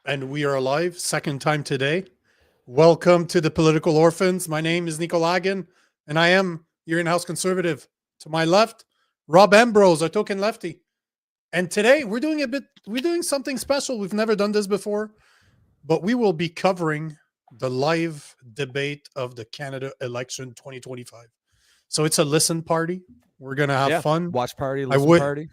And we are alive, second time today. Welcome to the Political Orphans. My name is Nico, and I am your in-house conservative. To my left, Rob Ambrose, our token lefty. And today we're doing something special. We've never done this before, but we will be covering the live debate of the Canada election 2025. So it's a listen party. We're gonna have fun. Watch party, I listen would party.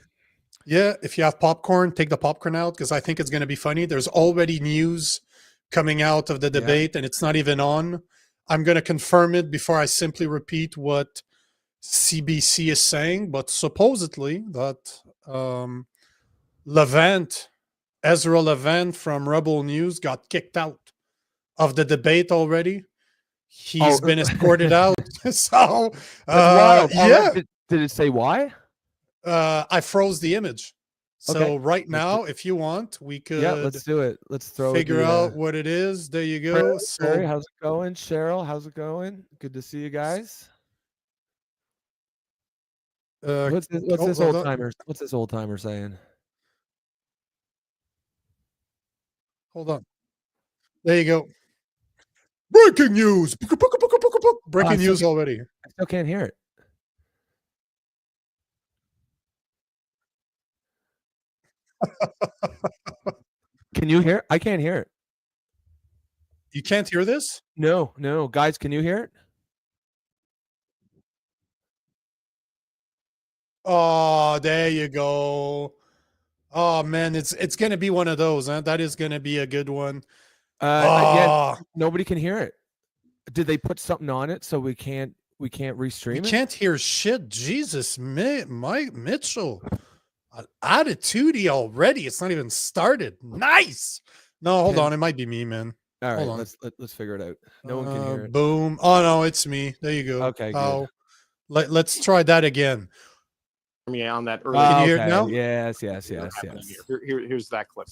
Yeah, if you have popcorn, take the popcorn out because I think it's going to be funny. There's already news coming out of the debate and it's not even on. I'm going to confirm it before I simply repeat what CBC is saying, but supposedly that Levant, Ezra Levant from Rebel News got kicked out of the debate already. He's been escorted out. So, That's wild. yeah. Did it say why? I froze the image. So Okay. right now, if you want, we could let's do it. Let's figure out what it is. There you go. Prairie, how's it going? Cheryl, how's it going? Good to see you guys. What's this old timer? What's this old timer saying? Hold on. There you go. Breaking news. Breaking news already. I still can't hear it. Can you hear? I can't hear it. You can't hear this? No. Guys, can you hear it? Oh, there you go. Oh man, it's going to be one of those, huh? That is going to be a good one. Again, nobody can hear it. Did they put something on it so we can't restream it? We can't hear shit. Jesus, Mike Mitchell. Attitude already. It's not even started. Nice. No, hold on. It might be me, man. All right, let's figure it out. No one can hear it. Boom. Oh no, it's me. There you go. Okay, good. Let's try that again. Me on that early. Can you hear it now? Yes. Here's that clip.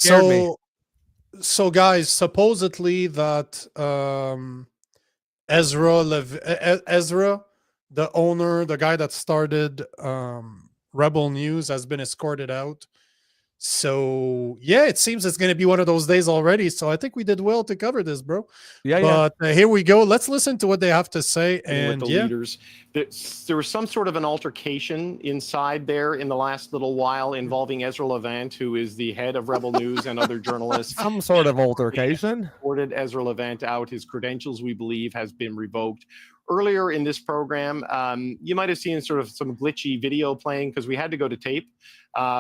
So guys, supposedly that Ezra, the owner, the guy that started Rebel News, has been escorted out. So yeah, it seems it's going to be one of those days already. So I think we did well to cover this, bro. But here we go. Let's listen to what they have to say. And with the leaders, there was some sort of an altercation inside there in the last little while involving Ezra Levant, who is the head of Rebel News, and other journalists. Some sort of altercation. Ordered Ezra Levant out. His credentials, we believe, has been revoked. Earlier in this program, you might have seen sort of some glitchy video playing because we had to go to tape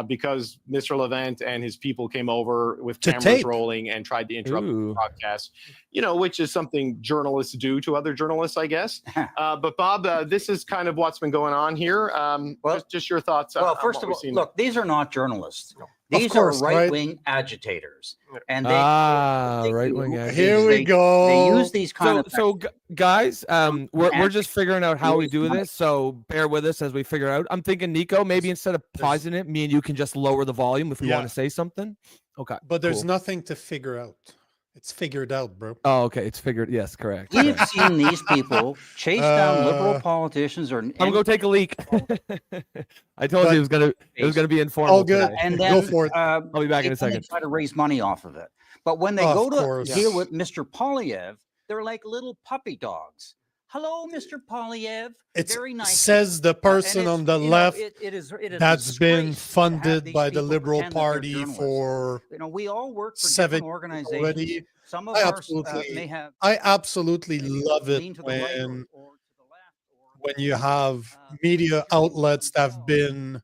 because Mr. Levant and his people came over with cameras rolling and tried to interrupt the broadcast, which is something journalists do to other journalists, I guess. But Bob, this is kind of what's been going on here. Just your thoughts. Well, first of all, look, these are not journalists. These are right-wing agitators, and they right-wing agitators. Here we go. They use these kind of. So, guys, we're just figuring out how we do this. So bear with us as we figure out. I'm thinking, Nico, maybe instead of pausing it, me and you can just lower the volume if we want to say something. Okay, but there's nothing to figure out. It's figured out, bro. Oh, okay. It's figured. Yes, correct. We've seen these people chase down liberal politicians. I'm gonna go take a leak. I told you it was gonna be informal. All good. And then go for it. I'll be back in a second. Try to raise money off of it, but when they go to deal with Mr. Polyev, they're like little puppy dogs. Hello, Mr. Polyev. It's very nice. Says the person on the left that's been funded by the Liberal Party for we all work for 7 different organizations. already. Some of I absolutely love it when you have media outlets that have been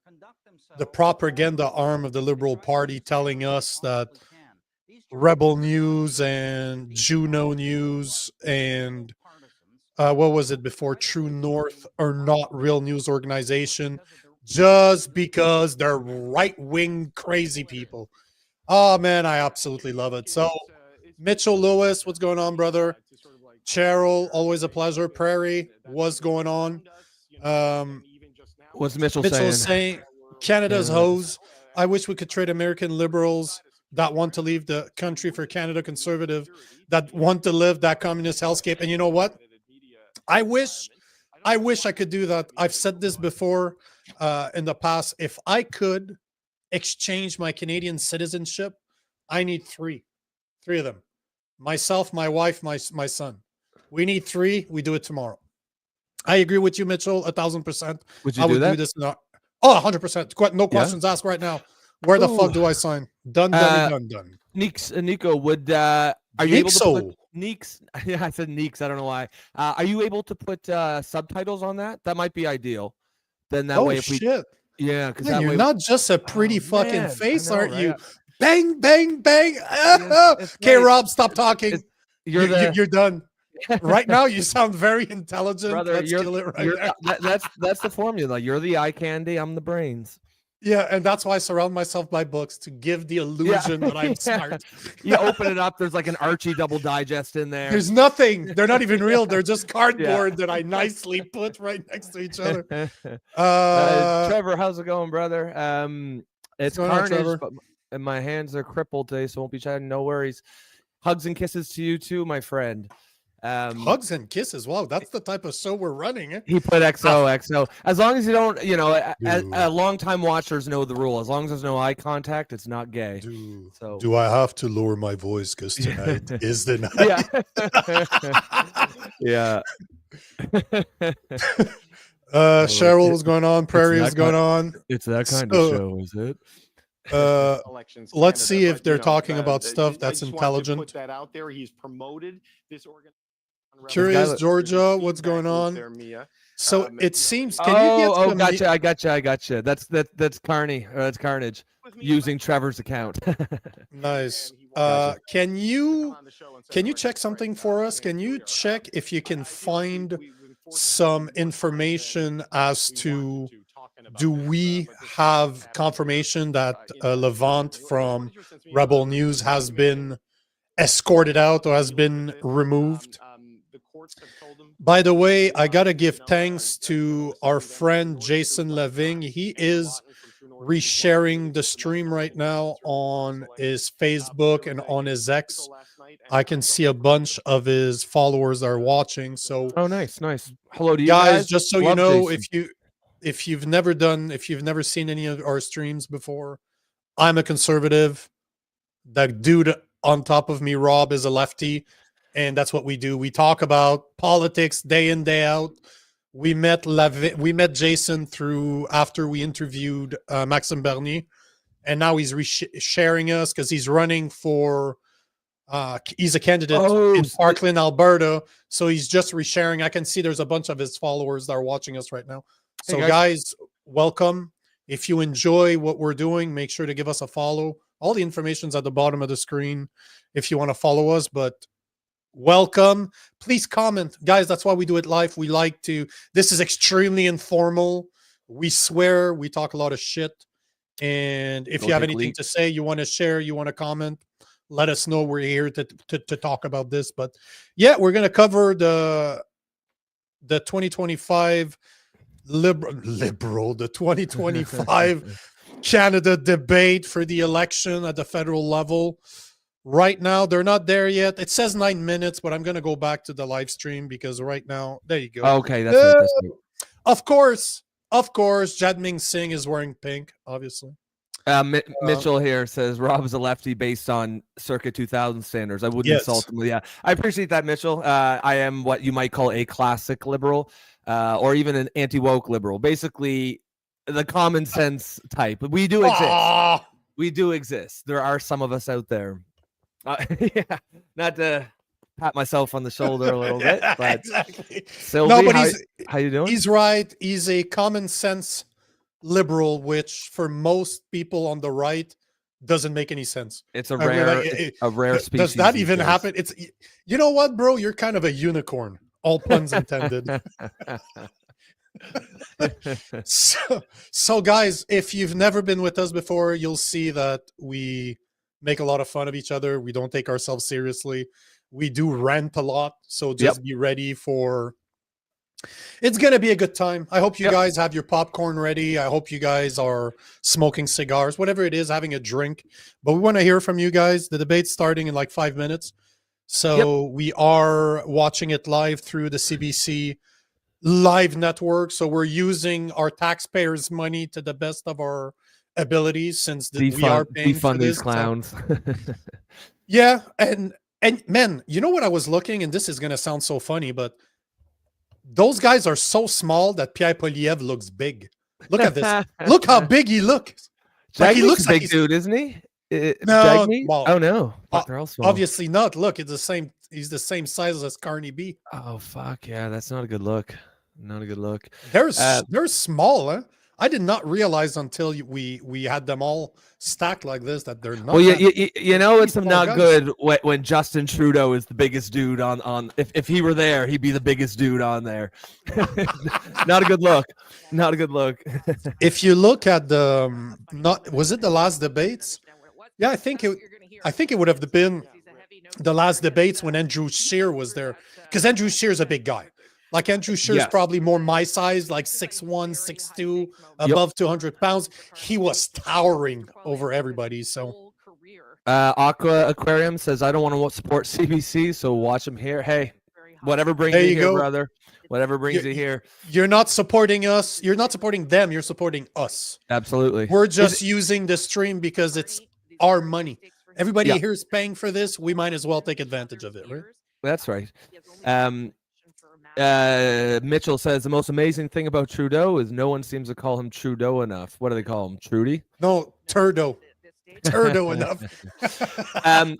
the propaganda arm of the Liberal Party telling us that Rebel News and Juno News and what was it before, True North, are not real news organization just because they're right-wing crazy people. Oh man, I absolutely love it. So Mitchell Lewis, what's going on, brother? Cheryl, always a pleasure. Prairie, what's going on? What's Mitchell saying? Canada's hose. I wish we could trade American liberals that want to leave the country for Canada conservative that want to live that communist hellscape. And you know what? I wish I could do that. I've said this before in the past. If I could exchange my Canadian citizenship, I need three 3 of them. Myself, my wife, my son. We need 3. We do it tomorrow. I agree with you, Mitchell, 1,000%. Would you I do would that? do this. 100%. No questions asked right now. Where the fuck do I sign? Done. Nico, would are you able to put Neeks? Yeah, I said Neeks. I don't know why. Are you able to put subtitles on that? That might be ideal. Then that way, if we yeah, because you're not just a pretty fucking face, know, aren't right? you? Bang, bang, bang. Okay, Rob, stop talking. You're done. Right now, you sound very intelligent. Brother, Let's kill it right now. That's the formula. You're the eye candy. I'm the brains. Yeah, and that's why I surround myself by books to give the illusion that I'm smart. You open it up, there's like an Archie double digest in there. There's nothing. They're not even real. They're just cardboard that I nicely put right next to each other. Trevor, how's it going, brother? It's carnage, and my hands are crippled today, so won't be chatting. No worries. Hugs and kisses to you too, my friend. Hugs and kisses. Wow, that's the type of show we're running. Eh? He put XO. As long as you don't, long-time watchers know the rule. As long as there's no eye contact, it's not gay. Do I have to lower my voice because tonight is the night? Yeah. Cheryl, what's going on? Prairie, what's going on? It's that kind of show, is it? Let's see if they're talking about stuff that's intelligent. Put that out there. He's promoted this organization. Curious Georgia, what's going on? So it seems. Can you get I gotcha. That's Carney. That's Carnage using Trevor's account. Nice. Can you check something for us? Can you check if you can find some information as to do we have confirmation that Levant from Rebel News has been escorted out or has been removed? By the way, I gotta give thanks to our friend Jason Leving. He is resharing the stream right now on his Facebook and on his X. I can see a bunch of his followers are watching. So nice. Hello to you guys. Just so you know, if you've never seen any of our streams before, I'm a conservative. That dude on top of me, Rob, is a lefty. And that's what we do. We talk about politics day in, day out. We met Jason after we interviewed Maxime Bernier, and now he's sharing us because he's running for. He's a candidate in Parkland, Alberta. So he's just resharing. I can see there's a bunch of his followers that are watching us right now. So guys, welcome. If you enjoy what we're doing, make sure to give us a follow. All the information's at the bottom of the screen if you want to follow us. But welcome. Please comment. Guys, that's why we do it live. We like to. This is extremely informal. We swear. We talk a lot of shit. And if you have anything to say, you want to share, you want to comment, let us know. We're here to talk about this. But yeah, we're going to cover the 2025 the 2025 Canada debate for the election at the federal level. Right now, they're not there yet. It says 9 minutes, but I'm going to go back to the live stream because right now, there you go. Okay, that's right. Of course, Jadming Singh is wearing pink, obviously. Mitchell here says Rob is a lefty based on circa 2000 standards. I wouldn't insult him. Yeah, I appreciate that, Mitchell. I am what you might call a classic liberal, or even an anti-woke liberal. Basically, the common sense type. We do exist. We do exist. There are some of us out there. Yeah, not to pat myself on the shoulder a little bit, but exactly. Sylvie, how you doing? He's right. He's a common sense liberal, which for most people on the right doesn't make any sense. It's a rare species. Does that even happen? It's, you know what, bro? You're kind of a unicorn. All puns intended. So guys, if you've never been with us before, you'll see that we make a lot of fun of each other. We don't take ourselves seriously. We do rant a lot. So just be ready for, it's going to be a good time. I hope you guys have your popcorn ready. I hope you guys are smoking cigars, whatever it is, having a drink. But we want to hear from you guys. The debate's starting in like 5 minutes. So we are watching it live through the CBC live network. So we're using our taxpayers' money to the best of our abilities since we are paying for defund this. these clowns. Yeah, and man, you know what I was looking, and this is gonna sound so funny, but those guys are so small that Pierre Poliev looks big. Look at this. Look how big he looks. Like he looks looks a like big dude, isn't he? No, Jagmeet? well, Oh no, they're all small. Obviously not. Look, it's the same. He's the same size as Carney B. Oh fuck yeah, that's not a good look. Not a good look. They're small, huh? I did not realize until we had them all stacked like this that they're not. Well, you know it's not good when Justin Trudeau is the biggest dude on. If he were there, he'd be the biggest dude on there. Not a good look. Not a good look. If you look at the was it the last debates? Yeah, I think it would have been the last debates when Andrew Scheer was there, because Andrew Scheer's a big guy. Like Andrew Scheer's probably more my size, like 6'1", 6'2", above 200 pounds. He was towering over everybody. So, Aqua Aquarium says, "I don't want to support CBC, so watch him here." Hey, whatever brings you here, brother. Whatever brings you here. You're not supporting us. You're not supporting them. You're supporting us. Absolutely. We're just using the stream because it's our money. Everybody here is paying for this. We might as well take advantage of it, right? That's right. Mitchell says the most amazing thing about Trudeau is no one seems to call him Trudeau enough. What do they call him? Trudy? No, Turdo. Turdo enough.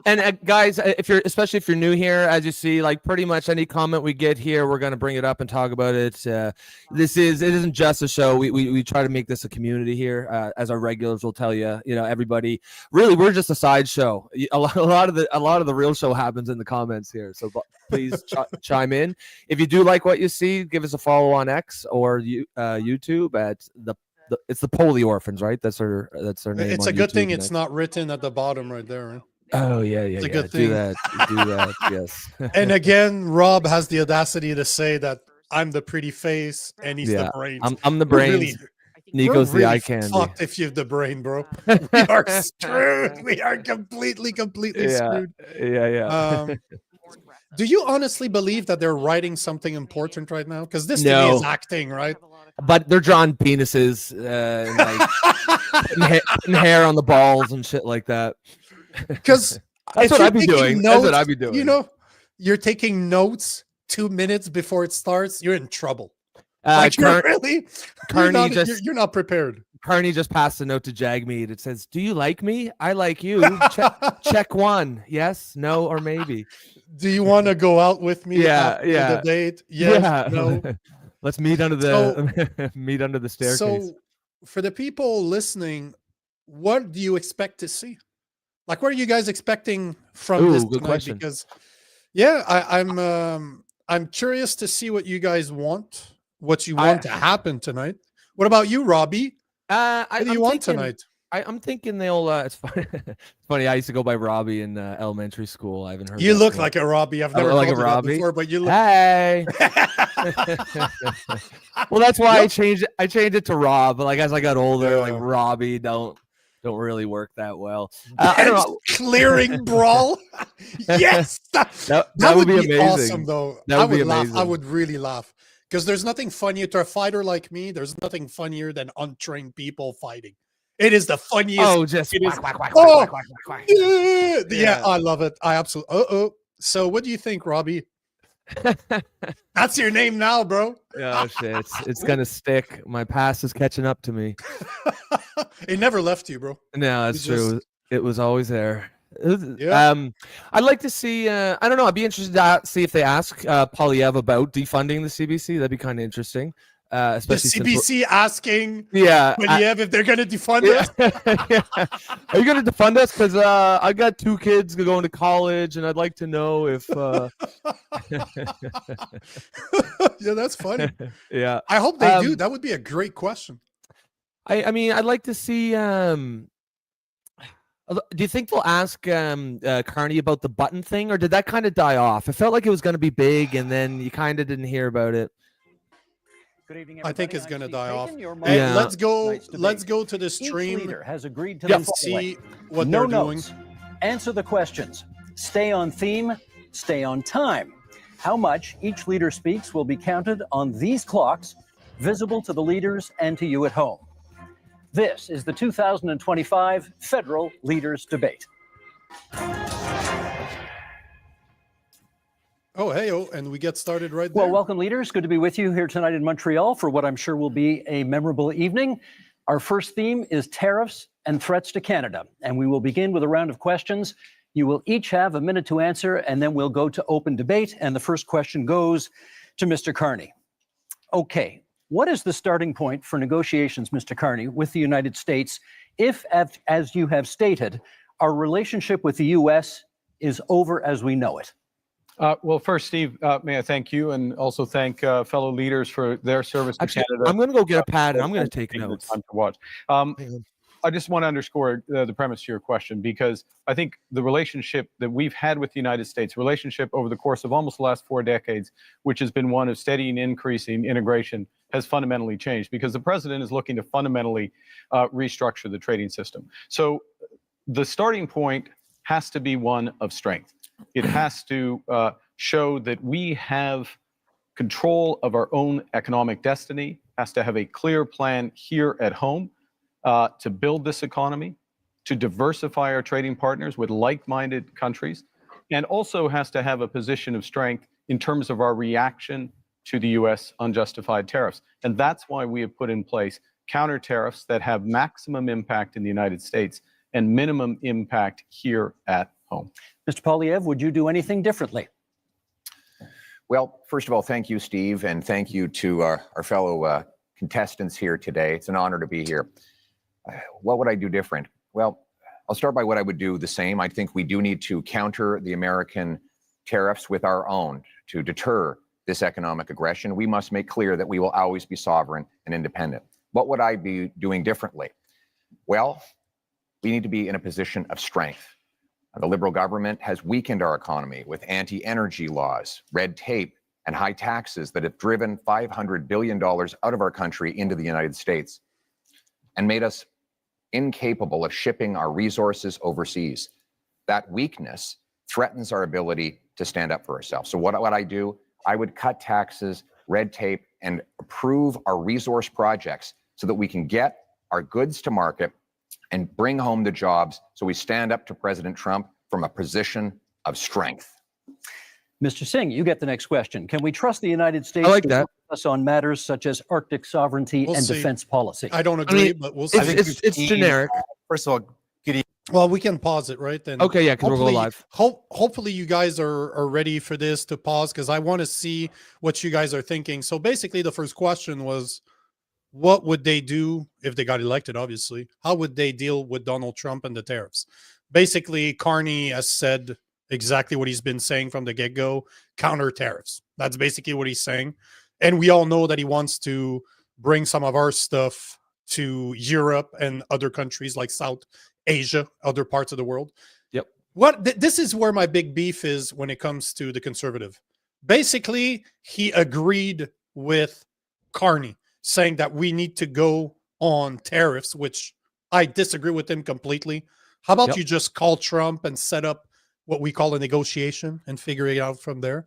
And guys, especially if you're new here, as you see, like pretty much any comment we get here, we're going to bring it up and talk about it. It isn't just a show. We try to make this a community here, as our regulars will tell you. You know, everybody. Really, we're just a sideshow. A lot of the real show happens in the comments here. So please chime in. If you do like what you see, give us a follow on X or YouTube at it's the Poly Orphans, right? That's their name. It's a good thing it's not written at the bottom right there. Right? Oh yeah. It's a good thing. Do that. Yes. And again, Rob has the audacity to say that I'm the pretty face and he's the brains. I'm the brains. Nico's the eye candy. Fucked if you have the brain, bro. We are screwed. We are completely screwed. Yeah. Do you honestly believe that they're writing something important right now? Because this to me is acting, right? But they're drawing penises and like putting hair on the balls and shit like that. Because that's what I'd be doing. That's what I'd be doing. You know, you're taking notes 2 minutes before it starts. You're in trouble. Like you're not prepared. Carney just passed a note to Jagmeet. It says, "Do you like me? I like you. Check one. Yes, no, or maybe. Do you want to go out with me? The date. Yes, no." Let's meet under the meet under the staircase. So, for the people listening, what do you expect to see? Like, what are you guys expecting from this tonight? Question. Because, I'm curious to see what you guys want, what you want to happen tonight. What about you, Robbie? What do you want tonight? I'm thinking they'll. It's funny. It's funny. I used to go by Robbie in elementary school. I haven't heard. You look like a Robbie. I've never like a Robbie before, but you look. Hey. Well, that's why I changed it to Rob. Like as I got older, like Robbie don't really work that well. I don't know. Clearing brawl. Yes, that would be amazing. Awesome though. I would laugh. I would really laugh because there's nothing funnier to a fighter like me. There's nothing funnier than untrained people fighting. It is the funniest. Oh, just yeah, I love it. I absolutely. So, what do you think, Robbie? That's your name now, bro. Oh shit, it's gonna stick. My past is catching up to me. It never left you, bro. No, that's true. It was always there. Yeah. I'd like to see. I don't know. I'd be interested to see if they ask Poliev about defunding the CBC. That'd be kind of interesting. Especially the CBC asking Poliev if they're going to defund us. Are you going to defund us? Because I got 2 kids going to college, and I'd like to know if. Yeah, that's funny. Yeah, I hope they do. That would be a great question. I mean, I'd like to see. Do you think they'll ask Carney about the button thing, or did that kind of die off? It felt like it was going to be big, and then you kind of didn't hear about it. Good evening, I think it's going to die off. Hey, let's go to the stream. Each leader has agreed to the see what they're doing. Answer the questions. Stay on theme. Stay on time. How much each leader speaks will be counted on these clocks, visible to the leaders and to you at home. This is the 2025 Federal Leaders Debate. Oh, hey, and we get started right there. Well, welcome, leaders. Good to be with you here tonight in Montreal for what I'm sure will be a memorable evening. Our first theme is tariffs and threats to Canada, and we will begin with a round of questions. You will each have a minute to answer, and then we'll go to open debate, and the first question goes to Mr. Carney. Okay, what is the starting point for negotiations, Mr. Carney, with the United States if, as you have stated, our relationship with the U.S. is over as we know it? Well, first, Steve, may I thank you and also thank fellow leaders for their service to Canada. I'm going to go get a pad and I'm going to take notes. Time to watch. I just want to underscore the premise to your question, because I think the relationship that we've had with the United States, relationship over the course of almost the last 4 decades, which has been one of steady and increasing integration, has fundamentally changed because the president is looking to fundamentally restructure the trading system. So the starting point has to be one of strength. It has to show that we have control of our own economic destiny, has to have a clear plan here at home to build this economy, to diversify our trading partners with like-minded countries, and also has to have a position of strength in terms of our reaction to the U.S. unjustified tariffs. And that's why we have put in place counter tariffs that have maximum impact in the United States and minimum impact here at home. Mr. Poilievre, would you do anything differently? Well, first of all, thank you, Steve, and thank you to our fellow contestants here today. It's an honor to be here. What would I do different? Well, I'll start by what I would do the same. I think we do need to counter the American tariffs with our own to deter this economic aggression. We must make clear that we will always be sovereign and independent. What would I be doing differently? Well, we need to be in a position of strength. The Liberal government has weakened our economy with anti-energy laws, red tape, and high taxes that have driven $500 billion out of our country into the United States and made us incapable of shipping our resources overseas. That weakness threatens our ability to stand up for ourselves. So what would I do? I would cut taxes, red tape, and approve our resource projects so that we can get our goods to market and bring home the jobs, so we stand up to President Trump from a position of strength. Mr. Singh, you get the next question. Can we trust the United States to work with us on matters such as Arctic sovereignty and defense policy? I don't agree, but we'll see. It's generic. First of all, good evening. Well, we can pause it, right? Then. Okay, yeah, because we're going live. Hopefully you guys are ready for this to pause, because I want to see what you guys are thinking. So basically, the first question was, what would they do if they got elected, obviously? How would they deal with Donald Trump and the tariffs? Basically, Carney has said exactly what he's been saying from the get-go, counter tariffs. That's basically what he's saying. And we all know that he wants to bring some of our stuff to Europe and other countries like South Asia, other parts of the world. Yep. This is where my big beef is when it comes to the conservative. Basically, he agreed with Carney, saying that we need to go on tariffs, which I disagree with him completely. How about you just call Trump and set up what we call a negotiation and figure it out from there?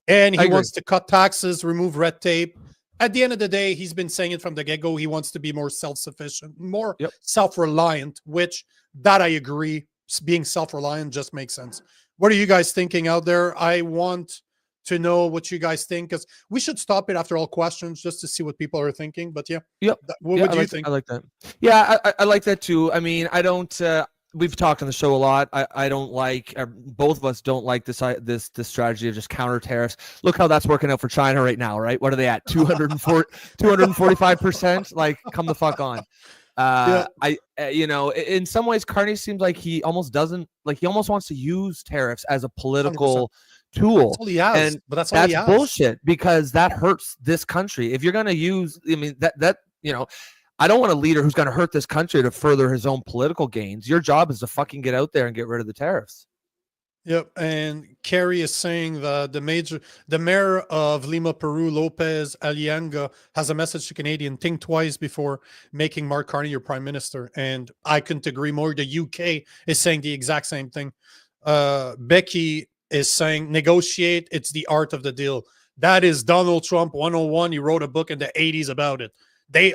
And he wants to cut taxes, remove red tape. At the end of the day, he's been saying it from the get-go. He wants to be more self-sufficient, more self-reliant, which that I agree. Being self-reliant just makes sense. What are you guys thinking out there? I want to know what you guys think, because we should stop it after all questions just to see what people are thinking. But what would you think? I like that. Yeah, I like that too. I mean, I don't. We've talked on the show a lot. I don't like. Both of us don't like this strategy of just counter tariffs. Look how that's working out for China right now, right? What are they at? 245%. Like, come the fuck on. In some ways, Carney seems like he almost doesn't like. He almost wants to use tariffs as a political tool. That's all he has, and but that's bullshit, because that hurts this country. If you're going to use, I mean, I don't want a leader who's going to hurt this country to further his own political gains. Your job is to fucking get out there and get rid of the tariffs. Yep. And Kerry is saying that the mayor of Lima, Peru, Lopez Aliaga, has a message to Canadians: think twice before making Mark Carney your prime minister. And I couldn't agree more. The UK is saying the exact same thing. Becky is saying negotiate. It's the art of the deal. That is Donald Trump 101. He wrote a book in the 80s about it.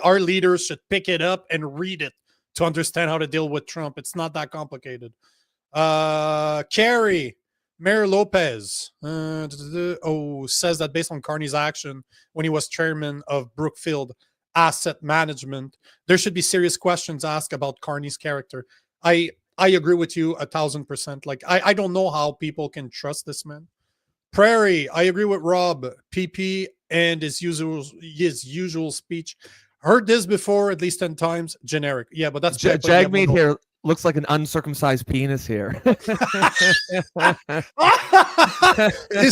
Our leaders should pick it up and read it to understand how to deal with Trump. It's not that complicated. Carrie, Mayor Lopez, says that based on Carney's action when he was chairman of Brookfield Asset Management, there should be serious questions asked about Carney's character. I agree with you 1,000%. Like, I don't know how people can trust this man. Prairie, I agree with Rob. PP and his usual speech. Heard this before at least 10 times. Generic. Yeah, but that's Jagmeet here looks like an uncircumcised penis here. Did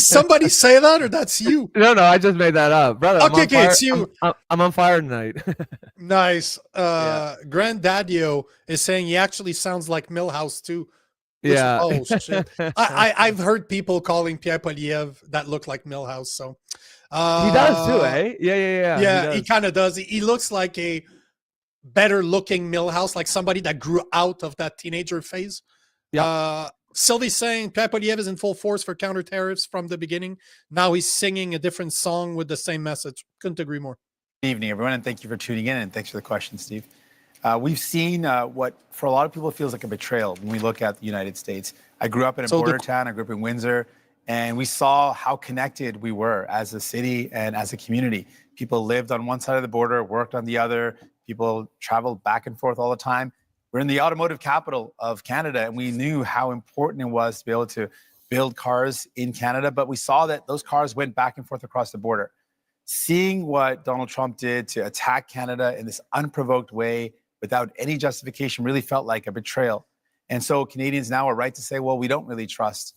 somebody say that, or that's you? No, I just made that up, brother. Okay, it's you. I'm on fire tonight. Nice. Grandaddio is saying he actually sounds like Milhouse too. Yeah. Oh shit. I've heard people calling Pierre Poilievre that look like Milhouse. So he does too, eh? Yeah. Yeah, he kind of does. He looks like a better looking Milhouse, like somebody that grew out of that teenager phase. Sylvie's saying Pierre Poilievre is in full force for counter tariffs from the beginning. Now he's singing a different song with the same message. Couldn't agree more. Good evening, everyone, and thank you for tuning in, and thanks for the question, Steve. We've seen what, for a lot of people, feels like a betrayal when we look at the United States. I grew up in a border town. I grew up in Windsor, and we saw how connected we were as a city and as a community. People lived on one side of the border, worked on the other. People traveled back and forth all the time. We're in the automotive capital of Canada, and we knew how important it was to be able to build cars in Canada, but we saw that those cars went back and forth across the border. Seeing what Donald Trump did to attack Canada in this unprovoked way without any justification really felt like a betrayal. And so Canadians now are right to say, well, we don't really trust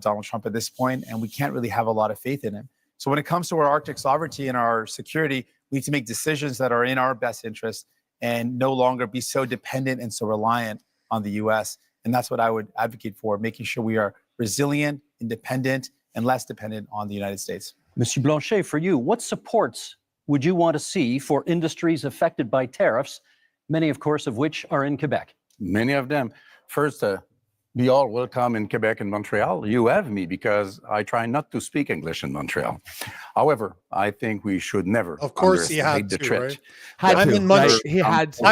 Donald Trump at this point, and we can't really have a lot of faith in him. So when it comes to our Arctic sovereignty and our security, we need to make decisions that are in our best interest and no longer be so dependent and so reliant on the U.S. And that's what I would advocate for, making sure we are resilient, independent, and less dependent on the United States. Monsieur Blanchet, for you, what supports would you want to see for industries affected by tariffs, many, of course, of which are in Quebec? Many of them. First, be all welcome in Quebec and Montreal. You have me because I try not to speak English in Montreal. However, I think we should never underestimate the threat. I'm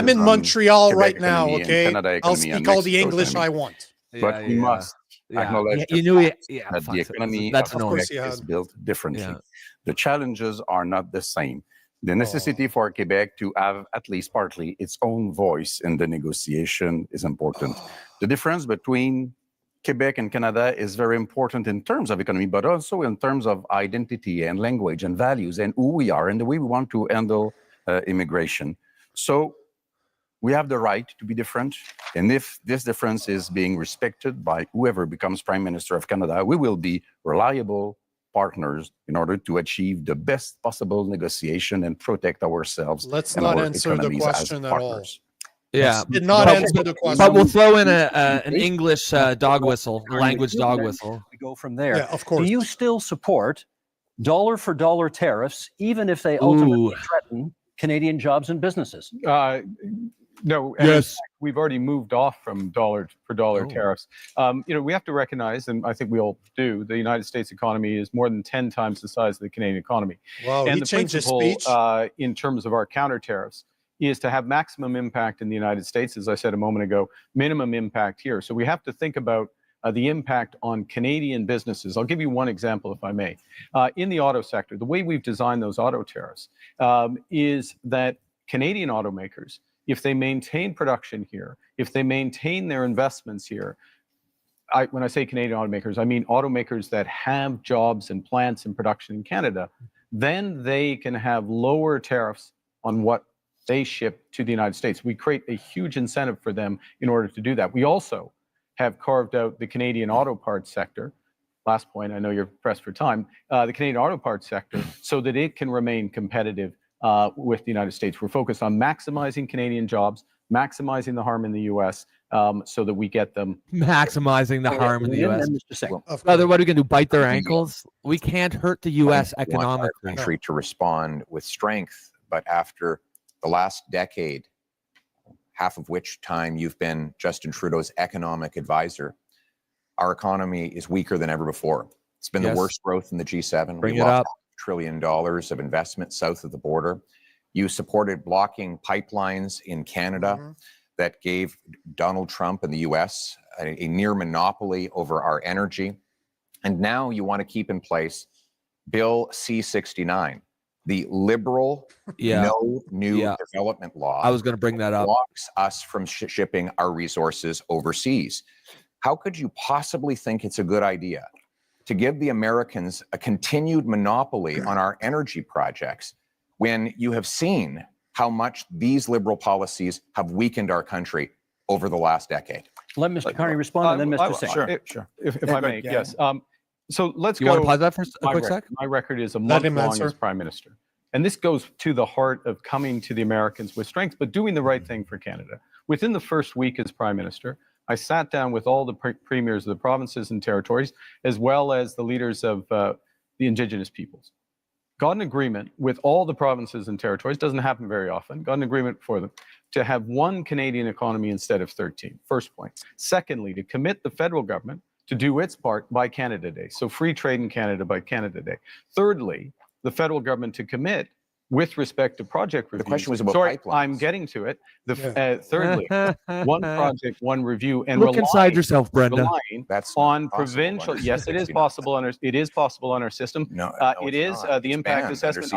in Montreal right now, okay? I'll speak all the English I want. But we must acknowledge that the economy of Quebec is built differently. The challenges are not the same. The necessity for Quebec to have at least partly its own voice in the negotiation is important. The difference between Quebec and Canada is very important in terms of economy, but also in terms of identity and language and values and who we are and the way we want to handle immigration. So we have the right to be different. And if this difference is being respected by whoever becomes Prime Minister of Canada, we will be reliable partners in order to achieve the best possible negotiation and protect ourselves. Let's not answer the question at all. Yeah, did not answer the question. But we'll throw in an English dog whistle, language dog whistle. We go from there. Yeah, of course. Do you still support dollar for dollar tariffs, even if they ultimately threaten Canadian jobs and businesses? No, and yes. We've already moved off from dollar for dollar tariffs. We have to recognize, and I think we all do, the United States economy is more than 10 times the size of the Canadian economy. Wow, and he the changed his principle, speech. In terms of our counter tariffs is to have maximum impact in the United States, as I said a moment ago, minimum impact here. So we have to think about the impact on Canadian businesses. I'll give you one example, if I may. In the auto sector, the way we've designed those auto tariffs is that Canadian automakers, if they maintain production here, if they maintain their investments here, when I say Canadian automakers, I mean automakers that have jobs and plants and production in Canada, then they can have lower tariffs on what they ship to the United States. We create a huge incentive for them in order to do that. We also have carved out the Canadian auto parts sector. Last point, I know you're pressed for time, the Canadian auto parts sector, so that it can remain competitive with the United States. We're focused on maximizing Canadian jobs, maximizing the harm in the U.S. So that we get them. Maximizing the harm in the U.S. Brother, what are we going to do, bite their ankles? We can't hurt the U.S. economically. Want our country to respond with strength, but after the last decade, half of which time you've been Justin Trudeau's economic advisor, our economy is weaker than ever before. It's been the worst growth in the G7. Bring it up. $1 trillion of investment south of the border. You supported blocking pipelines in Canada that gave Donald Trump and the US a near monopoly over our energy. And now you want to keep in place Bill C-69, the liberal no new development law. I was going to bring that up. Blocks us from shipping our resources overseas. How could you possibly think it's a good idea to give the Americans a continued monopoly on our energy projects when you have seen how much these liberal policies have weakened our country over the last decade? Let Mr. Carney respond, and then Mr. Singh. Sure. If I may, yes. So let's You go. want to pause that for a quick sec? My record is a month long as prime minister. And this goes to the heart of coming to the Americans with strength, but doing the right thing for Canada. Within the first week as prime minister, I sat down with all the premiers of the provinces and territories, as well as the leaders of the Indigenous peoples. Got an agreement with all the provinces and territories, doesn't happen very often, got an agreement for them to have one Canadian economy instead of 13, first point. Secondly, to commit the federal government to do its part by Canada Day, so free trade in Canada by Canada Day. Thirdly, the federal government to commit with respect to project reviews. The question was about Sorry, pipelines. I'm getting to it. Thirdly, one project, one review, and look inside yourself, Brenda. That's on provincial. Yes, it is possible under. It is possible on our system. No, it is the impact assessment.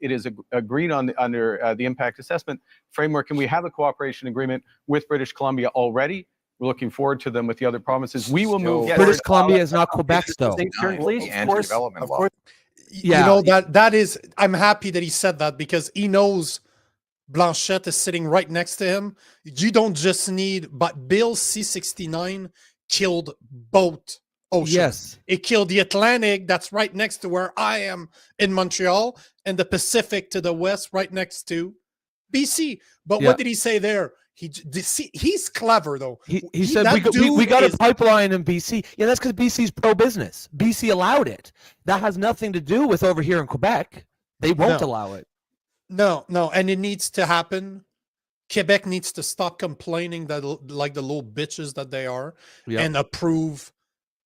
It is agreed on under the impact assessment framework, and we have a cooperation agreement with British Columbia already. We're looking forward to them with the other provinces. We will move. British Columbia is not Quebec, though. Please, of course. You know, that is, I'm happy that he said that, because he knows Blanchette is sitting right next to him. You don't just need, but Bill C-69 killed both oceans. Yes. It killed the Atlantic, that's right next to where I am in Montreal, and the Pacific to the west, right next to BC. But what did he say there? He's clever, though. He said we got a pipeline in BC. Yeah, that's because BC's pro-business. BC allowed it. That has nothing to do with over here in Quebec. They won't allow it. No, and it needs to happen. Quebec needs to stop complaining that like the little bitches that they are, and approve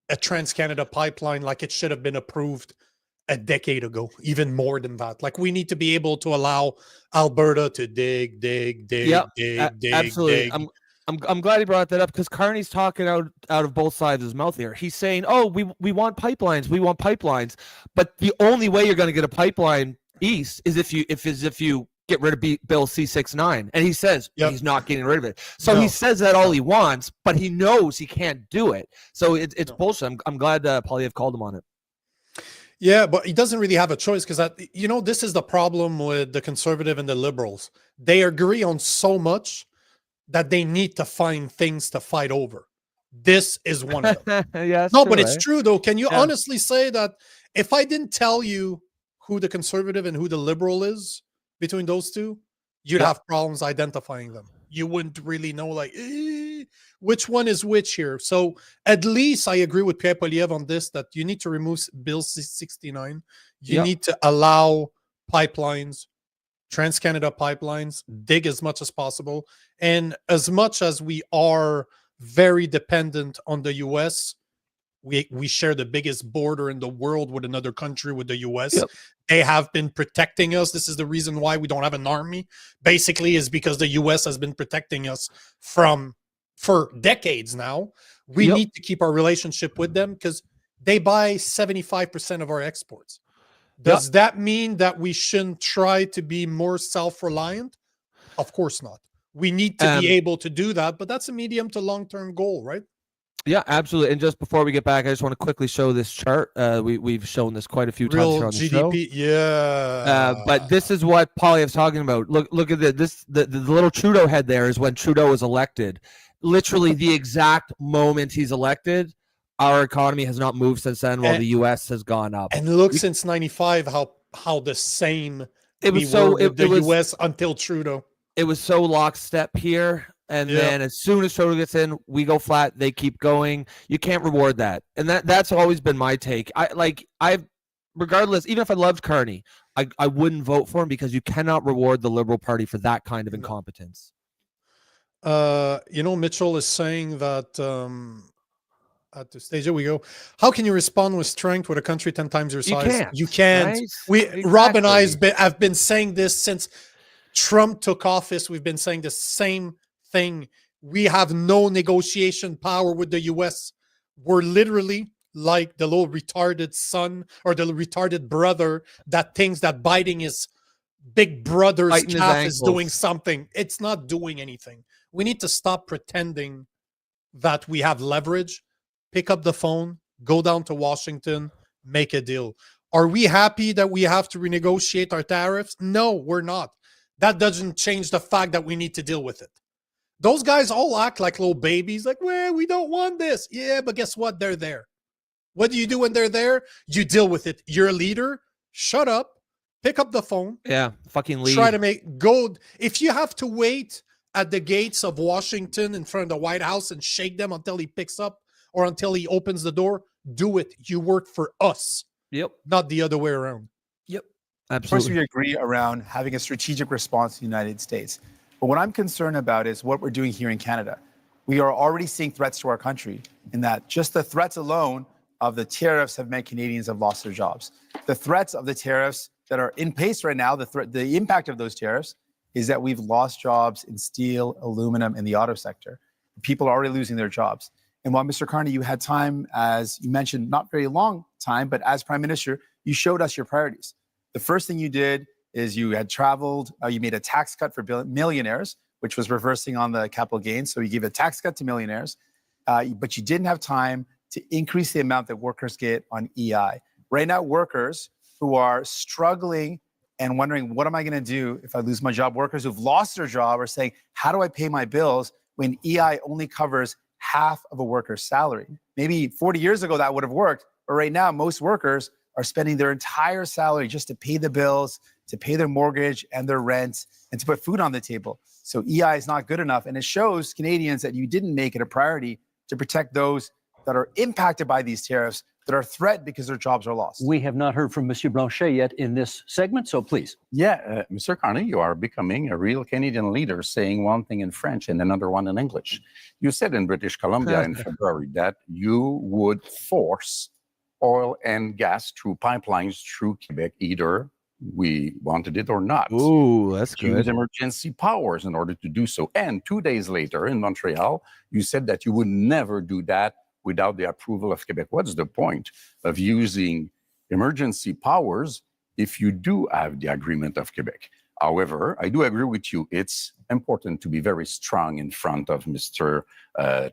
a Trans-Canada pipeline like it should have been approved a decade ago, even more than that. Like, we need to be able to allow Alberta to dig. Absolutely. I'm glad he brought that up, because Carney's talking out of both sides of his mouth here. He's saying, "Oh, we want pipelines, but the only way you're going to get a pipeline east is if you get rid of Bill C-69." And he says he's not getting rid of it. So he says that all he wants, but he knows he can't do it. So it's bullshit. I'm glad Poilievre called him on it. Yeah, but he doesn't really have a choice, because this is the problem with the Conservative and the Liberals. They agree on so much that they need to find things to fight over. This is one of them. But it's true, though. Can you honestly say that if I didn't tell you who the Conservative and who the Liberal is between those two, you'd have problems identifying them? You wouldn't really know, like, which one is which here. So at least I agree with Pierre Poilievre on this, that you need to remove Bill C-69. You need to allow pipelines, Trans-Canada pipelines, dig as much as possible. And as much as we are very dependent on the U.S., we share the biggest border in the world with another country, with the U.S. They have been protecting us. This is the reason why we don't have an army, basically, is because the U.S. has been protecting us for decades now. We need to keep our relationship with them, because they buy 75% of our exports. Does that mean that we shouldn't try to be more self-reliant? Of course not. We need to be able to do that, but that's a medium to long-term goal, right? Yeah, absolutely. And just before we get back, I just want to quickly show this chart. We've shown this quite a few times here on the GDP, show. But this is what Poilievre's talking about. Look at this. The little Trudeau head there is when Trudeau was elected. Literally the exact moment he's elected, our economy has not moved since then, while the U.S. has gone up. And look, since '95, how the same it was. So the U.S. until Trudeau. It was so lockstep here. And then as soon as Trudeau gets in, we go flat. They keep going. You can't reward that, and that's always been my take. Regardless, even if I loved Carney, I wouldn't vote for him, because you cannot reward the Liberal Party for that kind of incompetence. Mitchell is saying that at the stage. There we go. How can you respond with strength with a country 10 times your size? You can't. Right? Rob and I have been saying this since Trump took office. We've been saying the same thing. We have no negotiation power with the U.S. We're literally like the little retarded son or the retarded brother that thinks that biting his big brother's calf is doing something. It's not doing anything. We need to stop pretending that we have leverage. Pick up the phone, go down to Washington, make a deal. Are we happy that we have to renegotiate our tariffs? No, we're not. That doesn't change the fact that we need to deal with it. Those guys all act like little babies, like, well, we don't want this. Yeah, but guess what? They're there. What do you do when they're there? You deal with it. You're a leader. Shut up. Pick up the phone. Yeah, fucking leave. Try to go. If you have to wait at the gates of Washington in front of the White House and shake them until he picks up or until he opens the door, do it. You work for us. Yep. Not the other way around. Yep. Absolutely. Of course, we agree around having a strategic response to the United States. But what I'm concerned about is what we're doing here in Canada. We are already seeing threats to our country in that just the threats alone of the tariffs have meant Canadians have lost their jobs. The threats of the tariffs that are in place right now, the impact of those tariffs is that we've lost jobs in steel, aluminum, and the auto sector. People are already losing their jobs. And while Mr. Carney, you had time, as you mentioned, not very long time, but as Prime Minister, you showed us your priorities. The first thing you did is you had traveled, you made a tax cut for millionaires, which was reversing on the capital gains. So you gave a tax cut to millionaires, but you didn't have time to increase the amount that workers get on EI. Right now, workers who are struggling and wondering, what am I going to do if I lose my job? Workers who've lost their job are saying, how do I pay my bills when EI only covers half of a worker's salary? Maybe 40 years ago that would have worked, but right now most workers are spending their entire salary just to pay the bills, to pay their mortgage and their rent, and to put food on the table. So EI is not good enough, and it shows Canadians that you didn't make it a priority to protect those that are impacted by these tariffs, that are threatened because their jobs are lost. We have not heard from Monsieur Blanchet yet in this segment, so please. Yeah, Mr. Carney, you are becoming a real Canadian leader, saying one thing in French and another one in English. You said in British Columbia in February that you would force oil and gas through pipelines through Quebec, either we wanted it or not. Ooh, that's good. Use emergency powers in order to do so. And 2 days later in Montreal, you said that you would never do that without the approval of Quebec. What's the point of using emergency powers if you do have the agreement of Quebec? However, I do agree with you. It's important to be very strong in front of Mr.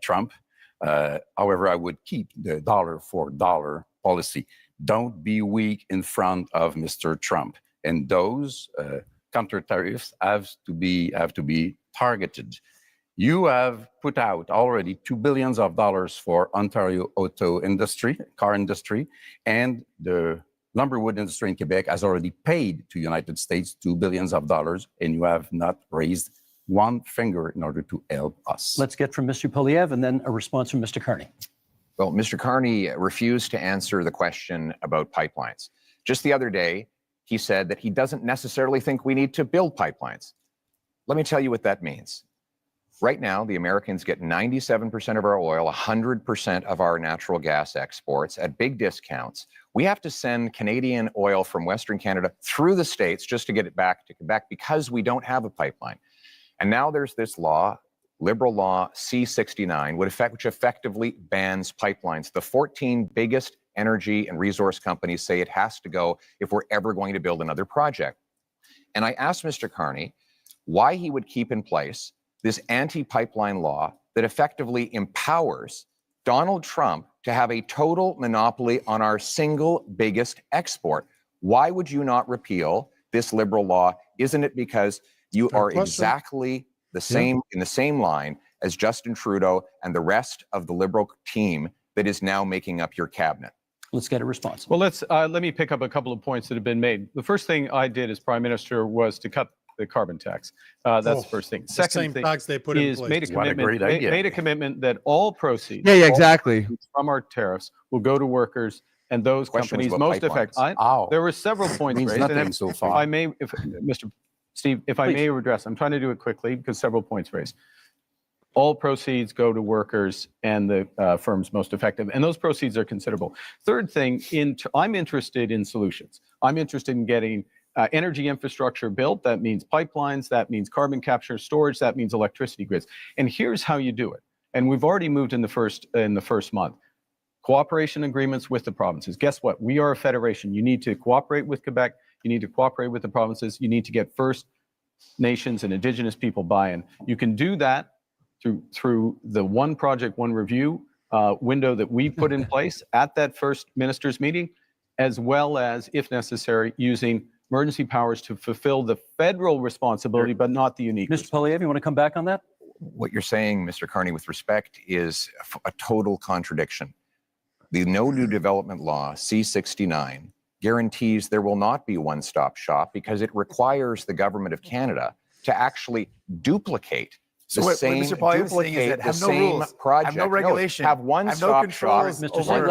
Trump. However, I would keep the dollar for dollar policy. Don't be weak in front of Mr. Trump. And those counter tariffs have to be targeted. You have put out already $2 billion for Ontario auto industry, car industry, and the lumberwood industry in Quebec has already paid to United States $2 billion, and you have not raised one finger in order to help us. Let's get from Mr. Poilievre and then a response from Mr. Carney. Well, Mr. Carney refused to answer the question about pipelines. Just the other day, he said that he doesn't necessarily think we need to build pipelines. Let me tell you what that means. Right now, the Americans get 97% of our oil, 100% of our natural gas exports at big discounts. We have to send Canadian oil from Western Canada through the States just to get it back to Quebec because we don't have a pipeline. And now there's this law, Liberal Law C-69, which effectively bans pipelines. The 14 biggest energy and resource companies say it has to go if we're ever going to build another project. And I asked Mr. Carney why he would keep in place this anti-pipeline law that effectively empowers Donald Trump to have a total monopoly on our single biggest export. Why would you not repeal this Liberal law? Isn't it because you are exactly the same in the same line as Justin Trudeau and the rest of the Liberal team that is now making up your cabinet? Let's get a response. Well, let me pick up a couple of points that have been made. The first thing I did as Prime Minister was to cut the carbon tax. That's the first thing. Second thing tax they put in is place. made a commitment that all proceeds exactly from our tariffs will go to workers and those companies most affected. There were several points raised. And so far. If I may, Mr. Steve, if I may address, I'm trying to do it quickly because several points raised. All proceeds go to workers and the firms most effective, and those proceeds are considerable. Third thing, I'm interested in solutions. I'm interested in getting energy infrastructure built. That means pipelines, that means carbon capture storage, that means electricity grids. And here's how you do it. And we've already moved in the first month. Cooperation agreements with the provinces. Guess what? We are a federation. You need to cooperate with Quebec. You need to cooperate with the provinces. You need to get First Nations and Indigenous people buy-in. You can do that through the one project, one review window that we put in place at that first ministers' meeting, as well as, if necessary, using emergency powers to fulfill the federal responsibility, but not the unique. Mr. Poilievre, you want to come back on that? What you're saying, Mr. Carney, with respect, is a total contradiction. The No New Development Law, C-69, guarantees there will not be one-stop shop because it requires the government of Canada to actually duplicate So what Mr. Poilievre is saying is that have no rules, project. have no regulation, have one-stop shop.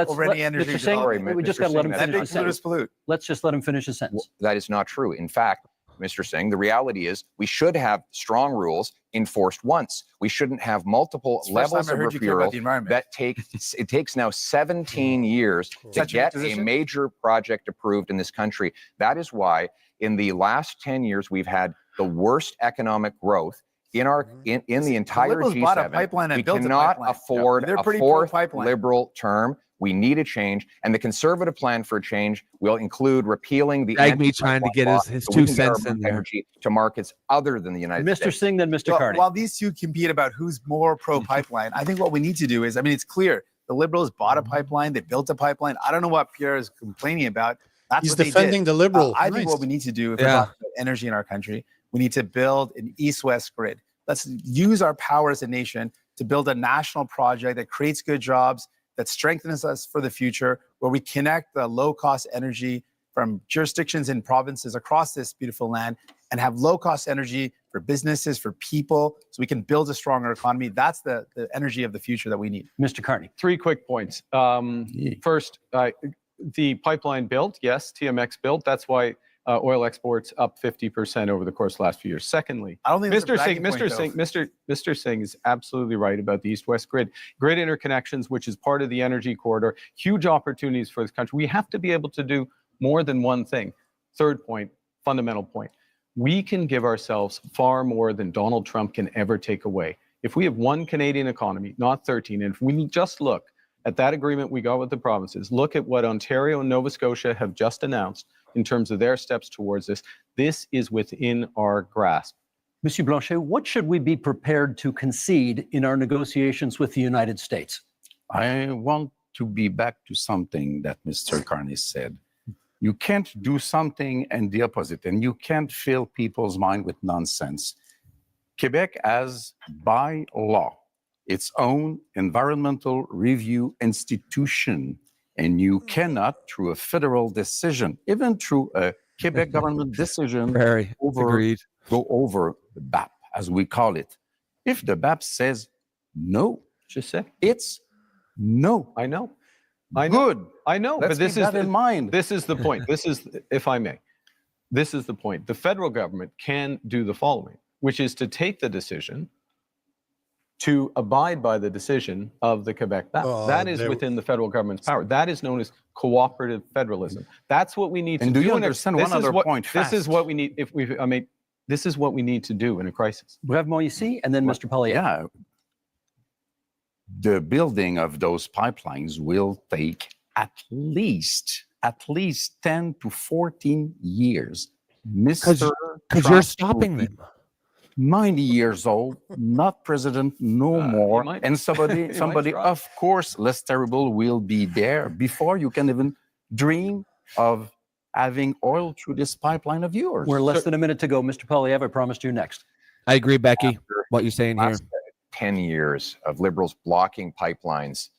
Over any energy development. We just got to let him finish his sentence. Pollute. Let's just let him finish his sentence. That is not true. In fact, Mr. Singh, the reality is we should have strong rules enforced once. We shouldn't have multiple levels of referral that takes now 17 years to get a major project approved in this country. That is why in the last 10 years we've had the worst economic growth in the entire G7. We cannot afford a fourth Liberal term. We need a change, and the Conservative plan for a change will include repealing the trying to get his 2 cents in there to markets other than the United States. Mr. Singh, then Mr. Carney. While these two compete about who's more pro-pipeline, I think what we need to do is, I mean, it's clear the Liberals bought a pipeline, they built a pipeline. I don't know what Pierre is complaining about. He's defending the Liberal. I think what we need to do if we're talking about energy in our country, we need to build an east-west grid. Let's use our power as a nation to build a national project that creates good jobs, that strengthens us for the future, where we connect the low-cost energy from jurisdictions and provinces across this beautiful land and have low-cost energy for businesses, for people, so we can build a stronger economy. That's the energy of the future that we need. Mr. Carney. 3 quick points. First, the pipeline built, yes, TMX built. That's why oil exports up 50% over the course of the last few years. Secondly, I don't think Mr. Singh is absolutely right about the east-west grid interconnections, which is part of the energy corridor. Huge opportunities for this country. We have to be able to do more than one thing. Third point, fundamental point. We can give ourselves far more than Donald Trump can ever take away. If we have one Canadian economy, not 13, and if we just look at that agreement we got with the provinces, look at what Ontario and Nova Scotia have just announced in terms of their steps towards this. This is within our grasp. Monsieur Blanchet, what should we be prepared to concede in our negotiations with the United States? I want to be back to something that Mr. Carney said. You can't do something and the opposite, and you can't fill people's mind with nonsense. Quebec has, by law, its own environmental review institution. And you cannot, through a federal decision, even through a Quebec government decision, go over the BAP, as we call it. If the BAP says no, it's no. I know. Good. I know. Let's but this keep is that in mind. This is the point. This is, if I may, this is the point. The federal government can do the following, which is to take the decision to abide by the decision of the Quebec BAP. That is within the federal government's power. That is known as cooperative federalism. That's what we need to do. And do you understand one other point? This is what we need. This is what we need to do in a crisis. We have Moïse and then Mr. Poilievre. Yeah. The building of those pipelines will take at least 10 to 14 years. Because you're stopping them. 90 years old, not president no more, and somebody of course less terrible will be there before you can even dream of having oil through this pipeline of yours. We're less than a minute to go. Mr. Poilievre, I promised you next. I agree, Becky, what you're saying here. 10 years of Liberals blocking pipelines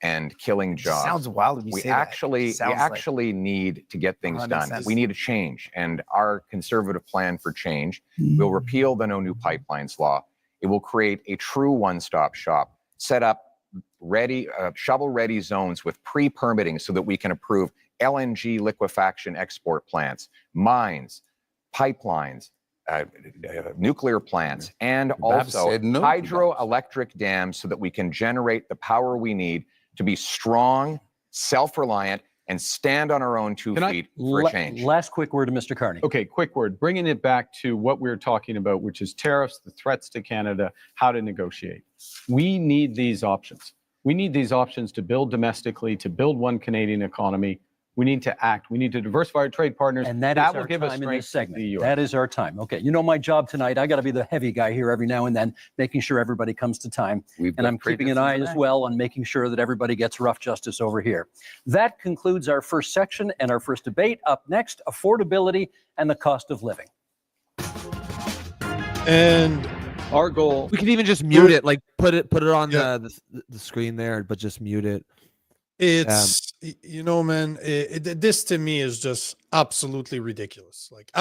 and killing jobs. Sounds wild when you say that. We actually need to get things done. We need a change, and our Conservative plan for change will repeal the No New Pipelines law. It will create a true one-stop shop, set up shovel-ready zones with pre-permitting so that we can approve LNG liquefaction export plants, mines, pipelines, nuclear plants, and also hydroelectric dams so that we can generate the power we need to be strong, self-reliant, and stand on our own 2 feet for a change. Last quick word to Mr. Carney. Okay, quick word. Bringing it back to what we were talking about, which is tariffs, the threats to Canada, how to negotiate. We need these options. We need these options to build domestically, to build one Canadian economy. We need to act. We need to diversify our trade partners. And that will give us strength in this segment. That is our time. Okay, you know my job tonight. I got to be the heavy guy here every now and then, making sure everybody comes to time. And I'm keeping an eye as well on making sure that everybody gets rough justice over here. That concludes our first section and our first debate. Up next, affordability and the cost of living. And our goal. We can even just mute it, like put it on the screen there, but just mute it. It's, you know, man, this to me is just absolutely ridiculous. Like,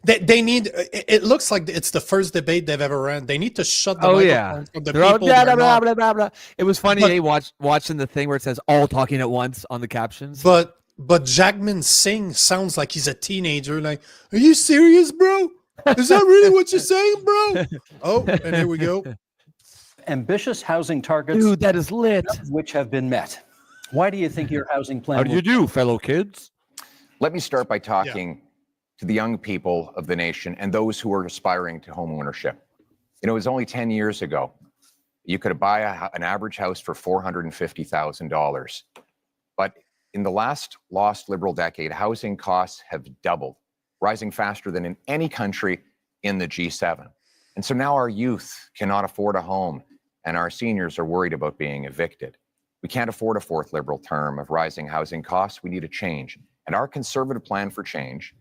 they need, it looks like it's the first debate they've ever ran. They need to shut the microphone from the people. Blah, blah, blah, blah. It was funny, watching the thing where it says all talking at once on the captions. But Jagmeet Singh sounds like he's a teenager. Like, are you serious, bro? Is that really what you're saying, bro? Oh, and here we go. Ambitious housing targets. Dude, that is lit. Which have been met. Why do you think your housing plan? How do you do, fellow kids? Let me start by talking to the young people of the nation and those who are aspiring to home ownership. You know, it was only 10 years ago. You could buy an average house for $450,000. But in the last lost Liberal decade, housing costs have doubled, rising faster than in any country in the G7. And so now our youth cannot afford a home, and our seniors are worried about being evicted. We can't afford a fourth Liberal term of rising housing costs. We need a change. And our Conservative plan for change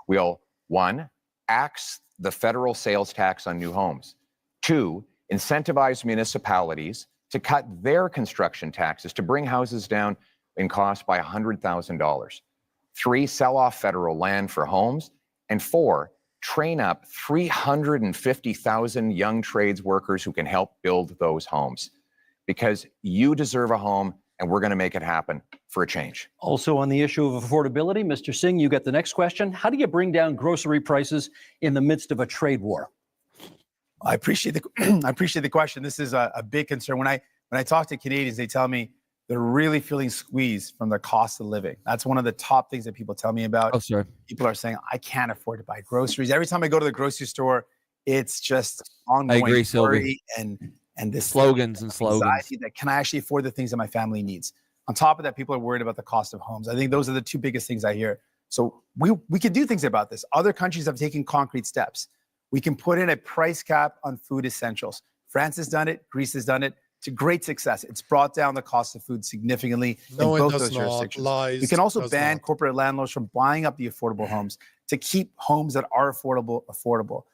will, 1, axe the federal sales tax on new homes. 2, incentivize municipalities to cut their construction taxes to bring houses down in cost by $100,000. 3, sell off federal land for homes. And 4, train up 350,000 young trades workers who can help build those homes. Because you deserve a home, and we're going to make it happen for a change. Also on the issue of affordability, Mr. Singh, you get the next question. How do you bring down grocery prices in the midst of a trade war? I appreciate the question. This is a big concern. When I talk to Canadians, they tell me they're really feeling squeezed from the cost of living. That's one of the top things that people tell me about. Oh, sure. People are saying, I can't afford to buy groceries. Every time I go to the grocery store, it's just ongoing worry and this slogans anxiety that can I actually afford the things that my family needs? On top of that, people are worried about the cost of homes. I think those are the two biggest things I hear. So we can do things about this. Other countries have taken concrete steps. We can put in a price cap on food essentials. France has done it. Greece has done it. It's a great success. It's brought down the cost of food significantly in both those jurisdictions. We can also ban corporate landlords from buying up the affordable homes to keep homes that are affordable.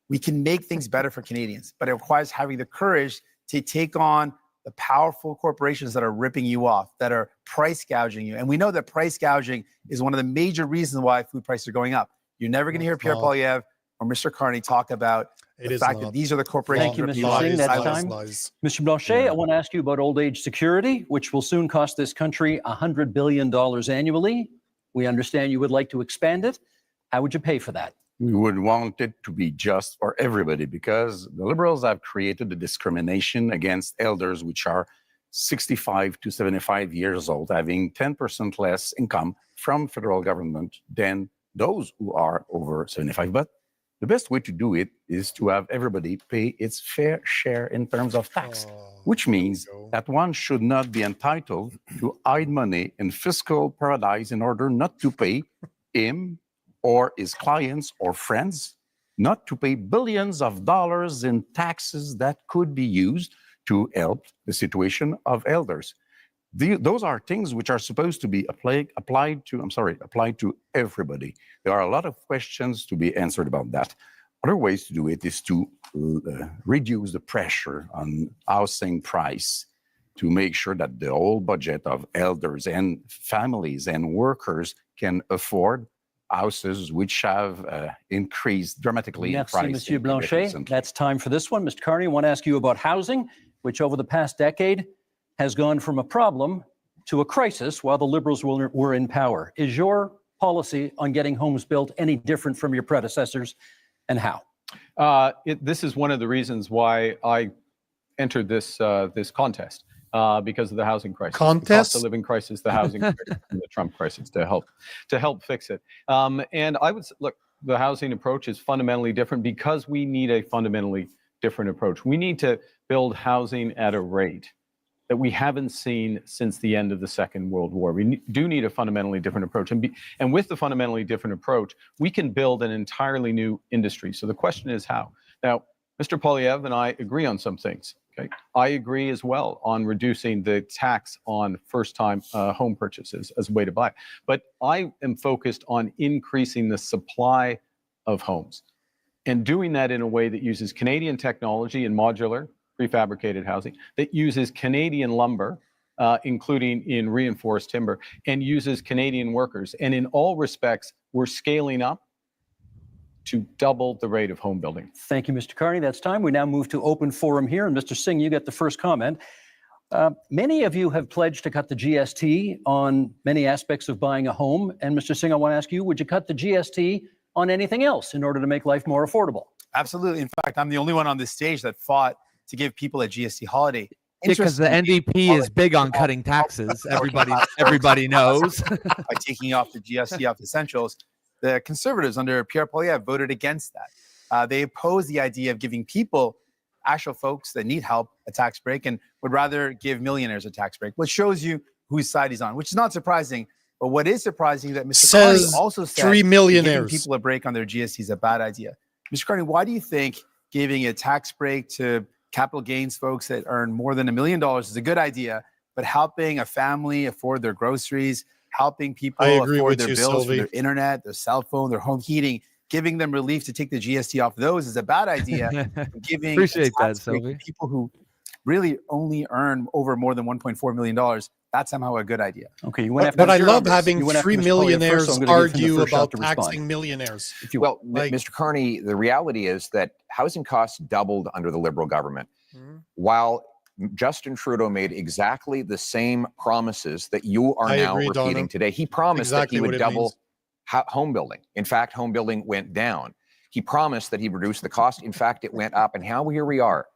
We can make things better for Canadians, but it requires having the courage to take on the powerful corporations that are ripping you off, that are price gouging you. And we know that price gouging is one of the major reasons why food prices are going up. You're never going to hear Pierre Poilievre or Mr. Carney talk about the fact that these are the corporations. Thank you, Mr. Singh. That's time. Mr. Blanchet, I want to ask you about old age security, which will soon cost this country $100 billion annually. We understand you would like to expand it. How would you pay for that? We would want it to be just for everybody because the Liberals have created a discrimination against elders which are 65 to 75 years old, having 10% less income from federal government than those who are over 75. But the best way to do it is to have everybody pay its fair share in terms of tax, which means that one should not be entitled to hide money in fiscal paradise in order not to pay him or his clients or friends, not to pay billions of dollars in taxes that could be used to help the situation of elders. Those are things which are supposed to be applied to everybody. There are a lot of questions to be answered about that. Other ways to do it is to reduce the pressure on housing price to make sure that the whole budget of elders and families and workers can afford houses which have increased dramatically in price. Monsieur Blanchet. That's time for this one. Mr. Carney, I want to ask you about housing, which over the past decade has gone from a problem to a crisis while the Liberals were in power. Is your policy on getting homes built any different from your predecessors, and how? This is one of the reasons why I entered this contest, because of the housing crisis, the cost of living crisis, the housing crisis, and the Trump crisis, to help fix it. And I would look, the housing approach is fundamentally different because we need a fundamentally different approach. We need to build housing at a rate that we haven't seen since the end of the Second World War. We do need a fundamentally different approach. And with the fundamentally different approach, we can build an entirely new industry. So the question is how? Now, Mr. Poilievre and I agree on some things. Okay, I agree as well on reducing the tax on first-time home purchases as a way to buy. But I am focused on increasing the supply of homes and doing that in a way that uses Canadian technology and modular prefabricated housing, that uses Canadian lumber, including in reinforced timber, and uses Canadian workers. And in all respects, we're scaling up to double the rate of home building. Thank you, Mr. Carney. That's time. We now move to open forum here. And Mr. Singh, you get the first comment. Many of you have pledged to cut the GST on many aspects of buying a home. And Mr. Singh, I want to ask you, would you cut the GST on anything else in order to make life more affordable? Absolutely. In fact, I'm the only one on this stage that fought to give people a GST holiday. Because the NDP is big on cutting taxes. Everybody knows. By taking off the GST off essentials, the Conservatives under Pierre Poilievre voted against that. They opposed the idea of giving people, actual folks that need help, a tax break, and would rather give millionaires a tax break, which shows you whose side he's on, which is not surprising. But what is surprising is that Mr. Carney also said 3 millionaires giving people a break on their GST is a bad idea. Mr. Carney, why do you think giving a tax break to capital gains folks that earn more than $1 million is a good idea, but helping a family afford their groceries, helping people afford their bills for their internet, their cell phone, their home heating, giving them relief to take the GST off those is a bad idea. Giving Appreciate that, Sylvie. People who really only earn over more than $1.4 million, that's somehow a good idea. Okay, you went after but I love having 3 millionaires argue about taxing millionaires. Well, Mr. Carney, the reality is that housing costs doubled under the Liberal government, while Justin Trudeau made exactly the same promises that you are now repeating today. He promised that he would double home building. In fact, home building went down. He promised that he'd reduce the cost. In fact, it went up. And here we are.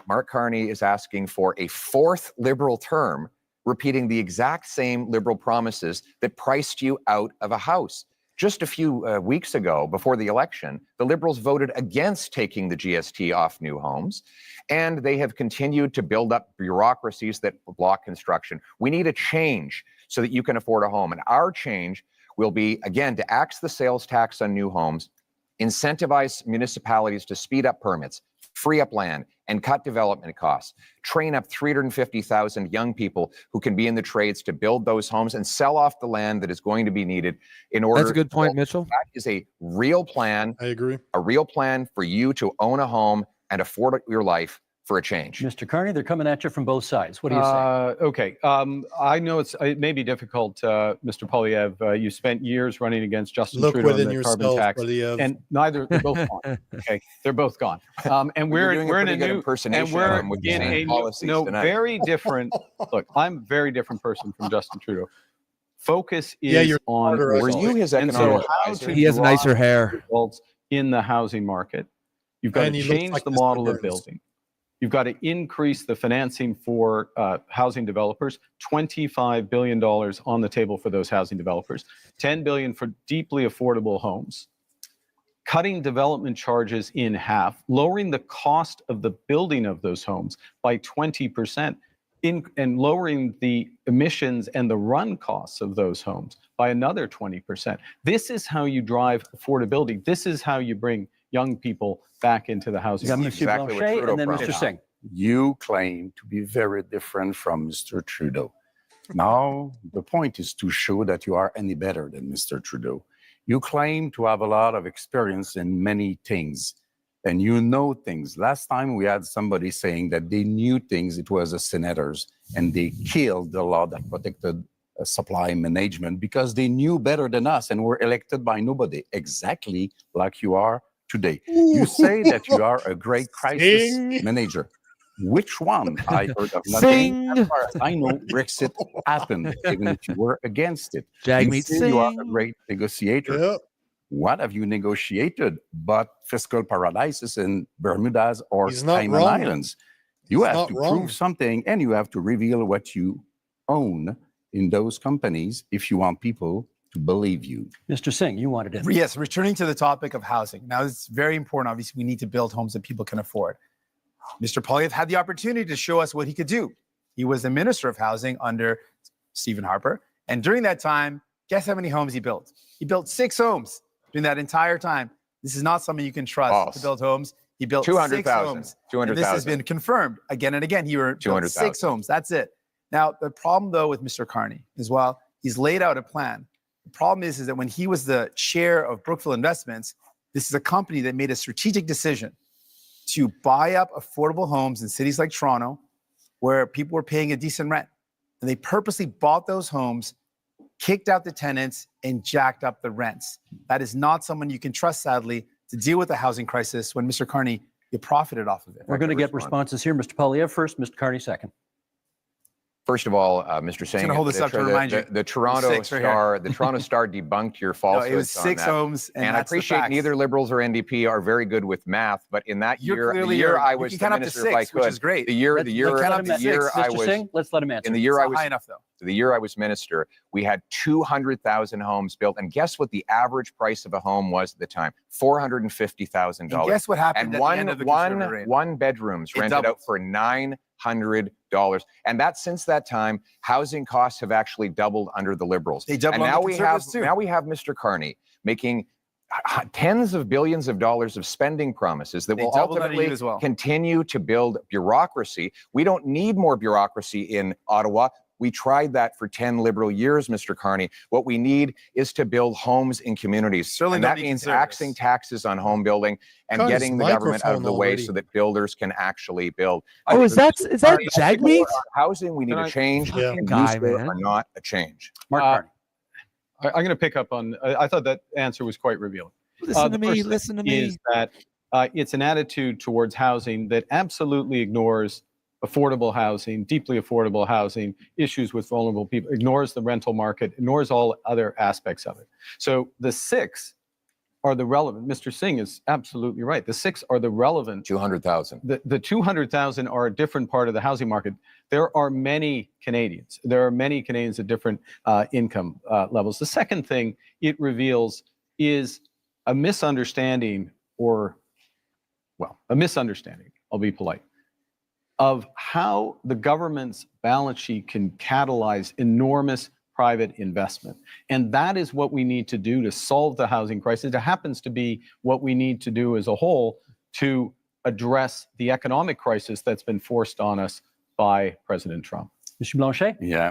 Mark Carney is asking for a fourth Liberal term, repeating the exact same Liberal promises that priced you out of a house. Just a few weeks ago, before the election, the Liberals voted against taking the GST off new homes, and they have continued to build up bureaucracies that block construction. We need a change so that you can afford a home. And our change will be, again, to axe the sales tax on new homes, incentivize municipalities to speed up permits, free up land, and cut development costs, train up 350,000 young people who can be in the trades to build those homes and sell off the land that is going to be needed in order. That's a good point, Mitchell. That is a real plan. I agree. A real plan for you to own a home and afford your life for a change. Mr. Carney, they're coming at you from both sides. What do you say? Okay. I know it may be difficult, Mr. Poilievre. You spent years running against Justin Trudeau on the carbon tax, and they're both gone. Okay, they're both gone. And we're in a new very different. Look, I'm a very different person from Justin Trudeau. Focus is on were you his economic advisor? He has nicer hair. In the housing market, you've got to change the model of building. You've got to increase the financing for housing developers, $25 billion on the table for those housing developers, $10 billion for deeply affordable homes, cutting development charges in half, lowering the cost of the building of those homes by 20%, and lowering the emissions and the run costs of those homes by another 20%. This is how you drive affordability. This is how you bring young people back into the housing. Exactly what Trudeau and then Mr. Singh. You claim to be very different from Mr. Trudeau. Now, the point is to show that you are any better than Mr. Trudeau. You claim to have a lot of experience in many things, and you know things. Last time we had somebody saying that they knew things, it was the senators, and they killed the law that protected supply management because they knew better than us and were elected by nobody, exactly like you are today. You say that you are a great crisis manager. Which one? I heard of nothing. As far as I know, Brexit happened, even if you were against it. Jagmeet Singh. You are a great negotiator. what have you negotiated but fiscal paradises in Bermudas or Cayman Islands? You have to prove something, and you have to reveal what you own in those companies if you want people to believe you. Mr. Singh, you wanted to. Yes, returning to the topic of housing. Now, it's very important. Obviously, we need to build homes that people can afford. Mr. Poilievre had the opportunity to show us what he could do. He was the Minister of Housing under Stephen Harper. And during that time, guess how many homes he built? He built 6 homes during that entire time. This is not something you can trust to build homes. He built 6 homes. 200,000. This has been confirmed again and again. He built 6 homes. That's it. Now, the problem, though, with Mr. Carney is, well, he's laid out a plan. The problem is that when he was the chair of Brookfield Investments, this is a company that made a strategic decision to buy up affordable homes in cities like Toronto, where people were paying a decent rent. And they purposely bought those homes, kicked out the tenants, and jacked up the rents. That is not someone you can trust, sadly, to deal with the housing crisis when Mr. Carney, you profited off of it. We're going to get responses here. Mr. Poilievre first, Mr. Carney second. First of all, Mr. Singh, the Toronto Star, the Toronto Star debunked your falsehoods. No, it was 6 homes, and I appreciate neither Liberals or NDP are very good with math, but in that year, the year I was the minister, if I could, which is great. The year I was, let's let him answer. In the year I was high enough, though. The year I was minister, we had 200,000 homes built, and guess what the average price of a home was at the time? $450,000. And guess what happened at the end of the conservative reign? One bedrooms rented out for $900. And that since that time, housing costs have actually doubled under the Liberals. They doubled and now we have Mr. Carney making tens of billions of dollars of spending promises that will ultimately continue to build bureaucracy. We don't need more bureaucracy in Ottawa. We tried that for 10 Liberal years, Mr. Carney. What we need is to build homes in communities. And that means axing taxes on home building and getting the government out of the way so that builders can actually build. Oh, is that Jagmeet? Housing, we need a change. And are not a change. Mark Carney. I'm going to pick up on, I thought that answer was quite revealing. Listen to me. Is that it's an attitude towards housing that absolutely ignores affordable housing, deeply affordable housing, issues with vulnerable people, ignores the rental market, ignores all other aspects of it. So the 6 are the relevant. Mr. Singh is absolutely right. The 6 are the relevant. 200,000. The 200,000 are a different part of the housing market. There are many Canadians. There are many Canadians at different income levels. The second thing it reveals is a misunderstanding, I'll be polite, of how the government's balance sheet can catalyze enormous private investment. And that is what we need to do to solve the housing crisis. It happens to be what we need to do as a whole to address the economic crisis that's been forced on us by President Trump. Mr. Blanchet? Yeah.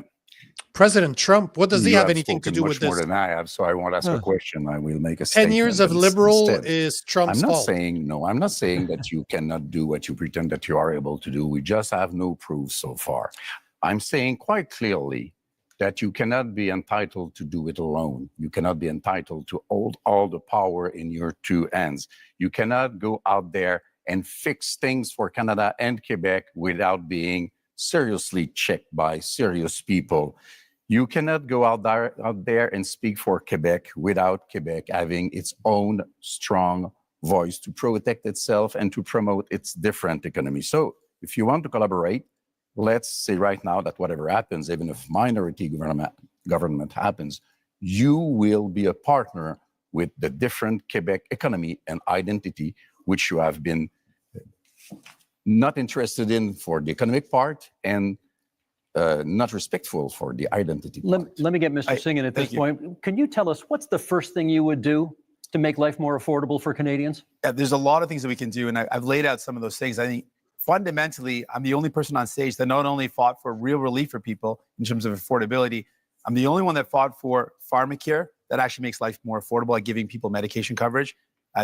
President Trump, what does he have anything to do with this? More than I have, so I won't ask a question. I will make a 10 statement. 10 years of liberal is Trump's fault. I'm not saying that you cannot do what you pretend that you are able to do. We just have no proof so far. I'm saying quite clearly that you cannot be entitled to do it alone. You cannot be entitled to hold all the power in your 2 hands. You cannot go out there and fix things for Canada and Quebec without being seriously checked by serious people. You cannot go out there and speak for Quebec without Quebec having its own strong voice to protect itself and to promote its different economy. So if you want to collaborate, let's say right now that whatever happens, even if minority government happens, you will be a partner with the different Quebec economy and identity, which you have been not interested in for the economic part and not respectful for the identity. Let me get Mr. Singh in at this point. Can you tell us what's the first thing you would do to make life more affordable for Canadians? Yeah, there's a lot of things that we can do, and I've laid out some of those things. I think fundamentally, I'm the only person on stage that not only fought for real relief for people in terms of affordability, I'm the only one that fought for pharmacare that actually makes life more affordable by giving people medication coverage,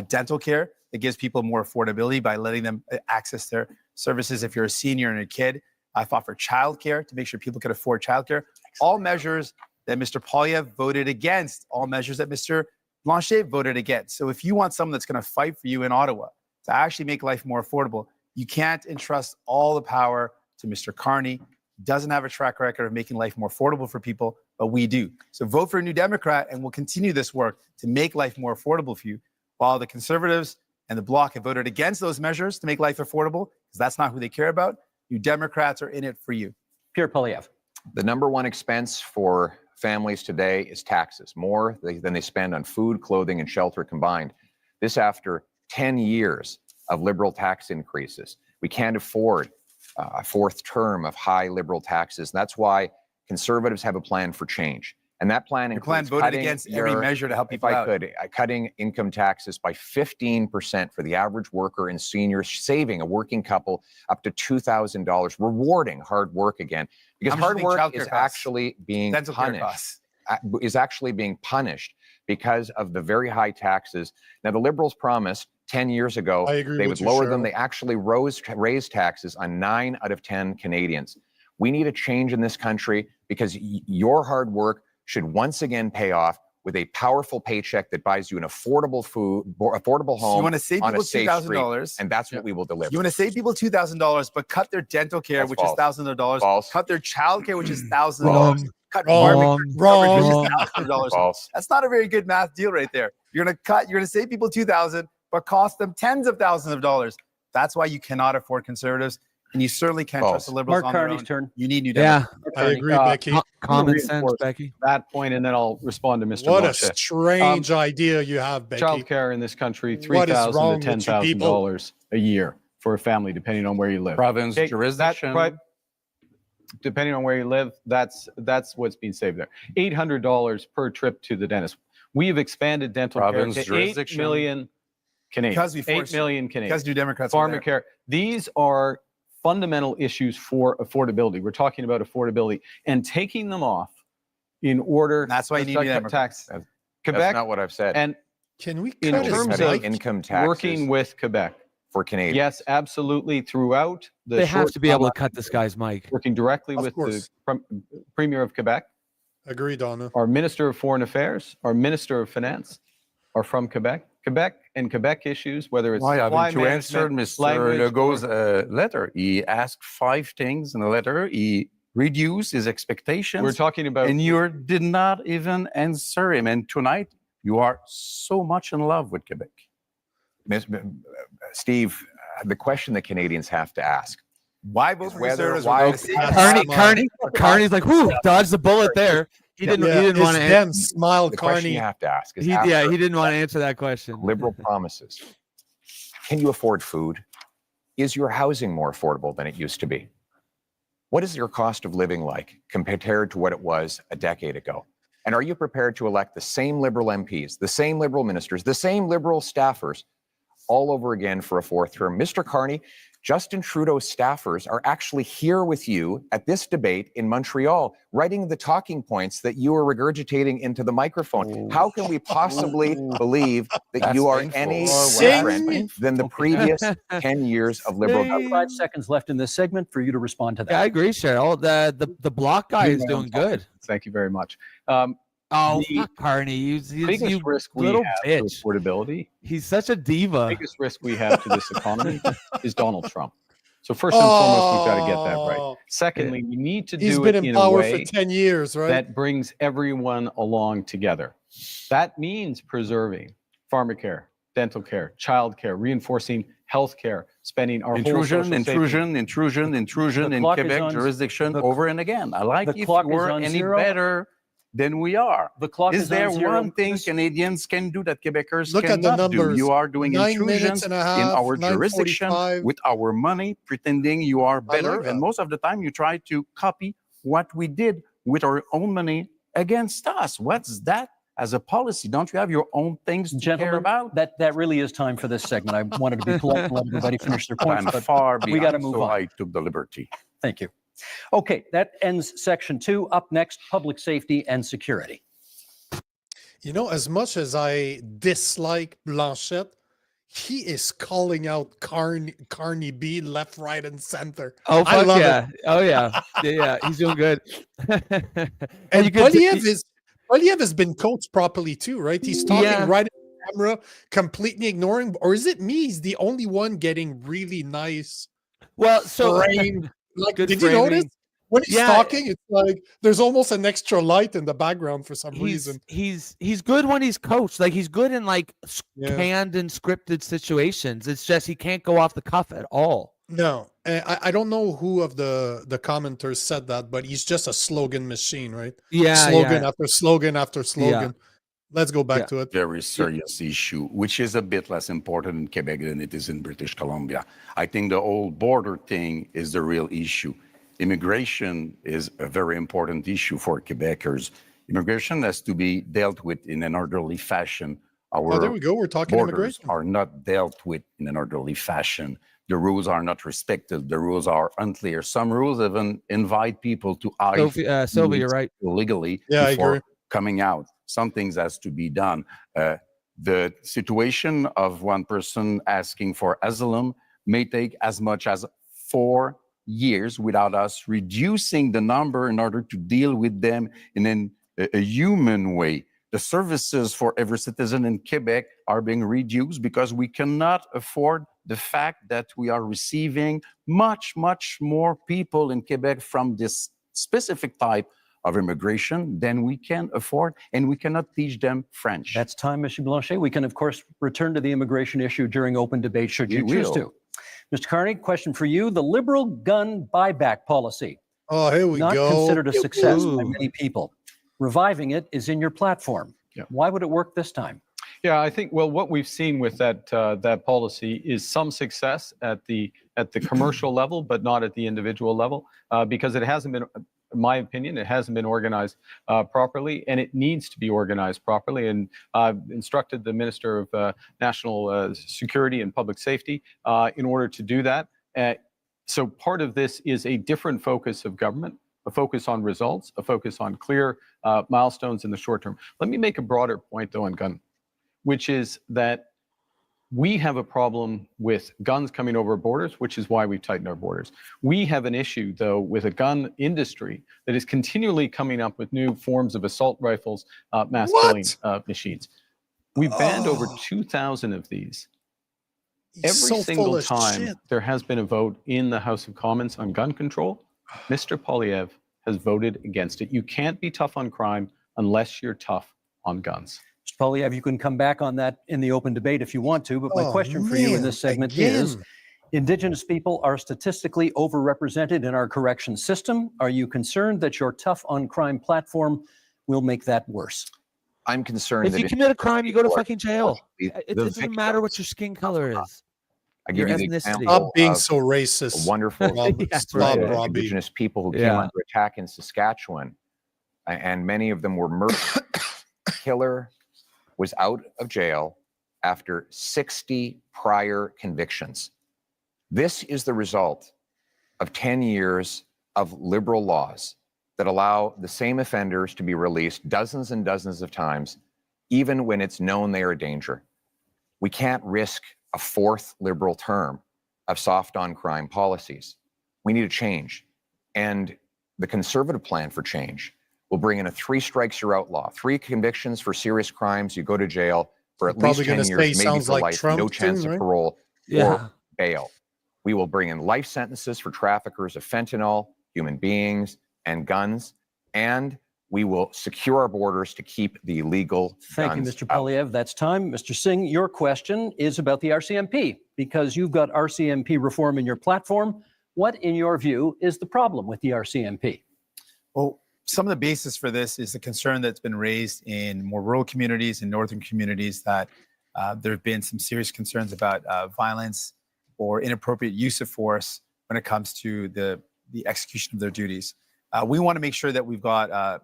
dental care that gives people more affordability by letting them access their services if you're a senior and a kid. I fought for childcare to make sure people could afford childcare. All measures that Mr. Poilievre voted against, all measures that Mr. Blanchet voted against. So if you want someone that's going to fight for you in Ottawa to actually make life more affordable, you can't entrust all the power to Mr. Carney. doesn't have a track record of making life more affordable for people, but we do. So vote for a New Democrat, and we'll continue this work to make life more affordable for you, while the Conservatives and the Bloc have voted against those measures to make life affordable, because that's not who they care about. New Democrats are in it for you. Pierre Poilievre. The number one expense for families today is taxes, more than they spend on food, clothing, and shelter combined. This after 10 years of Liberal tax increases. We can't afford a fourth term of high Liberal taxes. And that's why Conservatives have a plan for change. And that plan includes voted against every measure to help people out. Cutting income taxes by 15% for the average worker and seniors, saving a working couple up to $2,000, rewarding hard work again. Because hard work is actually being punished. Is actually being punished because of the very high taxes. Now, the Liberals promised 10 years ago they would lower them. They actually raised taxes on 9 out of 10 Canadians. We need a change in this country because your hard work should once again pay off with a powerful paycheck that buys you an affordable home. So you want to save people $2,000, and that's what we will deliver. You want to save people $2,000, but cut their dental care, which is thousands of dollars. Cut their child care, which is thousands of dollars. Cut farming coverage, which is thousands of dollars. That's not a very good math deal right there. You're going to save people $2,000, but cost them tens of thousands of dollars. That's why you cannot afford Conservatives. And you certainly can't trust the Liberals Mark on Carney's their own. turn. You need New Democrats. I agree, Becky. Common sense, Becky. That point, and then I'll respond to Mr. What Moshe. a strange idea you have, Becky. Childcare in this country, $3,000 to $10,000 a year for a family, depending on where you live. Province, jurisdiction. Depending on where you live, that's what's being saved there. $800 per trip to the dentist. We've expanded dental care to 8 million Canadians. Because 8 million Canadians. Because New Democrats Pharmacare. These are fundamental issues for affordability. We're talking about affordability and taking them off in order. That's why you need to tax. Quebec. That's not what I've said. And can we in terms of income taxes working with Quebec for Canadians? Yes, absolutely. Throughout the they have to be able to cut this guy's mic. Working directly with the Premier of Quebec. Agreed, Donna. Our Minister of Foreign Affairs, our Minister of Finance are from Quebec. Quebec and Quebec issues, whether it's why haven't you answered Mr. Legault's letter? He asked 5 things in the letter. He reduced his expectations. We're talking about, and you did not even answer him. And tonight, you are so much in love with Quebec. Steve, the question that Canadians have to ask: why vote for Conservatives? Carney's like, whoo, dodged the bullet there. He didn't want to answer. Smile, the Carney. question you have to ask is he didn't want to answer that question. Liberal promises. Can you afford food? Is your housing more affordable than it used to be? What is your cost of living like compared to what it was a decade ago? And are you prepared to elect the same Liberal MPs, the same Liberal ministers, the same Liberal staffers all over again for a 4th term? Mr. Carney, Justin Trudeau's staffers are actually here with you at this debate in Montreal, writing the talking points that you are regurgitating into the microphone. How can we possibly believe that you are any different than the previous 10 years of Liberal government? 5 seconds left in this segment for you to respond to that. Yeah, I agree, Cheryl. The Bloc guy is doing good. Thank you very much. Fuck Carney. Biggest risk we have to affordability. He's such a diva. The biggest risk we have to this economy is Donald Trump. So first and foremost, we've got to get that right. Secondly, we need to do it in a way for 10 years, right? that brings everyone along together. That means preserving pharmacare, dental care, child care, reinforcing health care, spending our intrusion in Quebec jurisdiction over and again. I like if we're any better than we are. The clock is there one thing Canadians can do that Quebecers Look cannot at the numbers. do? You are doing intrusions in our jurisdiction with our money, pretending you are better. And most of the time, you try to copy what we did with our own money against us. What's that as a policy? Don't you have your own things to care about? That really is time for this segment. I wanted to be polite and let everybody finish their points, but far beyond, we got to move on. I took the liberty. Thank you. Okay, that ends section 2. Up next, public safety and security. You know, as much as I dislike Blanchette, he is calling out Carney B left, right, and center. Oh, fuck yeah. Oh, yeah. Yeah, he's doing good. And Poilievre has been coached properly too, right? He's talking right at the camera, completely ignoring, or is it me? He's the only one getting really nice. Well, so frame. Like, did you notice when he's talking, it's like there's almost an extra light in the background for some reason. He's good when he's coached. Like he's good in like canned and scripted situations. It's just he can't go off the cuff at all. No, I don't know who of the commenters said that, but he's just a slogan machine, right? Yeah, slogan after slogan after slogan. Yeah. Let's go back to it. Very serious issue, which is a bit less important in Quebec than it is in British Columbia. I think the whole border thing is the real issue. Immigration is a very important issue for Quebecers. Immigration has to be dealt with in an orderly fashion. There we go. We're talking borders immigration. Are not dealt with in an orderly fashion. The rules are not respected. The rules are unclear. Some rules even invite people to hide Sylvia, you're right. illegally before coming out. Some things has to be done. The situation of one person asking for asylum may take as much as 4 years without us reducing the number in order to deal with them in a human way. The services for every citizen in Quebec are being reduced because we cannot afford the fact that we are receiving much, much more people in Quebec from this specific type of immigration than we can afford, and we cannot teach them French. That's time, Mr. Blanchet. We can, of course, return to the immigration issue during open debate, should you choose to. Mr. Carney, question for you. The Liberal gun buyback policy. Oh, here we not go. Considered a success by many people. Reviving it is in your platform. Yeah. Why would it work this time? Yeah, I think, well, what we've seen with that policy is some success at the commercial level, but not at the individual level, because it hasn't been, in my opinion, it hasn't been organized properly, and it needs to be organized properly. And I've instructed the Minister of National Security and Public Safety in order to do that. So part of this is a different focus of government, a focus on results, a focus on clear milestones in the short term. Let me make a broader point, though, on gun, which is that we have a problem with guns coming over borders, which is why we've tightened our borders. We have an issue, though, with a gun industry that is continually coming up with new forms of assault rifles, mass killing machines. We've banned over 2,000 of these. Every single time there has been a vote in the House of Commons on gun control, Mr. Poilievre has voted against it. You can't be tough on crime unless you're tough on guns. Mr. Poilievre, you can come back on that in the open debate if you want to, but my question for you in this segment is, Indigenous people are statistically overrepresented in our correction system. Are you concerned that your tough on crime platform will make that worse? I'm concerned if that you commit a crime, you go to fucking jail. It doesn't matter what your skin color is. I give you the example Stop being so racist. A wonderful Indigenous people who came under attack in Saskatchewan, and many of them were murdered. Killer was out of jail after 60 prior convictions. This is the result of 10 years of liberal laws that allow the same offenders to be released dozens and dozens of times, even when it's known they are a danger. We can't risk a fourth liberal term of soft on crime policies. We need a change. And the Conservative plan for change will bring in a 3 strikes you're out law. 3 convictions for serious crimes, you go to jail for at least 10 years, maybe for life, no chance of parole or bail. We will bring in life sentences for traffickers of fentanyl, human beings, and guns, and we will secure our borders to keep the illegal Thank you, Mr. Poilievre. That's time. Mr. Singh, your question is about the RCMP, because you've got RCMP reform in your platform. What, in your view, is the problem with the RCMP? Well, some of the basis for this is the concern that's been raised in more rural communities and northern communities that there have been some serious concerns about violence or inappropriate use of force when it comes to the execution of their duties. We want to make sure that we've got a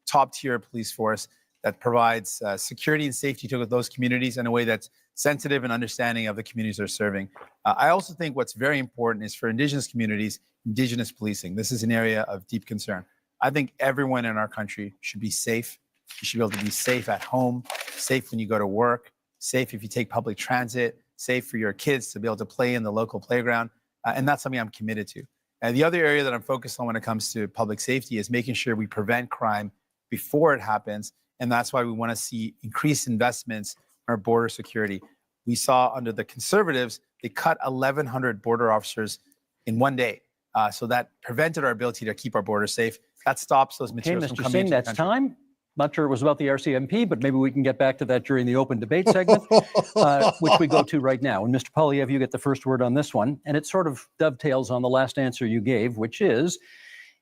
top-tier police force that provides security and safety to those communities in a way that's sensitive and understanding of the communities they're serving. I also think what's very important is for Indigenous communities, Indigenous policing. This is an area of deep concern. I think everyone in our country should be safe. You should be able to be safe at home, safe when you go to work, safe if you take public transit, safe for your kids to be able to play in the local playground. And that's something I'm committed to. And the other area that I'm focused on when it comes to public safety is making sure we prevent crime before it happens. And that's why we want to see increased investments in our border security. We saw under the Conservatives, they cut 1,100 border officers in one day. So that prevented our ability to keep our borders safe. That stops those materials from Mr. coming Singh, into the that's country. time. Not sure it was about the RCMP, but maybe we can get back to that during the open debate segment, which we go to right now. And Mr. Poilievre, you get the first word on this one. And it sort of dovetails on the last answer you gave, which is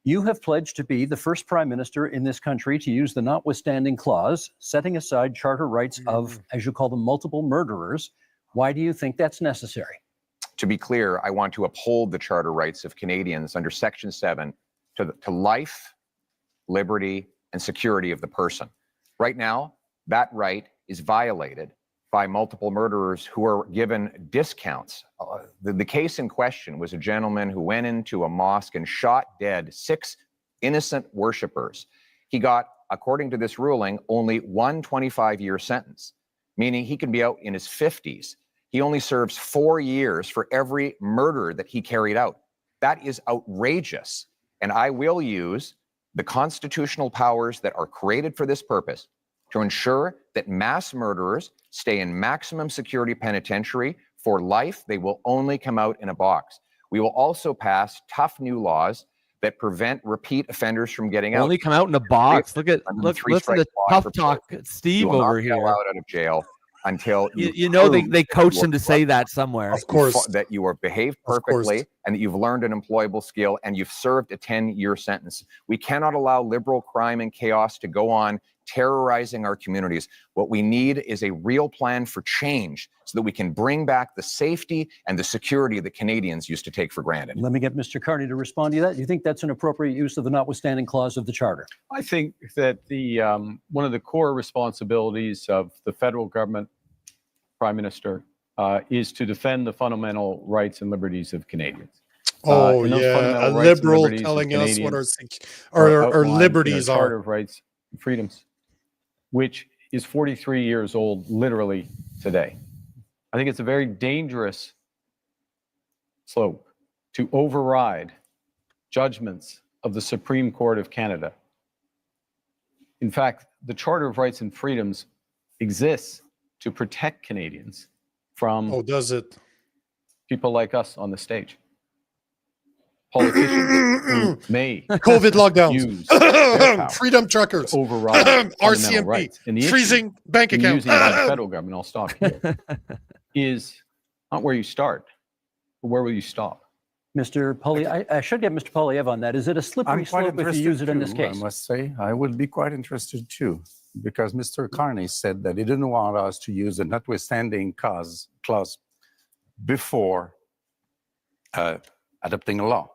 you have pledged to be the first prime minister in this country to use the notwithstanding clause, setting aside charter rights of, as you call them, multiple murderers. Why do you think that's necessary? To be clear, I want to uphold the charter rights of Canadians under Section 7 to life, liberty, and security of the person. Right now, that right is violated by multiple murderers who are given discounts. The case in question was a gentleman who went into a mosque and shot dead 6 innocent worshipers. He got, according to this ruling, only one 25-year sentence, meaning he can be out in his 50s. He only serves 4 years for every murder that he carried out. That is outrageous. And I will use the constitutional powers that are created for this purpose to ensure that mass murderers stay in maximum security penitentiary for life. They will only come out in a box. We will also pass tough new laws that prevent repeat offenders from getting out. Only come out in a box. Listen to tough talk Steve over here. You will not go out of jail until you know they coached him to say that somewhere. Of course, that you are behaved perfectly and that you've learned an employable skill and you've served a 10-year sentence. We cannot allow liberal crime and chaos to go on terrorizing our communities. What we need is a real plan for change so that we can bring back the safety and the security that Canadians used to take for granted. Let me get Mr. Carney to respond to that. Do you think that's an appropriate use of the notwithstanding clause of the Charter? I think that the one of the core responsibilities of the federal government, Prime Minister, is to defend the fundamental rights and liberties of Canadians. Oh, yeah, a liberal telling us what our liberties are. Charter of Rights and Freedoms, which is 43 years old, literally today. I think it's a very dangerous slope to override judgments of the Supreme Court of Canada. In fact, the Charter of Rights and Freedoms exists to protect Canadians from people like us on the stage. Politicians who may COVID lockdowns, use freedom truckers, override RCMP, freezing bank accounts. Using by the federal government, I'll stop here, is not where you start, but where will you stop? Mr. Poilievre, I should get Mr. Poilievre on that. Is it a slippery slope if you use it in this case? I must say, I would be quite interested too, because Mr. Carney said that he didn't want us to use the notwithstanding clause before adopting a law.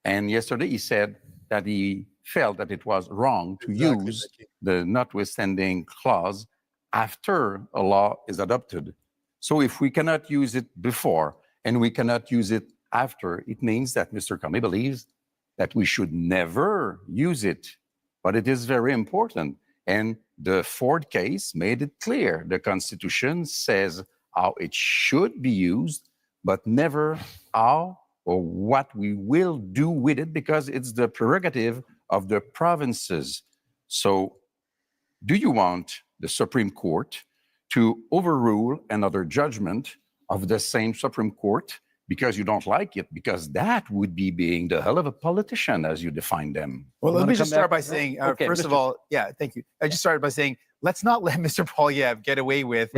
And yesterday he said that he felt that it was wrong to use the notwithstanding clause after a law is adopted. So if we cannot use it before and we cannot use it after, it means that Mr. Carney believes that we should never use it. But it is very important. And the Ford case made it clear. The Constitution says how it should be used, but never how or what we will do with it, because it's the prerogative of the provinces. So do you want the Supreme Court to overrule another judgment of the same Supreme Court because you don't like it? Because that would be being the hell of a politician as you define them. Well, let me just start by saying, first of all, thank you. I just started by saying, let's not let Mr. Poilievre get away with.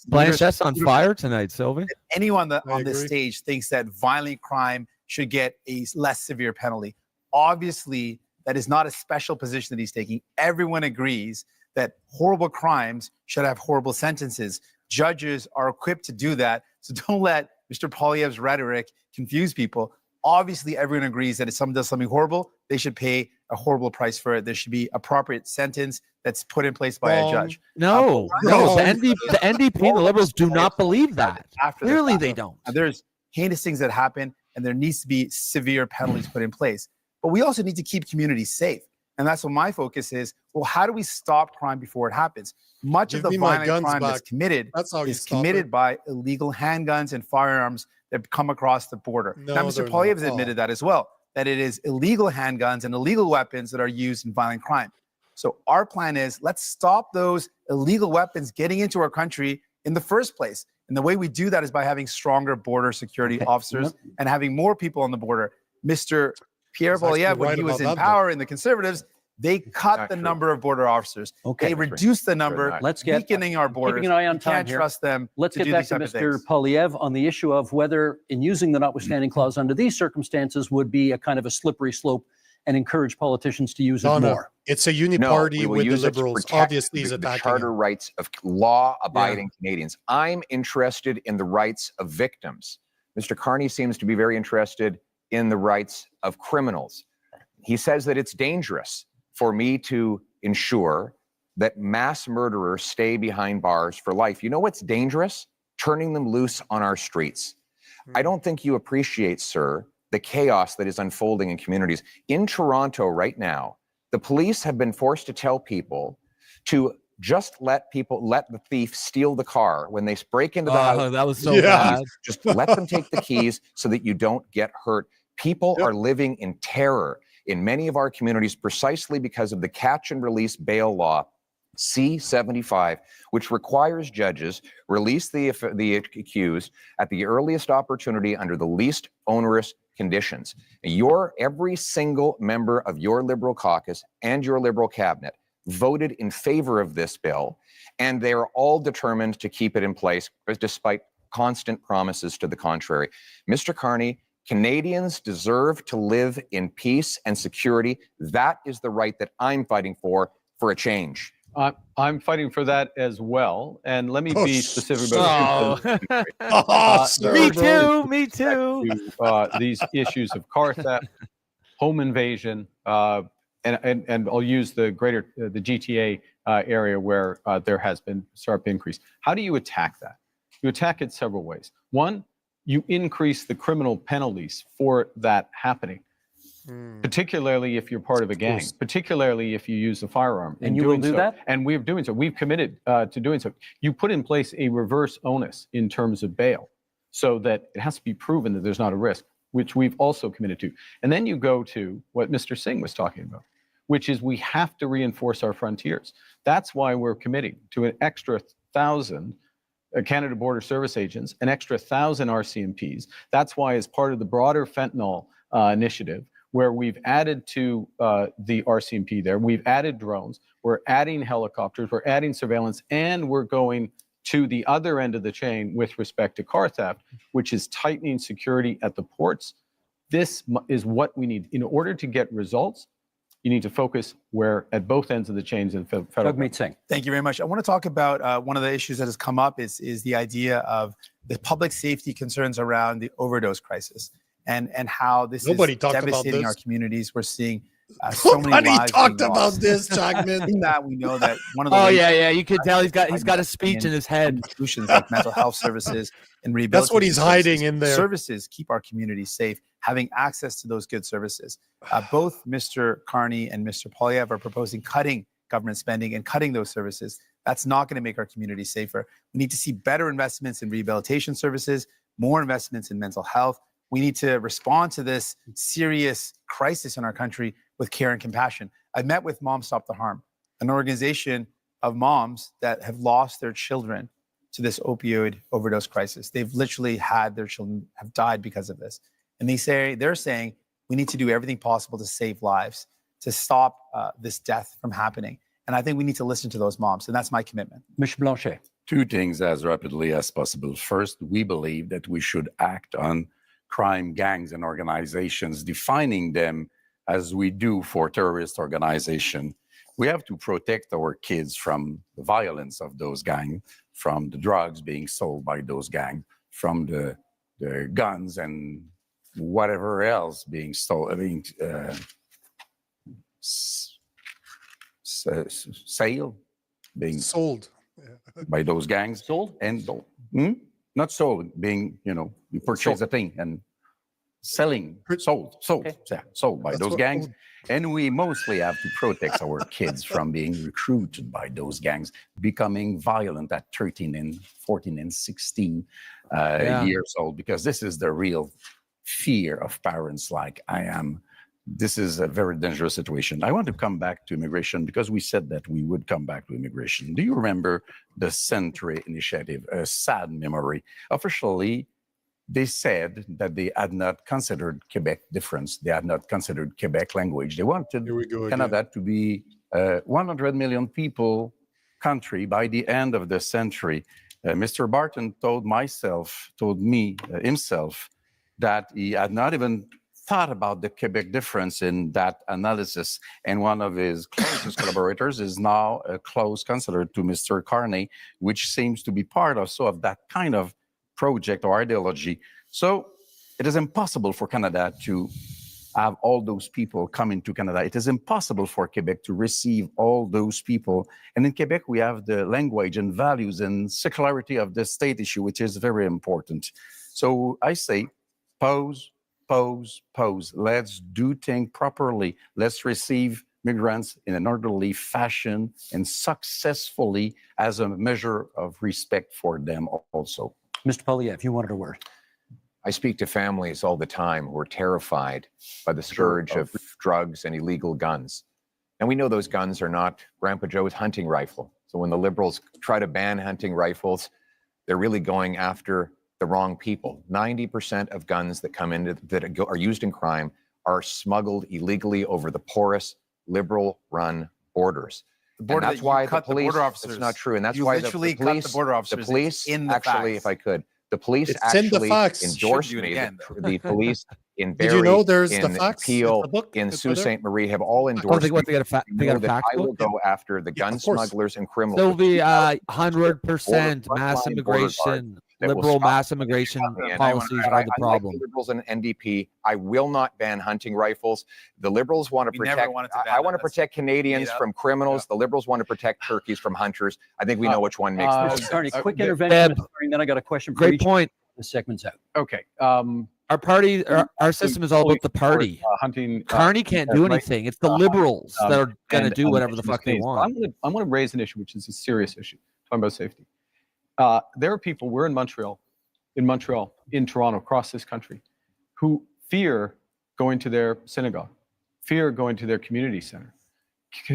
Blanchett's on fire tonight, Sylvie. Anyone on this stage thinks that violent crime should get a less severe penalty. Obviously, that is not a special position that he's taking. Everyone agrees that horrible crimes should have horrible sentences. Judges are equipped to do that. So don't let Mr. Poilievre's rhetoric confuse people. Obviously, everyone agrees that if someone does something horrible, they should pay a horrible price for it. There should be appropriate sentence that's put in place by a judge. No. The NDP and the Liberals do not believe that. Clearly, they don't. There's heinous things that happen, and there needs to be severe penalties put in place. But we also need to keep communities safe. And that's what my focus is. Well, how do we stop crime before it happens? Much of the violent crime that's committed is committed by illegal handguns and firearms that come across the border. Now, Mr. Poilievre has admitted that as well, that it is illegal handguns and illegal weapons that are used in violent crime. So our plan is, let's stop those illegal weapons getting into our country in the first place. And the way we do that is by having stronger border security officers and having more people on the border. Mr. Pierre Poilievre, when he was in power in the Conservatives, they cut the number of border officers. They reduced the number, weakening our borders. Keeping an eye on time can't here. trust them. Let's get back to Mr. Poilievre on the issue of whether, in using the notwithstanding clause under these circumstances, would be a kind of a slippery slope and encourage politicians to use it more. It's a uniparty with the Liberals. Obviously, he's attacking the charter rights of law-abiding Canadians. I'm interested in the rights of victims. Mr. Carney seems to be very interested in the rights of criminals. He says that it's dangerous for me to ensure that mass murderers stay behind bars for life. You know what's dangerous? Turning them loose on our streets. I don't think you appreciate, sir, the chaos that is unfolding in communities. In Toronto right now, the police have been forced to tell people to just let the thief steal the car when they break into the house. That was so bad. Just let them take the keys so that you don't get hurt. People are living in terror in many of our communities precisely because of the catch and release bail law, C-75, which requires judges release the accused at the earliest opportunity under the least onerous conditions. Every single member of your Liberal caucus and your Liberal cabinet voted in favor of this bill, and they're all determined to keep it in place despite constant promises to the contrary. Mr. Carney, Canadians deserve to live in peace and security. That is the right that I'm fighting for a change. I'm fighting for that as well. And let me be specific about me too. These issues of car theft, home invasion, and I'll use the GTA area where there has been sharp increase. How do you attack that? You attack it several ways. One, you increase the criminal penalties for that happening, particularly if you're part of a gang, particularly if you use a firearm. And you will do that? And we're doing so. We've committed to doing so. You put in place a reverse onus in terms of bail so that it has to be proven that there's not a risk, which we've also committed to. And then you go to what Mr. Singh was talking about, which is we have to reinforce our frontiers. That's why we're committing to an extra 1,000 Canada Border Service agents, an extra 1,000 RCMPs. That's why, as part of the broader fentanyl initiative, where we've added to the RCMP there, we've added drones, we're adding helicopters, we're adding surveillance, and we're going to the other end of the chain with respect to car theft, which is tightening security at the ports. This is what we need. In order to get results, you need to focus at both ends of the chains in federal government. Thank you very much. I want to talk about one of the issues that has come up is the idea of the public safety concerns around the overdose crisis and how this is devastating our communities. We're seeing so many lives talked about this, Jackman. In that we know that one of the you can tell he's got a speech in his head. Institutions like mental health services and rehabilitation. That's what he's hiding in there. Services keep our communities safe. Having access to those good services. Both Mr. Carney and Mr. Poilievre are proposing cutting government spending and cutting those services. That's not going to make our communities safer. We need to see better investments in rehabilitation services, more investments in mental health. We need to respond to this serious crisis in our country with care and compassion. I met with Moms Stop the Harm, an organization of moms that have lost their children to this opioid overdose crisis. They've literally had their children have died because of this. And they're saying we need to do everything possible to save lives, to stop this death from happening. And I think we need to listen to those moms. And that's my commitment. Mr. Blanchet. Two things as rapidly as possible. First, we believe that we should act on crime gangs and organizations, defining them as we do for terrorist organization. We have to protect our kids from the violence of those gangs, from the drugs being sold by those gangs, from the guns and whatever else being stolen, being sold by those gangs. Sold? And not sold, being, you purchase a thing and selling, sold by those gangs. And we mostly have to protect our kids from being recruited by those gangs, becoming violent at 13 and 14 and 16 years old, because this is the real fear of parents like I am. This is a very dangerous situation. I want to come back to immigration because we said that we would come back to immigration. Do you remember the Century Initiative? A sad memory. Officially, they said that they had not considered Quebec difference. They had not considered Quebec language. They wanted Canada to be 100 million people country by the end of the century. Mr. Barton told me himself that he had not even thought about the Quebec difference in that analysis. And one of his closest collaborators is now a close counselor to Mr. Carney, which seems to be part also of that kind of project or ideology. So it is impossible for Canada to have all those people come into Canada. It is impossible for Quebec to receive all those people. And in Quebec, we have the language and values and secularity of the state issue, which is very important. So I say, pause. Let's do things properly. Let's receive migrants in an orderly fashion and successfully as a measure of respect for them also. Mr. Poilievre, you wanted a word. I speak to families all the time who are terrified by the scourge of drugs and illegal guns. And we know those guns are not Grandpa Joe's hunting rifle. So when the Liberals try to ban hunting rifles, they're really going after the wrong people. 90% of guns that come in that are used in crime are smuggled illegally over the porous Liberal-run borders. The border, and that's why the police, border officers. It's not true. And that's why the police, cut the border officers. The police in the actually, facts. if I could, the police It's actually in the facts. endorsed Should do it me. again, The police in Did Barrie, you know there's the in facts? Peel, It's a book. in It's Sault there. Ste. Marie have all Oh, endorsed they got a that fact I will book? go after the gun of course. smugglers and criminals. There will be Border 100% mass frontline immigration, that will liberal stop mass immigration And policies are the unlike problem. the Liberals and NDP, I will not ban hunting rifles. The Liberals want to We never protect. wanted to ban I want to that. protect Canadians Yeah. from criminals. The Liberals want to protect turkeys from hunters. I think we know which one makes the most Mr. sense. Carney, quick intervention, Deb, Mr. Carney, then I got a question for Great each. point. This segment's out. Okay. Our party, our system is all about the party. Hunting. Carney can't do anything. It's the liberals that are going to and, do whatever the fuck they states. want. I'm going to raise an issue, which is a serious issue. Talking about safety. There are people. We're in Montreal, in Toronto, across this country, who fear going to their synagogue, fear going to their community center,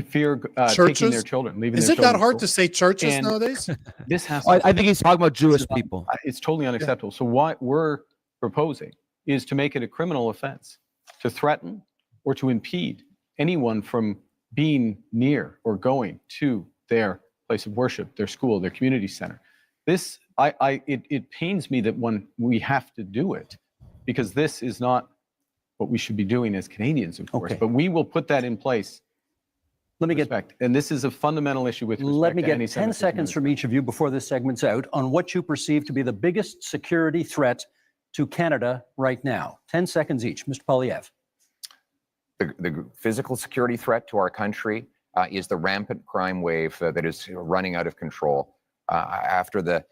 fear taking their children, leaving. Is their it that children hard at to school. say churches And nowadays? This has. I think he's talking about Jewish people. It's totally unacceptable. So what we're proposing is to make it a criminal offense to threaten or to impede anyone from being near or going to their place of worship, their school, their community center. This, it pains me that when we have to do it, because this is not what we should be doing as Canadians, of course, but we will put that in place. Let me get respect. And this is a fundamental issue with respect Let me to get 10 anti-Semitism. seconds from each of you before this segment's out on what you perceive to be the biggest security threat to Canada right now. 10 seconds each. Mr. Poilievre. The physical security threat to our country is the rampant crime wave that is running out of control. After the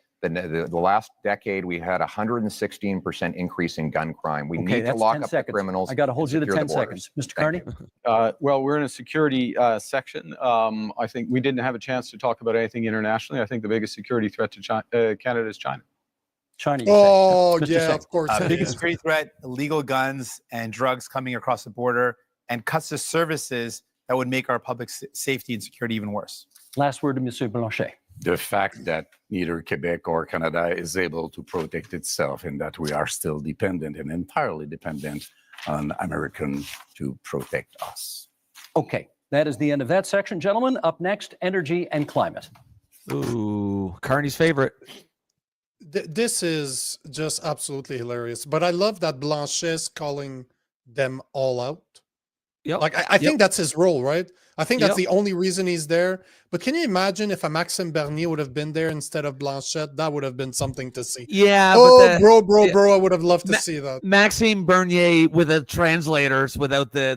last decade, we had a 116% increase in gun crime. We need to lock up the criminals. I got to hold you to secure 10 the borders. seconds. Mr. Carney? Well, we're in a security section. I think we didn't have a chance to talk about anything internationally. I think the biggest security threat to Canada is China. China. Oh, Mr. yeah, Singh. of course. Biggest security threat, illegal guns and drugs coming across the border and cuts to services that would make our public safety and security even worse. Last word to Monsieur Blanchet. The fact that neither Quebec or Canada is able to protect itself and that we are still dependent and entirely dependent on Americans to protect us. Okay, that is the end of that section. Gentlemen, up next, energy and climate. Ooh, Carney's favorite. This is just absolutely hilarious. But I love that Blanchet's calling them all out. Yep. Like, I think that's his role, right? I think that's Yep. the only reason he's there. But can you imagine if a Maxime Bernier would have been there instead of Blanchet? That would have been something to see. Yeah, Oh, but bro, I would have loved to see that. Maxime Bernier with the translators without the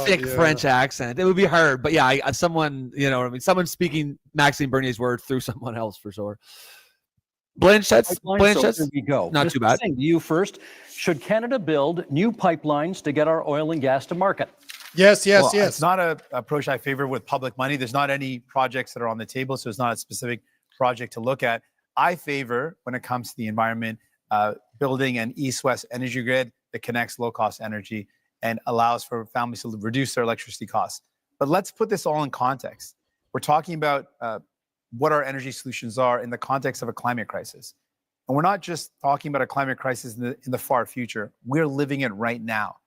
thick French accent. It would be hard. But yeah, someone, you know what I mean? Someone speaking Maxime Bernier's words through someone else for sure. Blanchet's. So here we go. Not Mr. too bad. Singh, you first. Should Canada build new pipelines to get our oil and gas to market? Yes. It's not an approach I favor with public money. There's not any projects that are on the table, so it's not a specific project to look at. I favor, when it comes to the environment, building an east-west energy grid that connects low-cost energy and allows for families to reduce their electricity costs. But let's put this all in context. We're talking about what our energy solutions are in the context of a climate crisis. And we're not just talking about a climate crisis in the far future. We're living it right now.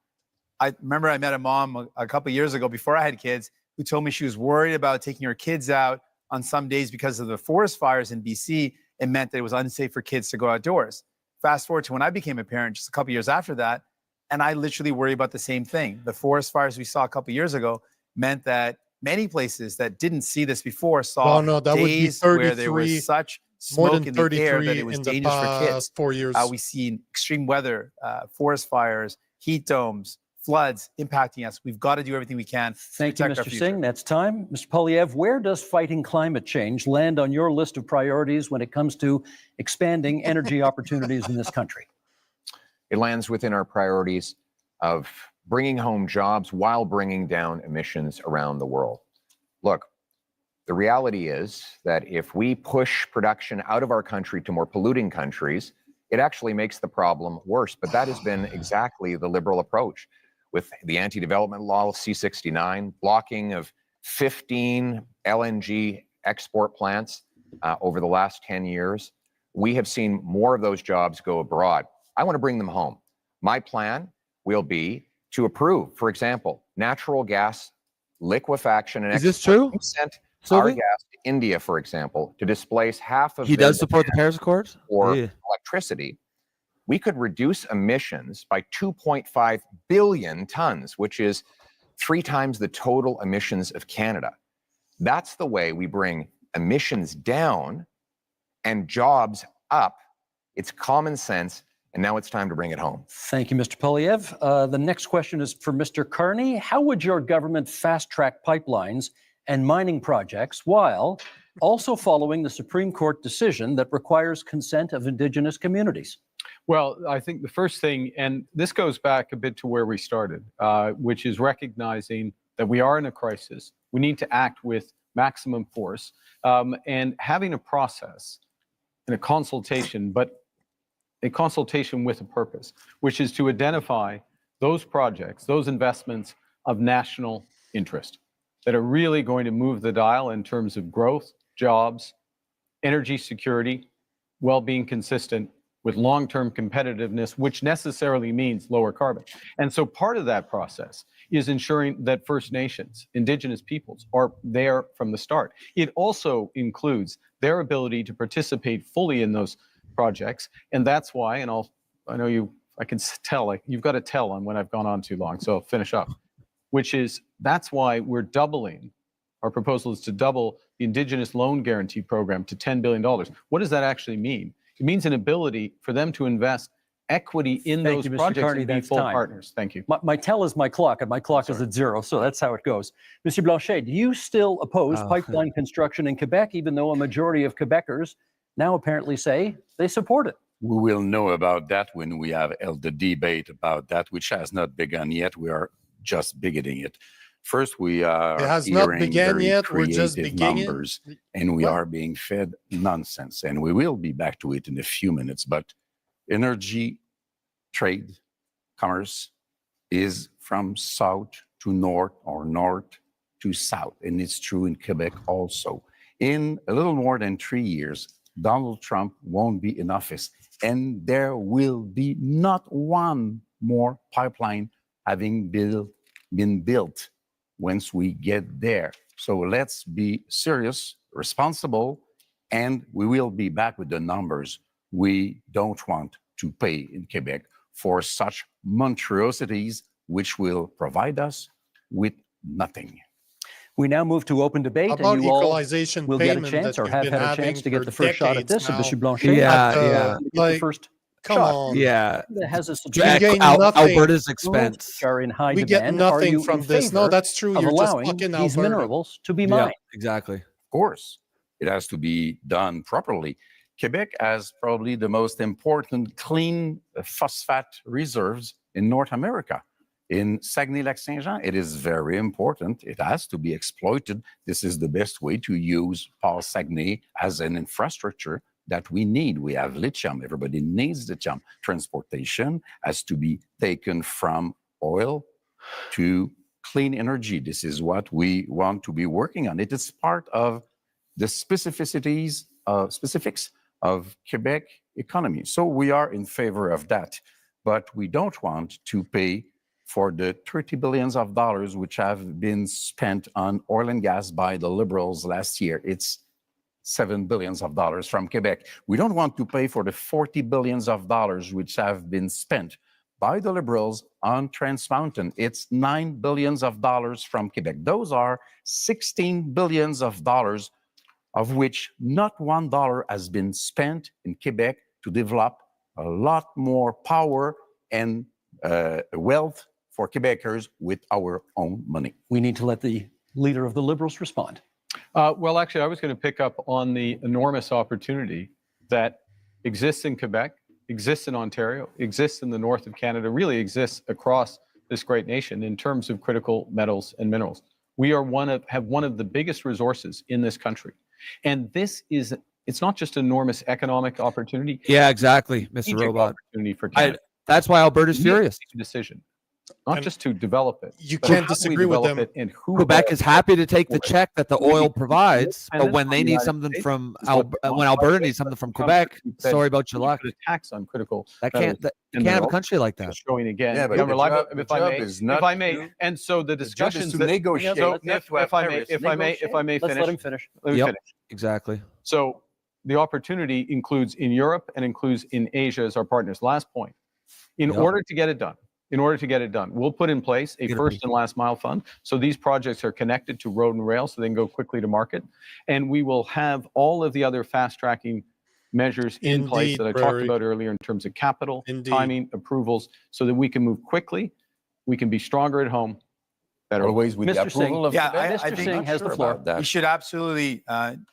I remember I met a mom a couple of years ago before I had kids who told me she was worried about taking her kids out on some days because of the forest fires in BC. It meant that it was unsafe for kids to go outdoors. Fast forward to when I became a parent just a couple of years after that, and I literally worry about the same thing. The forest fires we saw a couple of years ago meant that many places that didn't see this before saw days where there was such smoke in the air that it was dangerous for kids. 4 years. We've seen extreme weather, forest fires, heat domes, floods impacting us. We've got to do everything we can. Thank you, Mr. Singh. That's time. Mr. Poilievre, where does fighting climate change land on your list of priorities when it comes to expanding energy opportunities in this country? It lands within our priorities of bringing home jobs while bringing down emissions around the world. Look, the reality is that if we push production out of our country to more polluting countries, it actually makes the problem worse. But that has been exactly the Liberal approach with the anti-development law C-69, blocking of 15 LNG export plants over the last 10 years. We have seen more of those jobs go abroad. I want to bring them home. My plan will be to approve, for example, natural gas liquefaction and Is this true? Sent our gas to India, for example, to displace half of he does support the Paris Accords or electricity. We could reduce emissions by 2.5 billion tons, which is 3 times the total emissions of Canada. That's the way we bring emissions down and jobs up. It's common sense, and now it's time to bring it home. Thank you, Mr. Poilievre. The next question is for Mr. Carney. How would your government fast-track pipelines and mining projects while also following the Supreme Court decision that requires consent of Indigenous communities? Well, I think the first thing, and this goes back a bit to where we started, which is recognizing that we are in a crisis. We need to act with maximum force and having a process and a consultation, but a consultation with a purpose, which is to identify those projects, those investments of national interest that are really going to move the dial in terms of growth, jobs, energy security, while being consistent with long-term competitiveness, which necessarily means lower carbon. And so part of that process is ensuring that First Nations, Indigenous peoples, are there from the start. It also includes their ability to participate fully in those projects. And that's why, and I can tell, like, you've got to tell on when I've gone on too long, so I'll finish up, which is, that's why we're doubling, our proposal is to double the Indigenous Loan Guarantee Program to $10 billion. What does that actually mean? It means an ability for them to invest equity in those projects and be full partners. Thank you. My tell is my clock, and my clock is at 0, so that's how it goes. Monsieur Blanchet, do you still oppose pipeline construction in Quebec, even though a majority of Quebecers now apparently say they support it? We will know about that when we have held the debate about that, which has not begun yet. We are just beginning it. First, we are it has not begun yet. We're just beginning numbers, and we are being fed nonsense. And we will be back to it in a few minutes. But energy, trade, commerce is from south to north or north to south. And it's true in Quebec also. In a little more than 3 years, Donald Trump won't be in office. And there will be not one more pipeline having been built once we get there. So let's be serious, responsible, and we will be back with the numbers. We don't want to pay in Quebec for such monstrosities, which will provide us with nothing. We now move to open debate, and you all will get a chance or have had a chance to get the first shot at this. Monsieur Blanchet, the first Come on. Yeah. That has a Alberta's expense. Are in high we demand. Get nothing from this. No, that's true. You're just allowing fucking these Alberta. minerals to be mined. Exactly. Of course. It has to be done properly. Quebec has probably the most important clean phosphate reserves in North America. In Saguenay-Lac-Saint-Jean, it is very important. It has to be exploited. This is the best way to use Paul Saguenay as an infrastructure that we need. We have lithium. Everybody needs lithium. Transportation has to be taken from oil to clean energy. This is what we want to be working on. It is part of the specifics of Quebec economy. So we are in favor of that, but we don't want to pay for the $30 billion which have been spent on oil and gas by the Liberals last year. It's $7 billion from Quebec. We don't want to pay for the $40 billion which have been spent by the Liberals on Trans Mountain. It's $9 billion from Quebec. Those are $16 billion of which not $1 has been spent in Quebec to develop a lot more power and wealth for Quebecers with our own money. We need to let the leader of the Liberals respond. Well, actually, I was going to pick up on the enormous opportunity that exists in Quebec, exists in Ontario, exists in the north of Canada, really exists across this great nation in terms of critical metals and minerals. We have one of the biggest resources in this country. And it's not just enormous economic opportunity. Yeah, exactly, Mr. Robot. Opportunity for Canada. That's why Alberta's furious. Decision. Not just to develop it. You can't disagree with them. And who Quebec is happy to take the check that the oil provides, but when they need something from when Alberta needs something from Quebec, sorry about your luck. Tax on critical. You can't have a country like that. Showing again. Yeah, but if I may, and so the discussions to negotiate. If I may finish. Let's let him finish. Let me finish. Exactly. So the opportunity includes in Europe and includes in Asia as our partners. Last point. In order to get it done, we'll put in place a first and last mile fund. So these projects are connected to road and rail so they can go quickly to market. And we will have all of the other fast tracking measures in place that I talked about earlier in terms of capital, timing, approvals, so that we can move quickly, we can be stronger at home. Always with the approval of Mr. Singh has the floor. We should absolutely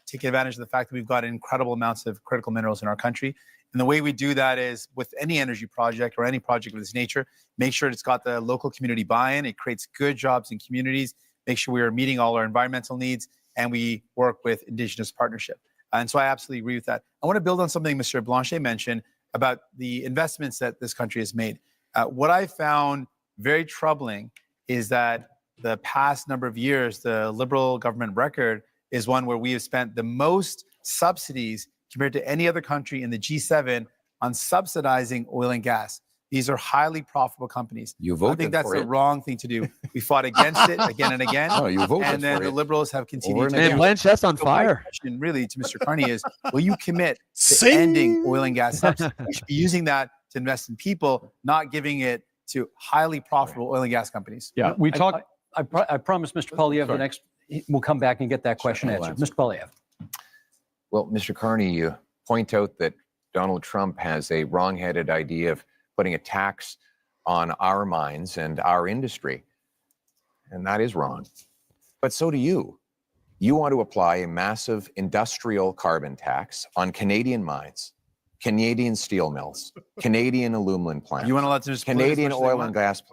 take advantage of the fact that we've got incredible amounts of critical minerals in our country. And the way we do that is with any energy project or any project of this nature, make sure it's got the local community buy-in. It creates good jobs in communities, make sure we are meeting all our environmental needs, and we work with Indigenous partnership. And so I absolutely agree with that. I want to build on something Mr. Blanchet mentioned about the investments that this country has made. What I found very troubling is that the past number of years, the Liberal government record is one where we have spent the most subsidies compared to any other country in the G7 on subsidizing oil and gas. These are highly profitable companies. I think that's the wrong thing to do. We fought against it again and again. No, you voted and then for the it. Liberals have continued to do it. Man, Blanchett's on fire. My question really to Mr. Carney is, will you commit to ending oil and gas subsidies? We should be using that to invest in people, not giving it to highly profitable oil and gas companies. Yeah, we talked. I promised Mr. Poilievre the next, we'll come back and get that question answered. Mr. Poilievre. Well, Mr. Carney, you point out that Donald Trump has a wrong-headed idea of putting a tax on our mines and our industry. And that is wrong. But so do you. You want to apply a massive industrial carbon tax on Canadian mines, Canadian steel mills, Canadian aluminum plants, You want to let them Canadian oil and gas.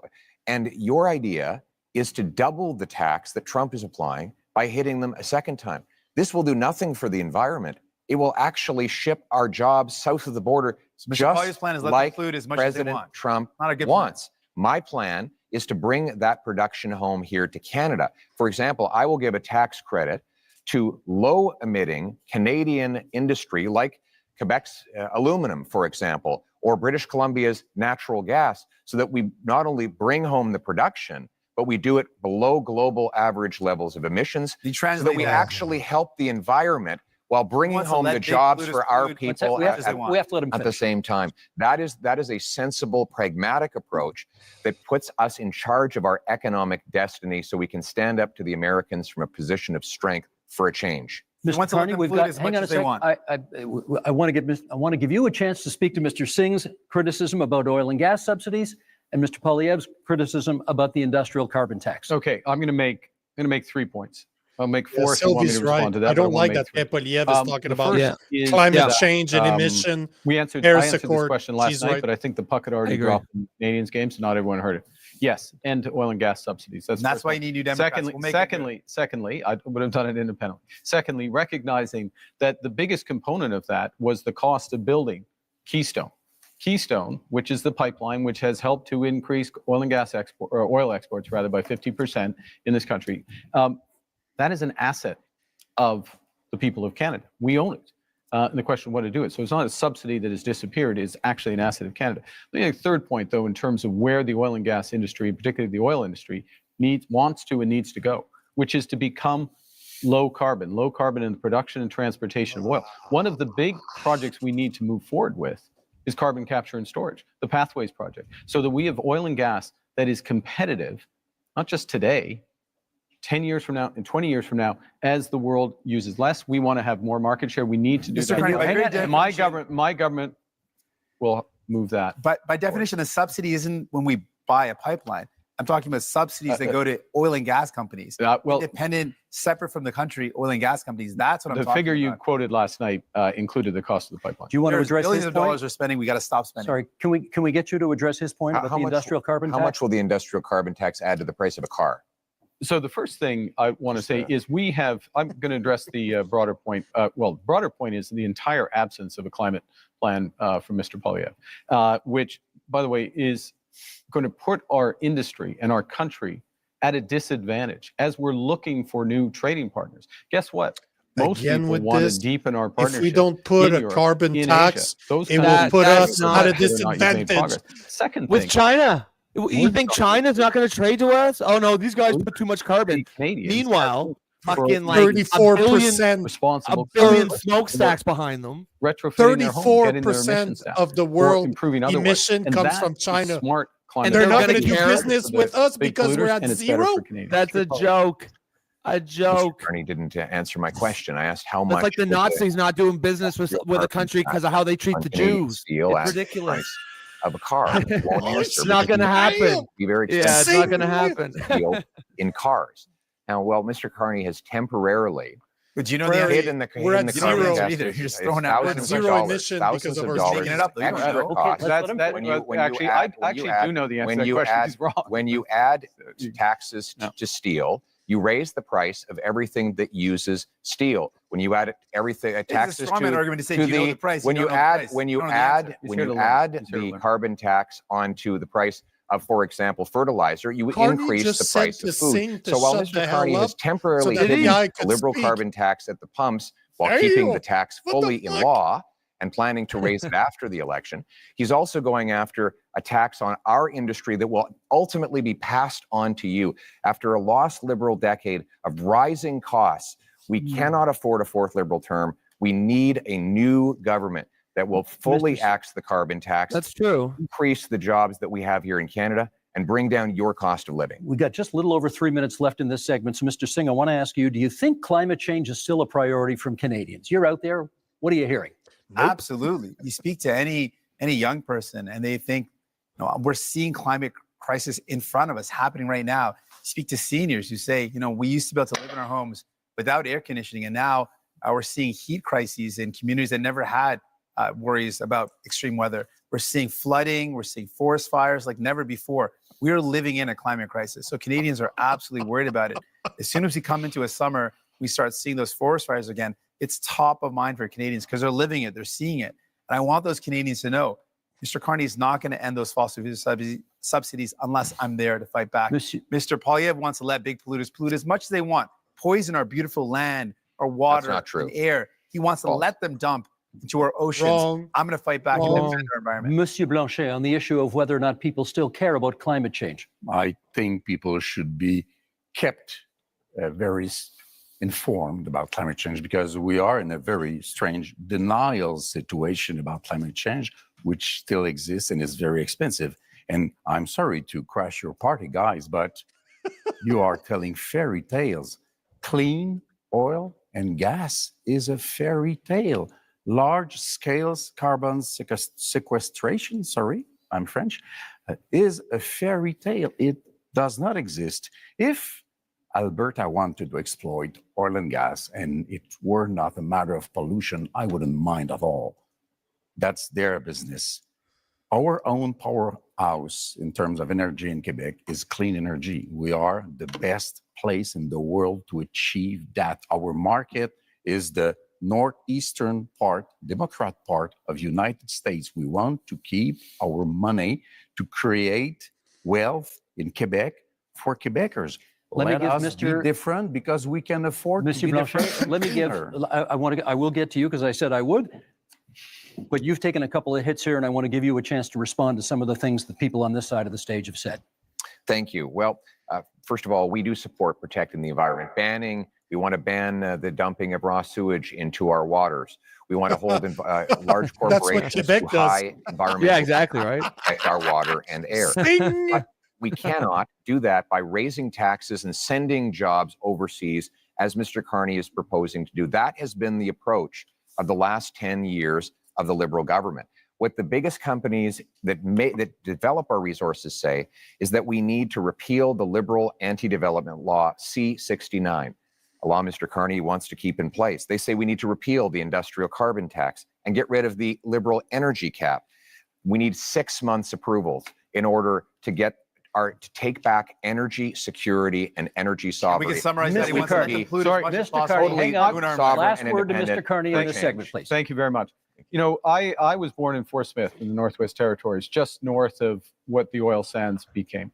And your idea is to double the tax that Trump is applying by hitting them a second time. This will do nothing for the environment. It will actually ship our jobs south of the border, just plan is like as much President as they want. Trump Not a good wants. My plan is to bring that production home here to Canada. For example, I will give a tax credit to low-emitting Canadian industry like Quebec's aluminum, for example, or British Columbia's natural gas, so that we not only bring home the production, but we do it below global average levels of emissions, so that we actually help the environment while bringing home the jobs for our people We have to let him at the finish. same time. That is a sensible, pragmatic approach that puts us in charge of our economic destiny, so we can stand up to the Americans from a position of strength for a change. Mr. Carney, we've got, hang on a second. I want to give you a chance to speak to Mr. Singh's criticism about oil and gas subsidies and Mr. Poilievre's criticism about the industrial carbon tax. Okay, I'm going to make 3 points. I'll make 4 if you want me to Sylvie's respond right. to that. I don't like that Poilievre is talking about climate change and emission. I answered this question last night, but I think the puck had already dropped in Canadians' game, so not everyone heard it. Yes, end oil and gas subsidies. That's why you need new Democrats. Secondly, I would have done it independently. Secondly, recognizing that the biggest component of that was the cost of building Keystone. Keystone, which is the pipeline which has helped to increase oil and gas oil exports rather by 50% in this country. That is an asset of the people of Canada. We own it. And the question of what to do it. So it's not a subsidy that has disappeared, it's actually an asset of Canada. The third point, though, in terms of where the oil and gas industry, particularly the oil industry, wants to and needs to go, which is to become low carbon in the production and transportation of oil. One of the big projects we need to move forward with is carbon capture and storage, the Pathways project, so that we have oil and gas that is competitive, not just today, 10 years from now and 20 years from now, as the world uses less. We want to have more market share. We need to do that. My government will move that. But by definition, a subsidy isn't when we buy a pipeline. I'm talking about subsidies that go to oil and gas companies. Independent, separate from the country, oil and gas companies. That's what I'm talking about. The figure you quoted last night included the cost of the pipeline. Do you want to address billions his of point? dollars are spending. We got to stop spending. Sorry, can we get you to address his point about the industrial carbon tax? How much will the industrial carbon tax add to the price of a car? So the first thing I want to say is I'm going to address the broader point. The broader point is the entire absence of a climate plan from Mr. Poilievre, which, by the way, is going to put our industry and our country at a disadvantage as we're looking for new trading partners. Guess what? Most people want to deepen our partnership. If we don't put a carbon tax, it will put us at a disadvantage. Second thing. With China. You think China's not going to trade to us? Oh no, these guys put too much carbon. Meanwhile, fucking like 34% a billion smokestacks behind them. 34% of the world emission comes from China. And they're not going to do business with us because we're at zero? That's a joke. A joke. Mr. Carney didn't answer my question. I asked how much. It's like the Nazis not doing business with a country because of how they treat the Jews. It's ridiculous. Of a car. It's not going to happen. Be very expensive. Yeah, it's not going to happen. In cars. Now, Mr. Carney has temporarily. But you know we're at zero either. You're just throwing out zero emission because of our making it up. I actually do know the answer to that question. He's wrong. When you add taxes to steel, you raise the price of everything that uses steel. When you add taxes to the price, when you add the carbon tax onto the price of, for example, fertilizer, you increase the price of food. So while Mr. Carney has temporarily hidden the liberal carbon tax at the pumps while keeping the tax fully in law and planning to raise it after the election, he's also going after a tax on our industry that will ultimately be passed on to you. After a lost liberal decade of rising costs, we cannot afford a fourth liberal term. We need a new government that will fully axe the carbon tax. That's true. Increase the jobs that we have here in Canada and bring down your cost of living. We got just a little over 3 minutes left in this segment. So, Mr. Singh, I want to ask you, do you think climate change is still a priority from Canadians? You're out there. What are you hearing? Nope. Absolutely. You speak to any young person and they think, we're seeing climate crisis in front of us happening right now. You speak to seniors who say, we used to be able to live in our homes without air conditioning. And now we're seeing heat crises in communities that never had worries about extreme weather. We're seeing flooding. We're seeing forest fires like never before. We're living in a climate crisis. So Canadians are absolutely worried about it. As soon as we come into a summer, we start seeing those forest fires again. It's top of mind for Canadians because they're living it. They're seeing it. And I want those Canadians to know Mr. Carney is not going to end those fossil fuel subsidies unless I'm there to fight back. Mr. Poilievre wants to let big polluters pollute as much as they want, poison our beautiful land, our water, and air. He wants to let them dump into our oceans. I'm going to fight back and defend our environment. Monsieur Blanchet, on the issue of whether or not people still care about climate change. I think people should be kept very informed about climate change because we are in a very strange denial situation about climate change, which still exists and is very expensive. And I'm sorry to crash your party, guys, but you are telling fairy tales. Clean oil and gas is a fairy tale. Large-scale carbon sequestration, I'm French, is a fairy tale. It does not exist. If Alberta wanted to exploit oil and gas and it were not a matter of pollution, I wouldn't mind at all. That's their business. Our own powerhouse in terms of energy in Quebec is clean energy. We are the best place in the world to achieve that. Our market is the northeastern part, Democrat part of United States. We want to keep our money to create wealth in Quebec for Quebecers. Let me give Mr. be different because we can afford Mr. to be Blanchet, different. let me give, I will get to you because I said I would, but you've taken a couple of hits here and I want to give you a chance to respond to some of the things that people on this side of the stage have said. Thank you. Well, first of all, we do support protecting the environment. We want to ban the dumping of raw sewage into our waters. We want to hold large corporations to high environmental yeah, exactly, right? protect our water and air. But we cannot do that by raising taxes and sending jobs overseas, as Mr. Carney is proposing to do. That has been the approach of the last 10 years of the Liberal government. What the biggest companies that develop our resources say is that we need to repeal the Liberal anti-development law C-69, a law Mr. Carney wants to keep in place. They say we need to repeal the industrial carbon tax and get rid of the Liberal energy cap. We need 6 months approvals in order to take back energy security and energy sovereignty. We can summarize that. Mr. Carney, Mr. Carney, hang on. Last word to Mr. Carney in this segment, please. Thank you very much. You know, I was born in Fort Smith in the Northwest Territories, just north of what the oil sands became.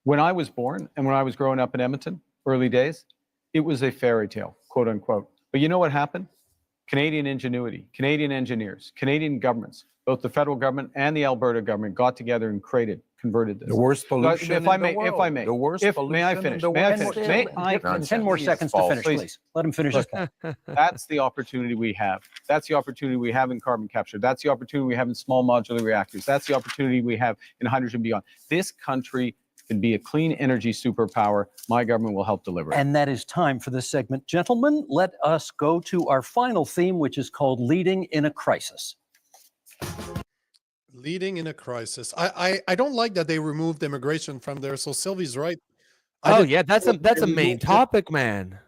When I was born and when I was growing up in Edmonton, early days, it was a fairy tale, quote unquote. But you know what happened? Canadian ingenuity, Canadian engineers, Canadian governments, both the federal government and the Alberta government got together and converted this. The worst pollution if I may, the worst may I finish? May I finish? May I finish? 10 more seconds to finish, please. Let him finish his point. That's the opportunity we have. That's the opportunity we have in carbon capture. That's the opportunity we have in small modular reactors. That's the opportunity we have in hydrogen beyond. This country can be a clean energy superpower. My government will help deliver it. And that is time for this segment. Gentlemen, let us go to our final theme, which is called Leading in a Crisis. Leading in a crisis. I don't like that they removed immigration from there. So Sylvie's right. Oh yeah, that's a main topic, man.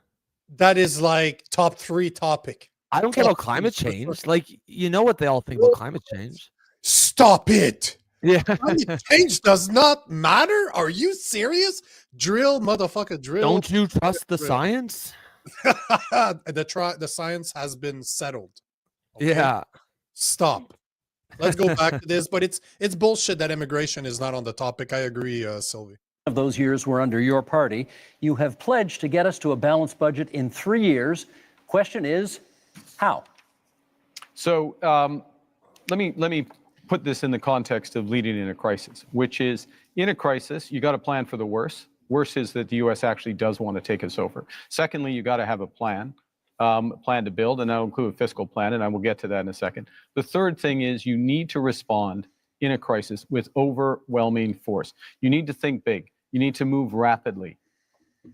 That is like top 3 topic. I don't care about climate change. Like, you know what they all think about climate change. Stop it. Yeah. Climate change does not matter. Are you serious? Drill, motherfucker, drill. Don't you trust the science? The science has been settled. Okay? Yeah. Stop. Let's go back to this, but it's bullshit that immigration is not on the topic. I agree, Sylvie. Of those years were under your party. You have pledged to get us to a balanced budget in 3 years. Question is, how? So let me put this in the context of leading in a crisis, which is, in a crisis, you got to plan for the worst. Worst is that the U.S. actually does want to take us over. Secondly, you got to have a plan to build, and that'll include a fiscal plan, and I will get to that in a second. The third thing is you need to respond in a crisis with overwhelming force. You need to think big. You need to move rapidly.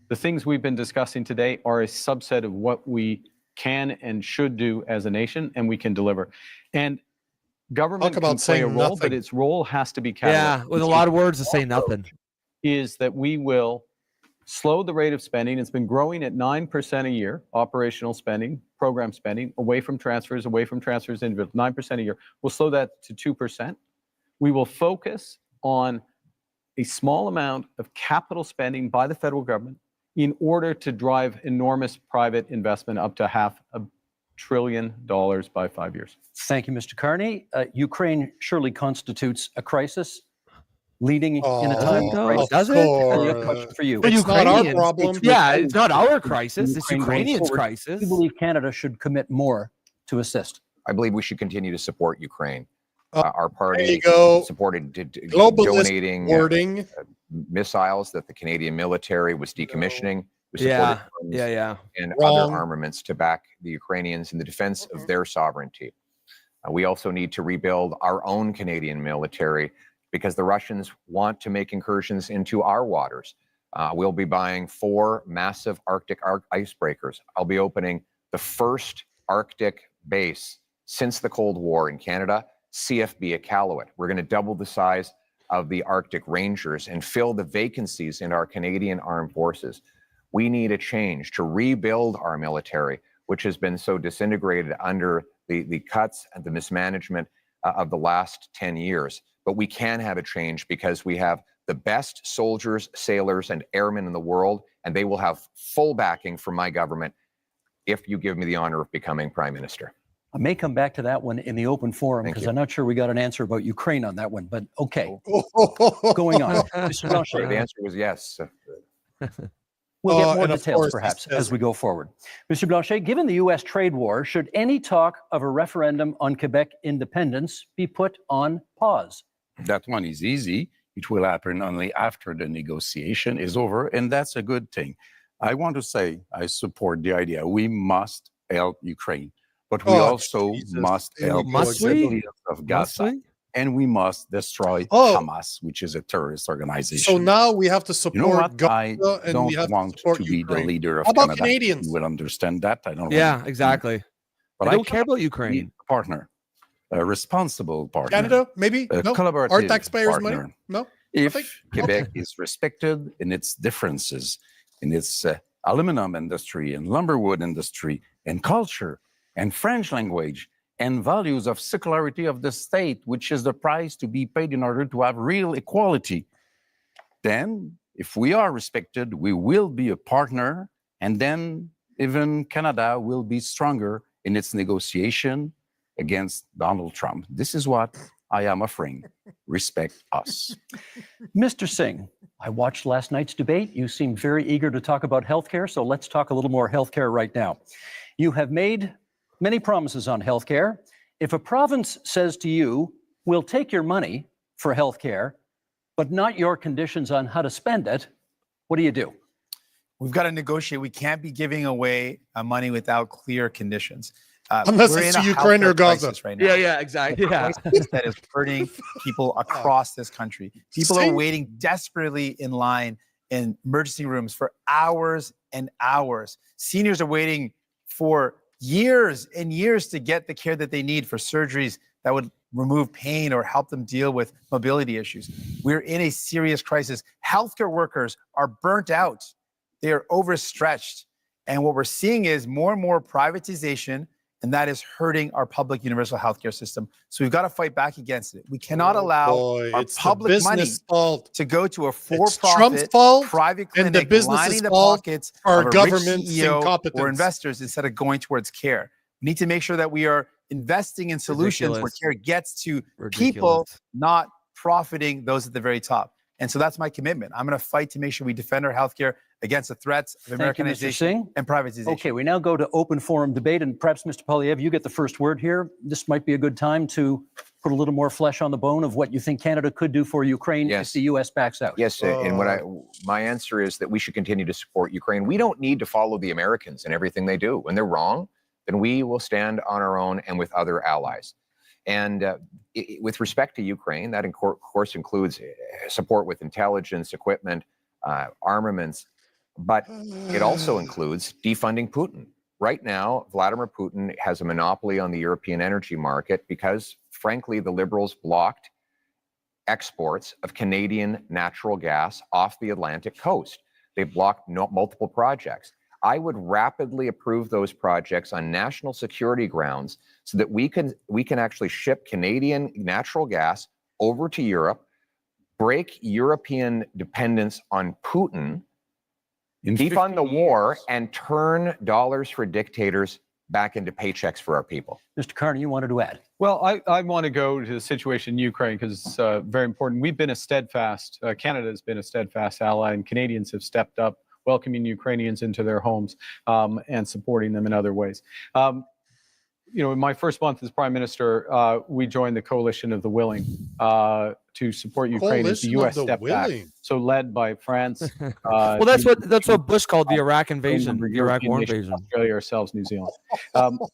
The things we've been discussing today are a subset of what we can and should do as a nation, and we can deliver. And government can play a role, but its role has to be Yeah, with a lot of words to say nothing. Is that we will slow the rate of spending. It's been growing at 9% a year, operational spending, program spending, away from transfers, individual, 9% a year. We'll slow that to 2%. We will focus on a small amount of capital spending by the federal government in order to drive enormous private investment up to $500 billion by 5 years. Thank you, Mr. Carney. Ukraine surely constitutes a crisis. Leading in a time of crisis. Does it? A question for you. It's not our problem. It's not our crisis. It's Ukrainians' crisis. We believe Canada should commit more to assist. I believe we should continue to support Ukraine. Our party supported donating missiles that the Canadian military was decommissioning. We supported and other armaments to back the Ukrainians in the defense of their sovereignty. We also need to rebuild our own Canadian military because the Russians want to make incursions into our waters. We'll be buying 4 massive Arctic icebreakers. I'll be opening the first Arctic base since the Cold War in Canada, CFB Iqaluit. We're going to double the size of the Arctic Rangers and fill the vacancies in our Canadian armed forces. We need a change to rebuild our military, which has been so disintegrated under the cuts and the mismanagement of the last 10 years. But we can have a change because we have the best soldiers, sailors, and airmen in the world, and they will have full backing from my government if you give me the honor of becoming Prime Minister. I may come back to that one in the open forum because I'm not sure we got an answer about Ukraine on that one, but okay. Going on. Mr. Blanchet. The answer was yes. We'll get more details, perhaps, as we go forward. Mr. Blanchet, given the U.S. trade war, should any talk of a referendum on Quebec independence be put on pause? That one is easy. It will happen only after the negotiation is over, and that's a good thing. I want to say I support the idea. We must help Ukraine, but we also must help the civilians of Gaza. And we must destroy Hamas, which is a terrorist organization. So now we have to support Gaza, I don't want to be Ukraine. the leader of How about Canada. Canadians? You will understand that. I don't. Yeah, exactly. But I don't care about Ukraine. Partner, a responsible partner. Canada, maybe? A no. collaborative Our taxpayers' partner. money? No. If Quebec is respected in its differences, in its aluminum industry and lumberwood industry and culture and French language and values of secularity of the state, which is the price to be paid in order to have real equality, then if we are respected, we will be a partner, and then even Canada will be stronger in its negotiation against Donald Trump. This is what I am offering. Respect us. Mr. Singh, I watched last night's debate. You seemed very eager to talk about healthcare, so let's talk a little more healthcare right now. You have made many promises on healthcare. If a province says to you, we'll take your money for healthcare, but not your conditions on how to spend it, what do? We've got to negotiate. We can't be giving away money without clear conditions. Unless it's to Ukraine or Gaza. Right now. Yeah, exactly. Yeah. That is hurting people across this country. People are waiting desperately in line in emergency rooms for hours and hours. Seniors are waiting for years and years to get the care that they need for surgeries that would remove pain or help them deal with mobility issues. We're in a serious crisis. Healthcare workers are burnt out. They are overstretched. And what we're seeing is more and more privatization, and that is hurting our public universal healthcare system. So we've got to fight back against it. We cannot allow our public money to go to a for-profit private clinic, and the business lining the pockets of a government's rich CEO incompetence or investors instead of going towards care. We need to make sure that we are investing in solutions where care gets to people, not profiting those at the very top. And so that's my commitment. I'm going to fight to make sure we defend our healthcare against the threats of Americanization and privatization. Okay, we now go to open forum debate, and perhaps Mr. Poilievre, you get the first word here. This might be a good time to put a little more flesh on the bone of what you think Canada could do for Ukraine if the U.S. backs out. Yes, and my answer is that we should continue to support Ukraine. We don't need to follow the Americans in everything they do. When they're wrong, then we will stand on our own and with other allies. And with respect to Ukraine, that of course includes support with intelligence, equipment, armaments, but it also includes defunding Putin. Right now, Vladimir Putin has a monopoly on the European energy market because, frankly, the Liberals blocked exports of Canadian natural gas off the Atlantic coast. They blocked multiple projects. I would rapidly approve those projects on national security grounds so that we can actually ship Canadian natural gas over to Europe, break European dependence on Putin, defund the war, and turn dollars for dictators back into paychecks for our people. Mr. Carney, you wanted to add? Well, I want to go to the situation in Ukraine because it's very important. We've been Canada has been a steadfast ally, and Canadians have stepped up, welcoming Ukrainians into their homes and supporting them in other ways. In my first month as Prime Minister, we joined the Coalition of the Willing to support Ukraine as the U.S. stepped back. So led by France. Well, that's what Bush called the Iraq invasion, the Iraq war invasion. Australia, ourselves, New Zealand.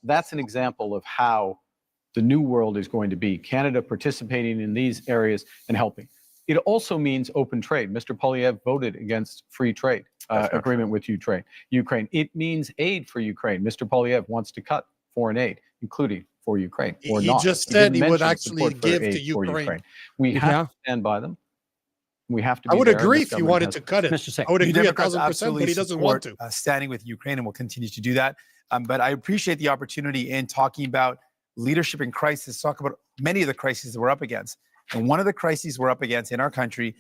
That's an example of how the new world is going to be. Canada participating in these areas and helping. It also means open trade. Mr. Poilievre voted against free trade agreement with Ukraine. It means aid for Ukraine. Mr. Poilievre wants to cut foreign aid, including for Ukraine, or he not. Just said he would actually give to Ukraine. We have to stand by them. We have to. I would agree if he wanted to cut it. I would agree 1,000%, but he doesn't want to. Standing with Ukraine, and will continue to do that. But I appreciate the opportunity in talking about leadership in crisis. Talk about many of the crises that we're up against. And one of the crises we're up against in our country,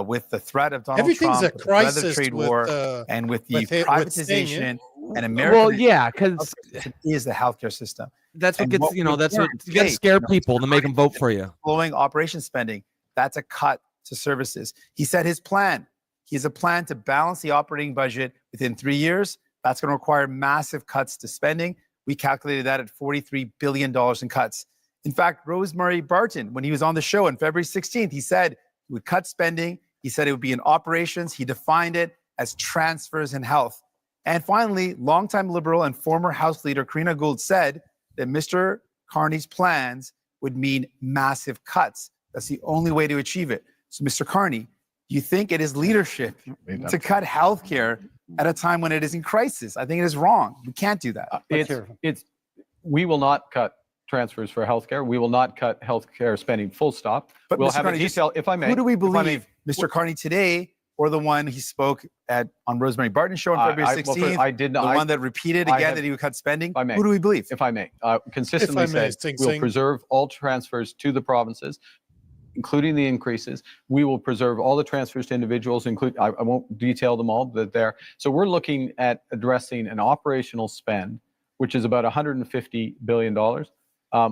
with the threat of Donald Trump, a crisis, the trade war, and with the privatization and American. Well, yeah, because is the healthcare system. That's what gets that's what you got to scare people to make them vote for you. Blowing operation spending, that's a cut to services. He said his plan. He has a plan to balance the operating budget within 3 years. That's going to require massive cuts to spending. We calculated that at $43 billion in cuts. In fact, Rosemary Barton, when he was on the show on February 16th, he said he would cut spending. He said it would be in operations. He defined it as transfers in health. And finally, longtime Liberal and former House Leader Karina Gould said that Mr. Carney's plans would mean massive cuts. That's the only way to achieve it. So, Mr. Carney, do you think it is leadership to cut healthcare at a time when it is in crisis? I think it is wrong. We can't do that. We will not cut transfers for healthcare. We will not cut healthcare spending, full stop. But we'll Mr. have Carney, a detail, if I may. Who do we believe, Mr. Carney today, or the one he spoke on Rosemary Barton's show on February 16th? I did not. The one that repeated again that he would cut spending? Who do we believe? If I may. Consistently said, we'll preserve all transfers to the provinces, including the increases. We will preserve all the transfers to individuals, I won't detail them all, but there. So we're looking at addressing an operational spend, which is about $150 billion.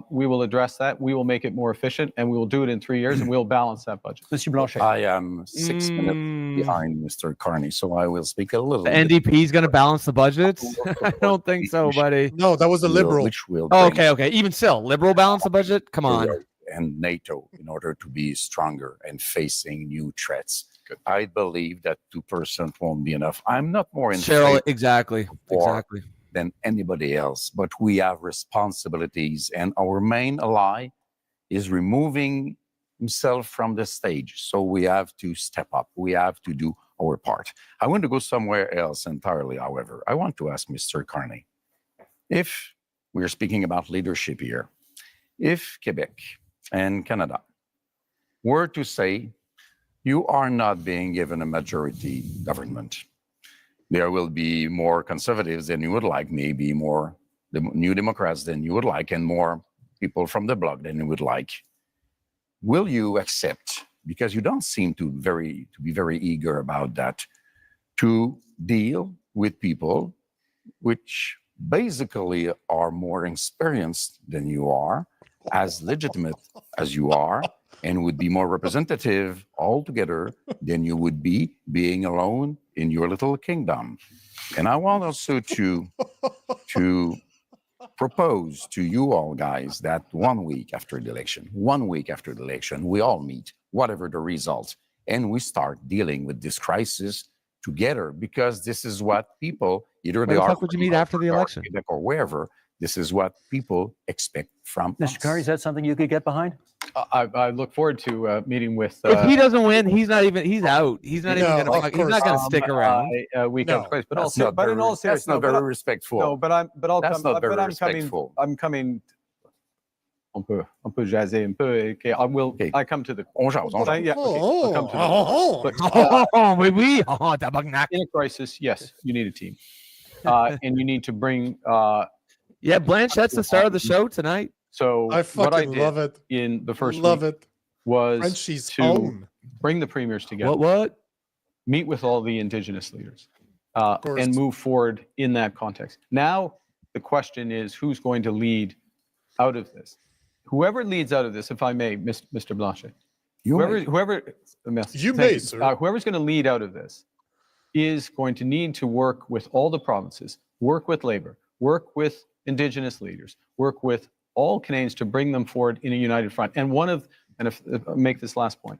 We will address that. We will make it more efficient, and we will do it in 3 years, and we'll balance that budget. Mr. Blanchet. I am 6 minutes behind Mr. Carney, so I will speak a little. The NDP is going to balance the budget? I don't think so, buddy. No, that was a Liberal. Which will okay. Even still, Liberal balance the budget? Come on. And NATO in order to be stronger and facing new threats. I believe that 2% won't be enough. I'm not more in Cheryl, exactly. Than anybody else, but we have responsibilities, and our main ally is removing himself from the stage. So we have to step up. We have to do our part. I want to go somewhere else entirely, however. I want to ask Mr. Carney, if we're speaking about leadership here, if Quebec and Canada were to say, you are not being given a majority government, there will be more conservatives than you would like, maybe more New Democrats than you would like, and more people from the bloc than you would like. Will you accept, because you don't seem to be very eager about that, to deal with people which basically are more experienced than you are, as legitimate as you are, and would be more representative altogether than you would be being alone in your little kingdom? And I want also to propose to you all guys that 1 week after the election, we all meet, whatever the result, and we start dealing with this crisis together, because this is what people, either they are, would you meet after the election or wherever, this is what people expect from us. Mr. Carney, is that something you could get behind? I look forward to meeting with. If he doesn't win, he's out. He's not even going to stick around. Week after twice, but also, but in all seriousness, that's not very respectful. No, but I'll come. Not very respectful. I'm coming. On peut jaser un peu. Okay, I come to the. On jase. Yeah. Okay, I'll come to the. In a crisis, yes, you need a team, and you need to bring. Yeah, Blanchette's the star of the show tonight. So I fucking love it. In the first week was Frenchie's to own. Bring the premiers together. What? Meet with all the Indigenous leaders and move forward in that context. Now the question is, who's going to lead out of this? Whoever leads out of this, if I may, Mr. Blanchet, whoever's going to lead out of this is going to need to work with all the provinces, work with Labour, work with Indigenous leaders, work with all Canadians to bring them forward in a united front. And if I make this last point,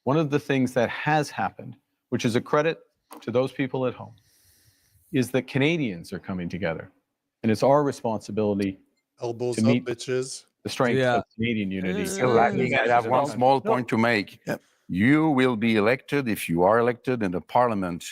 one of the things that has happened, which is a credit to those people at home, is that Canadians are coming together. And it's our responsibility to meet bitches. The strength of Canadian unity. I have one small point to make. Yep. You will be elected, if you are elected, in the parliament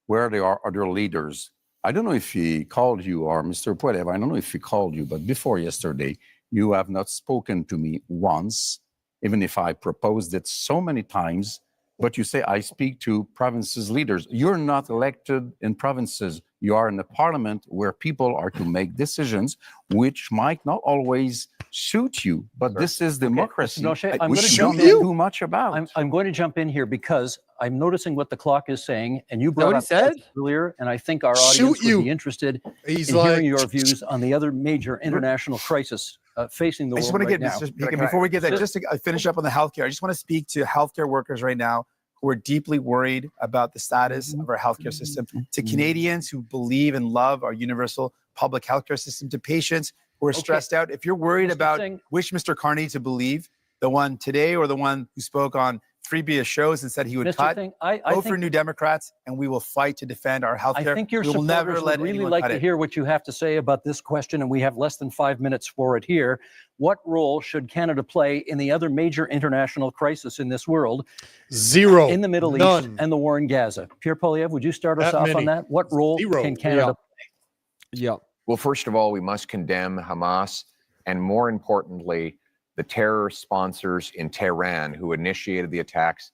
where there are other leaders. I don't know if he called you, or Mr. Poilevre, I don't know if he called you, but before yesterday, you have not spoken to me once, even if I proposed it so many times. But you say, I speak to provinces' leaders. You're not elected in provinces. You are in the parliament where people are to make decisions which might not always suit you, but this is democracy. Okay. We don't do much about. I'm going to jump in here because I'm noticing what the clock is saying, and you brought up earlier, and I think our audience would be interested in hearing your views on the other major international crisis facing the world right now. Before we get that, just to finish up on the healthcare, I just want to speak to healthcare workers right now who are deeply worried about the status of our healthcare system, to Canadians who believe and love our universal public healthcare system, to patients who are stressed out. If you're worried about which Mr. Carney to believe, the one today or the one who spoke on 3B shows and said he would cut, vote for New Democrats, and we will fight to defend our healthcare. I think your we will never supporters let would really anyone like cut to it. hear what you have to say about this question, and we have less than 5 minutes for it here. What role should Canada play in the other major international crisis in this world? Zero. In the Middle East and the war in Gaza. Pierre Poilievre, would you start us off on that? What role can Canada play? Yeah. Well, first of all, we must condemn Hamas, and more importantly, the terror sponsors in Tehran who initiated the attacks,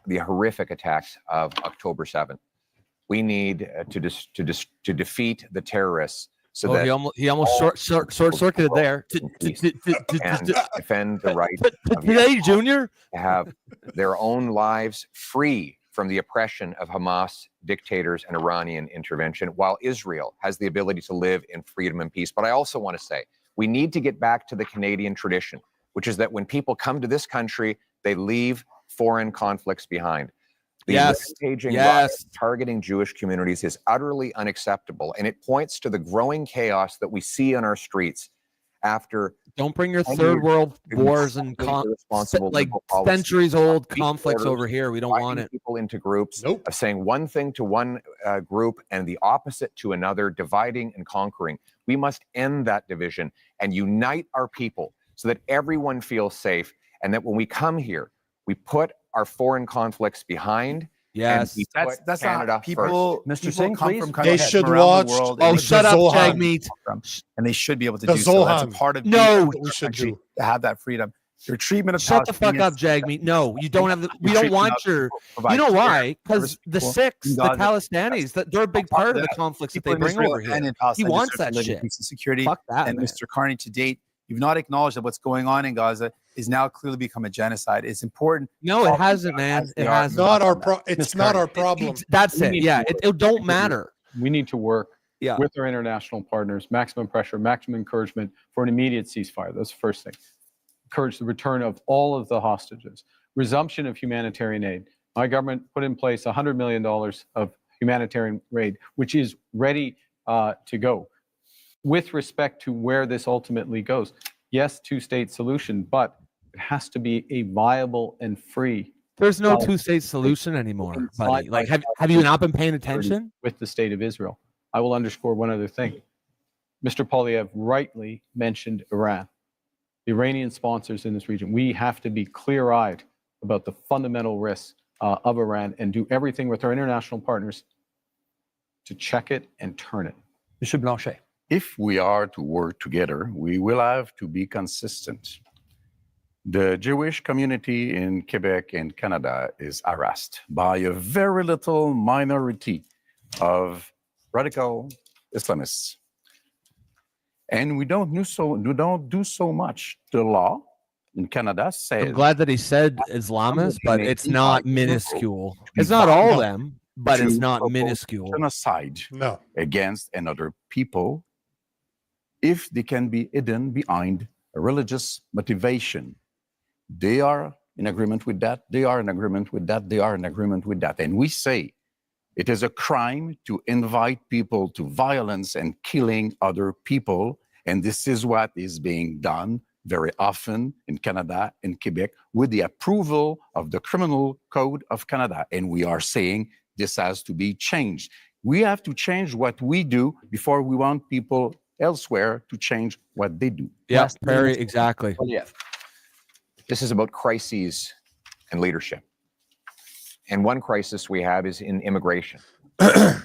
the horrific attacks of October 7th. We need to defeat the terrorists so that he almost short-circuited there. And defend the right of today, Junior, to have their own lives free from the oppression of Hamas dictators and Iranian intervention, while Israel has the ability to live in freedom and peace. But I also want to say, we need to get back to the Canadian tradition, which is that when people come to this country, they leave foreign conflicts behind. The rampaging violence targeting Jewish communities is utterly unacceptable, and it points to the growing chaos that we see on our streets after. Don't bring your third world wars and like centuries-old conflicts over here. We don't want it. People into groups of saying one thing to one group and the opposite to another, dividing and conquering. We must end that division and unite our people so that everyone feels safe, and that when we come here, we put our foreign conflicts behind. Yes, that's Canada not people. Mr. People Singh, come please. from countries They should from around watch. the world. Oh, shut up, Jagmeet. And they should be able to do so. That's a part of we should do to have that freedom. Your treatment of shut the fuck up, Jagmeet. No, you don't have the. We don't want your. You know why? Because the Sikhs, the Palestinians, that they're a big part of the conflicts that they bring over here. He wants that shit. Security. Fuck that. And Mr. Carney, to date, you've not acknowledged that what's going on in Gaza is now clearly become a genocide. It's important. No, it hasn't, man. It hasn't. Not our it's not our problem. That's it. Yeah, it don't matter. We need to work with our international partners, maximum pressure, maximum encouragement for an immediate ceasefire. That's the first thing. Encourage the return of all of the hostages. Resumption of humanitarian aid. My government put in place $100 million of humanitarian aid, which is ready to go. With respect to where this ultimately goes, yes, two-state solution, but it has to be a viable and free. There's no two-state solution anymore, buddy. Like, have you not been paying attention? With the state of Israel. I will underscore one other thing. Mr. Poilievre rightly mentioned Iran. The Iranian sponsors in this region. We have to be clear-eyed about the fundamental risks of Iran and do everything with our international partners to check it and turn it. Mr. Blanchet. If we are to work together, we will have to be consistent. The Jewish community in Quebec and Canada is harassed by a very little minority of radical Islamists. And we don't do so much. The law in Canada says. I'm glad that he said Islamists, but it's not minuscule. It's not all of them, but it's not minuscule. Genocide against another people if they can be hidden behind a religious motivation. They are in agreement with that. They are in agreement with that. They are in agreement with that. And we say it is a crime to invite people to violence and killing other people. And this is what is being done very often in Canada and Quebec with the approval of the Criminal Code of Canada. And we are saying this has to be changed. We have to change what we do before we want people elsewhere to change what they do. Yeah, very exactly. Yeah. This is about crises and leadership. And one crisis we have is in immigration.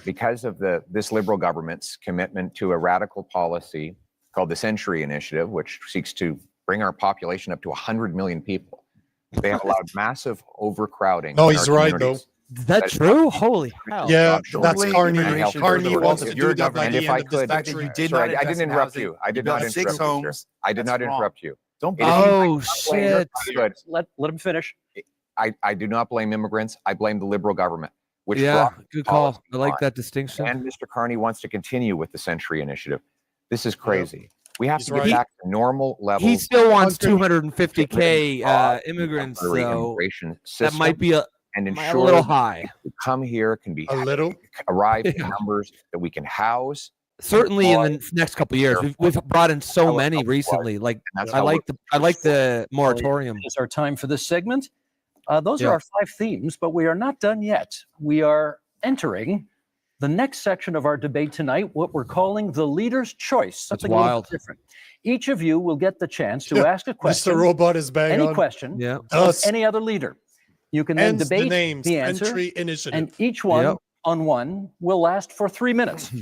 Because of this Liberal government's commitment to a radical policy called the Century Initiative, which seeks to bring our population up to 100 million people. They have allowed massive overcrowding. No, he's right, though. Is that true? Holy hell. Yeah, that's Carney. Carney wants to do that by the end of this century. I didn't interrupt you. I did not interrupt you. I did not interrupt you. Oh, shit. Let him finish. I do not blame immigrants. I blame the Liberal government. Which good call. I like that distinction. And Mr. Carney wants to continue with the Century Initiative. This is crazy. We have to get back to normal levels. He still wants 250K immigrants, though. That might be and ensure a little high. Come here can be a little arrive in numbers that we can house. Certainly in the next couple of years, we've brought in so many recently. Like I like the moratorium. It's our time for this segment. Those are our 5 themes, but we are not done yet. We are entering the next section of our debate tonight, what we're calling the leader's choice. Something a little bit different. Each of you will get the chance to ask a question. Mr. Robot is bang any on. question of any other leader. You can then debate the answer, and each one on one will last for 3 minutes.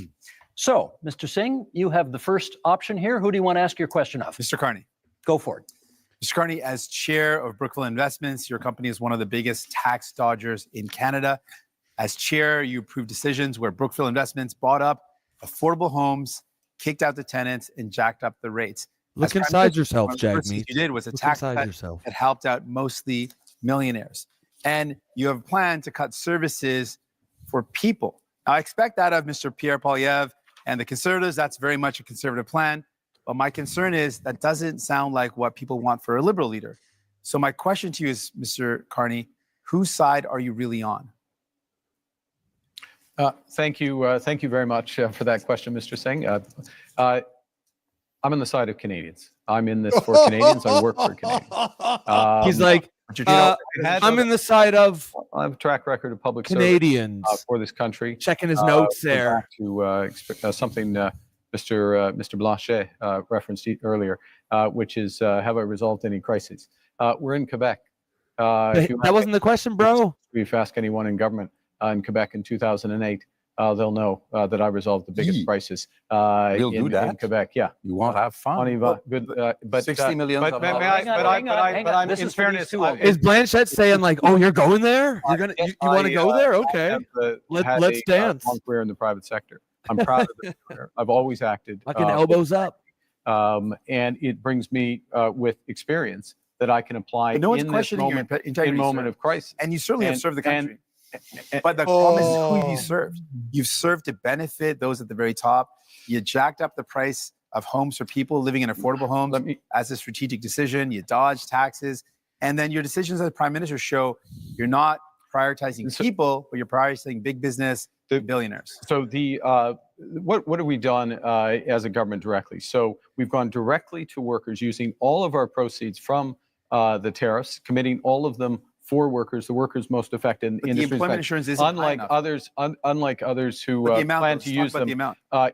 So, Mr. Singh, you have the first option here. Who do you want to ask your question of? Mr. Carney. Go for it. Mr. Carney, as chair of Brookfield Investments, your company is one of the biggest tax dodgers in Canada. As chair, you approved decisions where Brookfield Investments bought up affordable homes, kicked out the tenants, and jacked up the rates. Look inside yourself, Jagmeet. What you did was a tax cut that helped out mostly millionaires. And you have a plan to cut services for people. Now, I expect that of Mr. Pierre Poilievre and the Conservatives. That's very much a conservative plan. But my concern is that doesn't sound like what people want for a Liberal leader. So my question to you is, Mr. Carney, whose side are you really on? Thank you. Thank you very much for that question, Mr. Singh. I'm on the side of Canadians. I'm in this for Canadians. I work for Canadians. He's like, I'm in the side of. I have a track record of public Canadians service for this country. Checking his notes there. To something Mr. Blanchet referenced earlier, which is have I resolved any crises? We're in Quebec. That wasn't the question, bro. If you ask anyone in government in Quebec in 2008, they'll know that I resolved the biggest crisis in Quebec. Yeah, you want to have fun. But 60 million. But I'm in fairness. Is Blanchett saying like, "Oh, you're going there? You're gonna you want to go there? Okay, let's dance." Long career in the private sector. I'm proud of this career. I've always acted. Fucking elbows up. And it brings me with experience that I can apply in this moment of crisis. And you certainly have served the country. But the problem is who you served. You've served to benefit those at the very top. You jacked up the price of homes for people living in affordable homes as a strategic decision. You dodged taxes. And then your decisions as Prime Minister show you're not prioritizing people, but you're prioritizing big business, billionaires. So what have we done as a government directly? So we've gone directly to workers using all of our proceeds from the tariffs, committing all of them for workers, the workers most affected in the employment insurance isn't unlike others, unlike others who plan to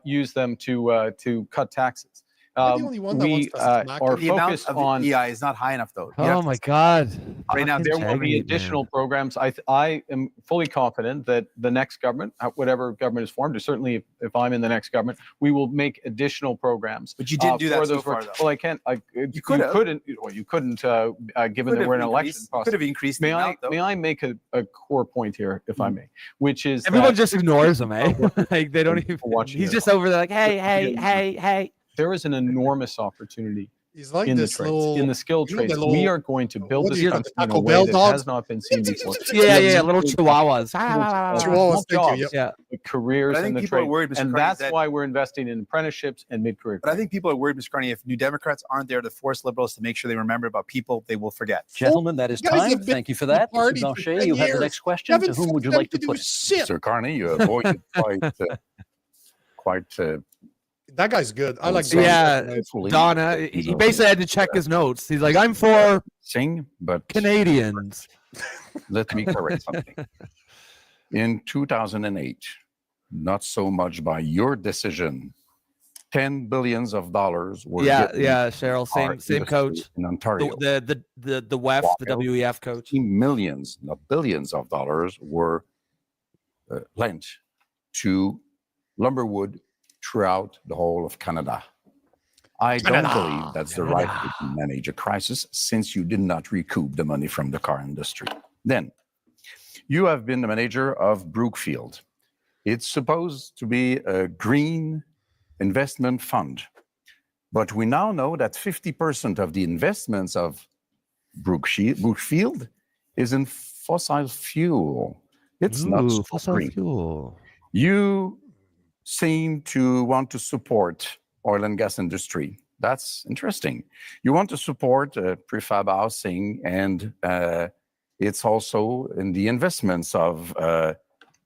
use them to cut taxes. We are focused on the EI is not high enough though. Oh my God! Right now, there will be additional programs. I am fully confident that the next government, whatever government is formed, or certainly if I'm in the next government, we will make additional programs. But you didn't do that so far, though. Well, I can't. You couldn't. Well, you couldn't, given that we're in an election process. Could have increased. May I make a core point here, if I may, which is everyone just ignores him, eh? Like they don't even. He's just over there, like, hey. There is an enormous opportunity like in the trades, in the skilled trades. We are going to build this country in a way that has not been seen before. Yeah, little chihuahuas. Careers in the trade. And that's why we're investing in apprenticeships and mid-career. But I think people are worried, Mr. Carney, if New Democrats aren't there to force Liberals to make sure they remember about people they will forget. Gentlemen, that is time. Thank you for that. Mr. Blanchet, you have the next question. To whom would you like to put it? Sir Carney, you avoided quite that guy's good. I like Donna. He basically had to check his notes. He's like, I'm for but Canadians. Let me correct something. In 2008, not so much by your decision, $10 billion were Cheryl, same coach in Ontario. The WEF, the WEF coach. Millions, not billions of dollars were lent to Lumberwood throughout the whole of Canada. I don't believe that's the right way to manage a crisis since you did not recoup the money from the car industry. Then, you have been the manager of Brookfield. It's supposed to be a green investment fund, but we now know that 50% of the investments of Brookfield is in fossil fuel. It's not fossil fuel. You seem to want to support oil and gas industry. That's interesting. You want to support prefab housing and It's also in the investments of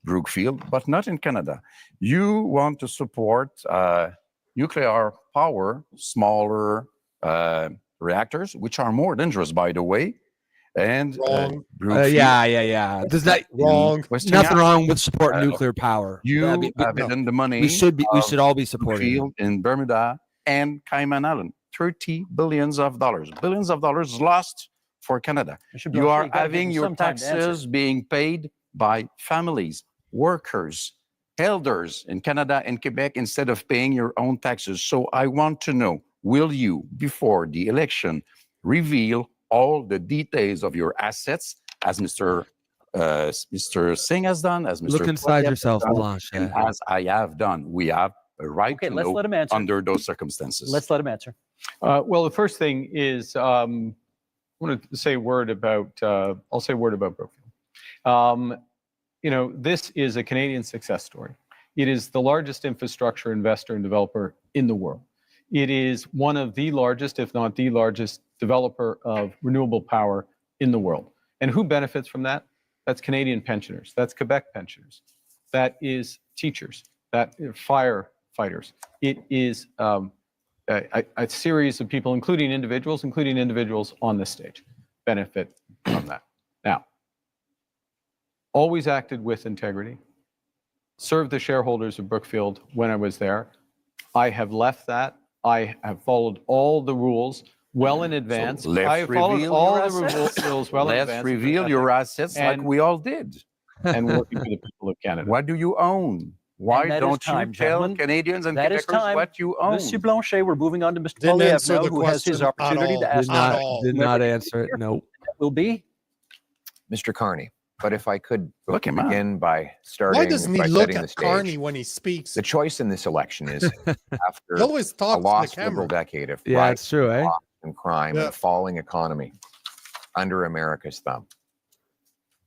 Brookfield, but not in Canada. You want to support nuclear power, smaller reactors, which are more dangerous, by the way. And yeah. Does that wrong? Nothing wrong with supporting nuclear power. You have the money. We should all be supporting Brookfield in Bermuda and Cayman Island. $30 billion, billions of dollars lost for Canada. You are having your taxes being paid by families, workers, elders in Canada and Quebec instead of paying your own taxes. So I want to know, will you, before the election, reveal all the details of your assets, as Mr. Singh has done, as Mr. Look inside yourself, Blanche. And as I have done? We have a right to let's know let him answer. under those circumstances. Let's let him answer. Well, the first thing is I want to say a word about. I'll say a word about Brookfield. This is a Canadian success story. It is the largest infrastructure investor and developer in the world. It is one of the largest, if not the largest, developer of renewable power in the world. And who benefits from that? That's Canadian pensioners. That's Quebec pensioners. That is teachers. That firefighters. It is a series of people, including individuals on this stage, benefit from that. Now, always acted with integrity, served the shareholders of Brookfield when I was there. I have left that. I have followed all the rules well in advance. So I have followed all the rules well in advance. Let's reveal your assets like we all did. And working for the people of Canada. What do you own? Why don't you tell Canadians and Quebecers what you own? Monsieur Blanchet, we're moving on to Mr. Polyev now, who has his opportunity to ask. Did not answer it. No. Will be Mr. Carney. But if I could begin by starting. Why doesn't he look at Carney when he speaks? The choice in this election is after he always talks a lost to the liberal decade of it's true, eh? And crime and a falling economy under America's thumb.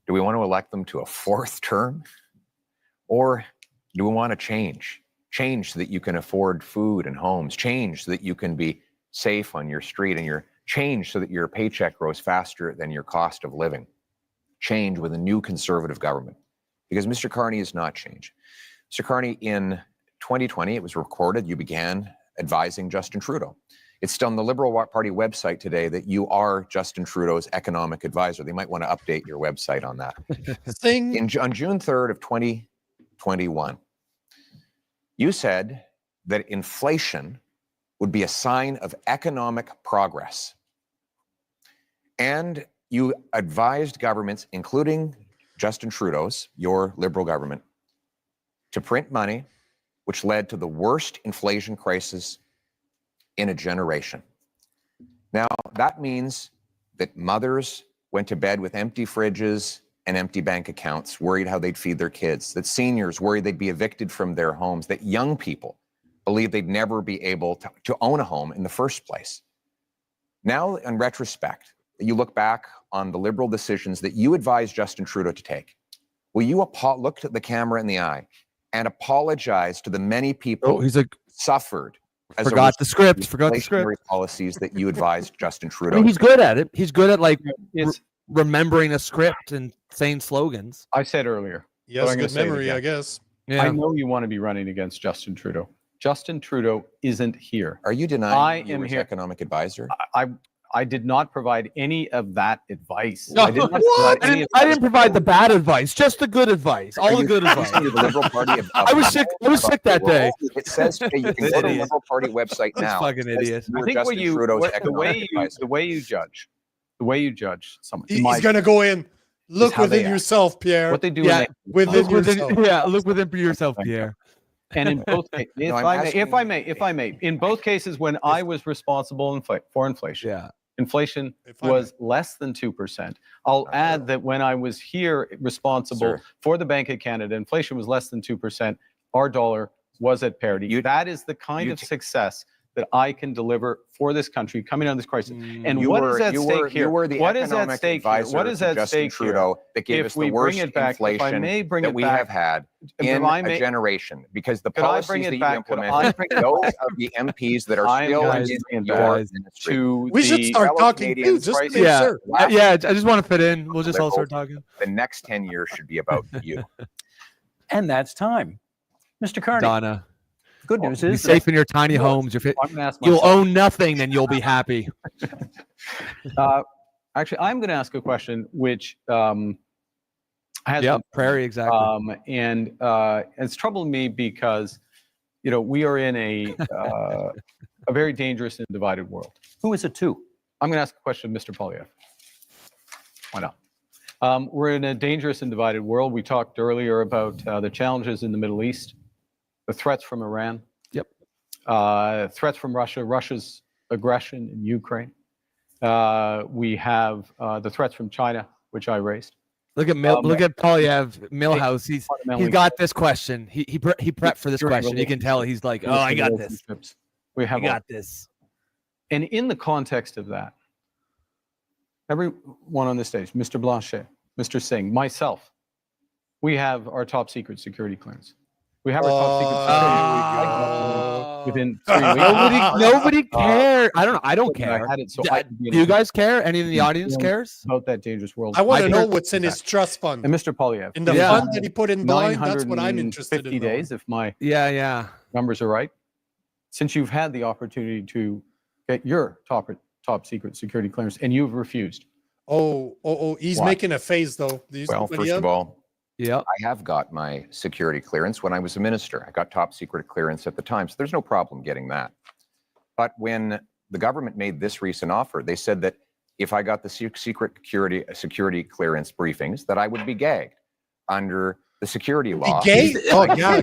Do we want to elect them to a fourth term? Or do we want to change? Change so that you can afford food and homes. Change so that you can be safe on your street and change so that your paycheck grows faster than your cost of living. Change with a new conservative government. Because Mr. Carney is not change. Mr. Carney, in 2020, it was recorded, you began advising Justin Trudeau. It's still on the Liberal Party website today that you are Justin Trudeau's economic advisor. They might want to update your website on that. On June 3rd of 2021, you said that inflation would be a sign of economic progress. And you advised governments, including Justin Trudeau's, your Liberal government, to print money, which led to the worst inflation crisis in a generation. Now, that means that mothers went to bed with empty fridges and empty bank accounts, worried how they'd feed their kids, that seniors worried they'd be evicted from their homes, that young people believed they'd never be able to own a home in the first place. Now, in retrospect, you look back on the Liberal decisions that you advised Justin Trudeau to take. Will you look at the camera in the eye and apologize to the many people who suffered as forgot the script policies that you advised Justin Trudeau? I mean, he's good at it. He's good at remembering a script and saying slogans. I said earlier. He has a good memory, I guess. Yeah. I know you want to be running against Justin Trudeau. Justin Trudeau isn't here. Are you denying you were his economic advisor? I did not provide any of that advice. No, I didn't provide the bad advice, just the good advice. All the good advice. The Liberal Party I was sick that day. It says you can go to the Liberal Party website now. Fucking idiot. I think the way you judge someone. He's going to go in. Look within yourself, Pierre. What they do. Within yourself. Yeah, look within yourself, Pierre. And in both cases, if I may, in both cases, when I was responsible for inflation, inflation was less than 2%. I'll add that when I was here responsible for the Bank of Canada, inflation was less than 2%. Our dollar was at parity. That is the kind of success that I can deliver for this country coming out of this crisis. And what is at stake here? You were the what is at economic stake here? advisor What is to at Justin stake Trudeau here? that gave If us we the bring worst it back, if I inflation may bring that it we back, have had if in I a may- generation, because the Could I policies bring that it you back? Could I implemented, bring it those back? of the MPs that are I'm still going in to bring it your back ministry. to We should the start fellow talking too, Canadians just to crisis. make Yeah, sure. yeah. I just want to fit in. We'll just all start talking. The next 10 years should be about you. And that's time. Mr. Carney, Donna, good news be is safe in your tiny homes. I'm gonna ask You'll myself. own nothing, then you'll be happy. Actually, I'm going to ask a question which has Yep, been, prairie, exactly. and it's troubled me because we are in a very dangerous and divided world. who is it to? I'm going to ask a question of Mr. Polyev. Why not? We're in a dangerous and divided world. We talked earlier about the challenges in the Middle East, the threats from Iran. Yep. Threats from Russia, Russia's aggression in Ukraine. We have the threats from China, which I raised. Look at Polyev, Millhouse. He's got this question. He prepped for this question. You can tell he's like, oh, I got this. We have got this. And in the context of that, everyone on this stage, Mr. Blanchet, Mr. Singh, myself, we have our top secret security clearance. We have our top secret security within 3 weeks. Nobody cares. I don't care. I had it, so do you guys care? Any in the audience cares about that dangerous world? I want to know what's in his trust fund. And Mr. Polyev, in the fund that he put in blind, that's what I'm interested in. 50 days, if my numbers are right, since you've had the opportunity to get your top secret security clearance, and you've refused. He's making a face though. Well, first of all, I have got my security clearance when I was a minister. I got top secret clearance at the time, so there's no problem getting that. But when the government made this recent offer, they said that if I got the security clearance briefings, that I would be gagged under the security law. Oh, yeah.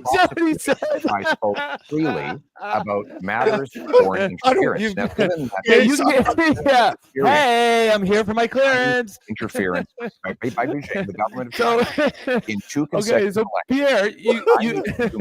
I spoke freely about matters of foreign interference. Now, given that hey, I'm here for my clearance. Interference by the government of China in 2 consecutive so Pierre, do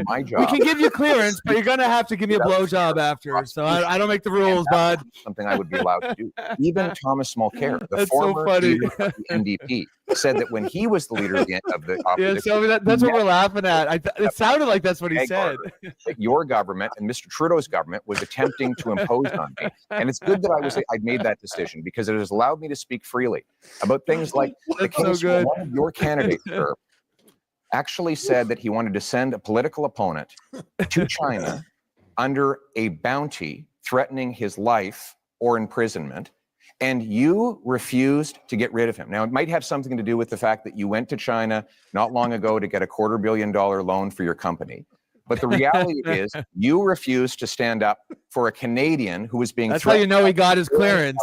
my job. We can give you clearance, but you're going to have to give me a blowjob after. So I don't make the rules, bud. Something I would be allowed to do. Even Thomas Mulcair, the former leader of the NDP, said that when he was the leader of the opposition. So that's what we're laughing at. It sounded like that's what he said. That your government and Mr. Trudeau's government was attempting to impose on me. And it's good that I'd made that decision because it has allowed me to speak freely about things like the case where one of your candidates actually said that he wanted to send a political opponent to China under a bounty threatening his life or imprisonment. And you refused to get rid of him. Now, it might have something to do with the fact that you went to China not long ago to get a $250 million loan for your company. But the reality is you refused to stand up for a Canadian who was being threatened. That's how you know he got his clearance.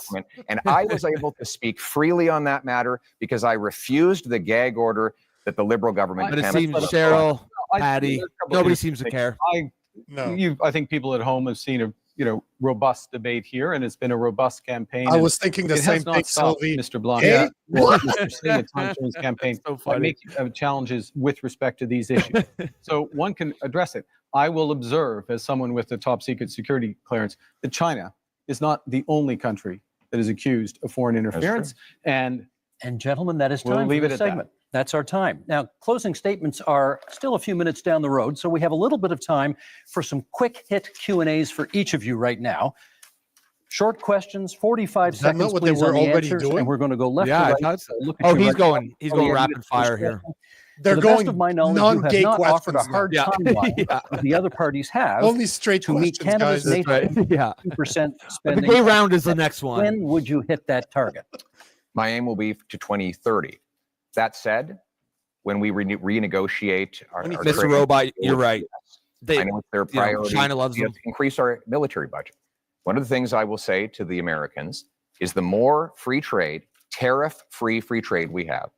And I was able to speak freely on that matter because I refused the gag order that the Liberal government. But it seems Cheryl, Patty, nobody seems to care. I think people at home have seen a robust debate here, and it's been a robust campaign. I was thinking the same thing, Sylvie. Mr. Blanc, Mr. Singh at his campaign, making challenges with respect to these issues. So one can address it. I will observe, as someone with the top secret security clearance, that China is not the only country that is accused of foreign interference. And gentlemen, that is time for this segment. That's our time. Now, closing statements are still a few minutes down the road, so we have a little bit of time for some quick hit Q&As for each of you right now. Short questions, 45 seconds, please, on the answers, and we're going to go left to right. So he's going rapid fire here. They're going best of my knowledge, non-gay you have not offered a hard timeline the other parties have only straight to meet Canada's nation 2% spending. The gay round is the next one. When would you hit that target? My aim will be to 2030. That said, when we renegotiate our Mr. Robot, you're right. I know it's their priority. China loves them. To increase our military budget. One of the things I will say to the Americans is the more free trade, tariff-free free trade we have,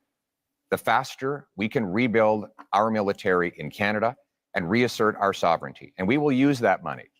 the faster we can rebuild our military in Canada and reassert our sovereignty. And we will use that money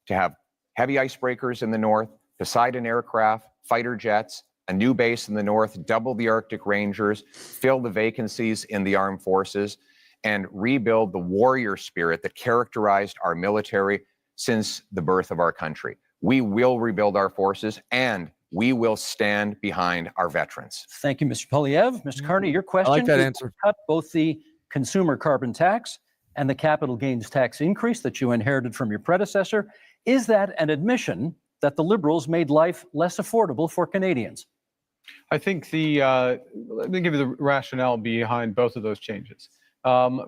to have heavy icebreakers in the north, Poseidon aircraft, fighter jets, a new base in the north, double the Arctic Rangers, fill the vacancies in the armed forces, and rebuild the warrior spirit that characterized our military since the birth of our country. We will rebuild our forces, and we will stand behind our veterans. Thank you, Mr. Poilievre. Mr. Carney, your question. I like that answer. Cut both the consumer carbon tax and the capital gains tax increase that you inherited from your predecessor. Is that an admission that the Liberals made life less affordable for Canadians? I think let me give you the rationale behind both of those changes.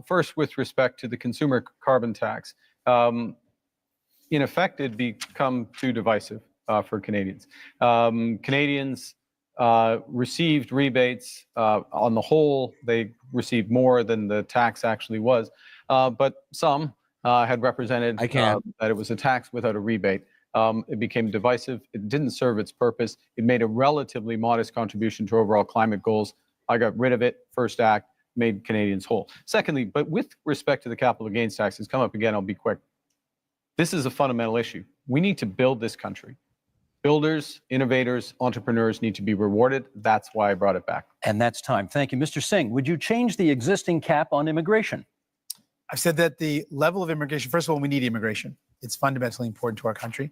First, with respect to the consumer carbon tax, in effect, it become too divisive for Canadians. Canadians received rebates. On the whole, they received more than the tax actually was, but some had represented that it was a tax without a rebate. It became divisive. It didn't serve its purpose. It made a relatively modest contribution to overall climate goals. I got rid of it. First act made Canadians whole. Secondly, but with respect to the capital gains tax, it's come up again, I'll be quick. This is a fundamental issue. We need to build this country. Builders, innovators, entrepreneurs need to be rewarded. That's why I brought it back. And that's time. Thank you. Mr. Singh, would you change the existing cap on immigration? I've said that the level of immigration, first of all, we need immigration. It's fundamentally important to our country.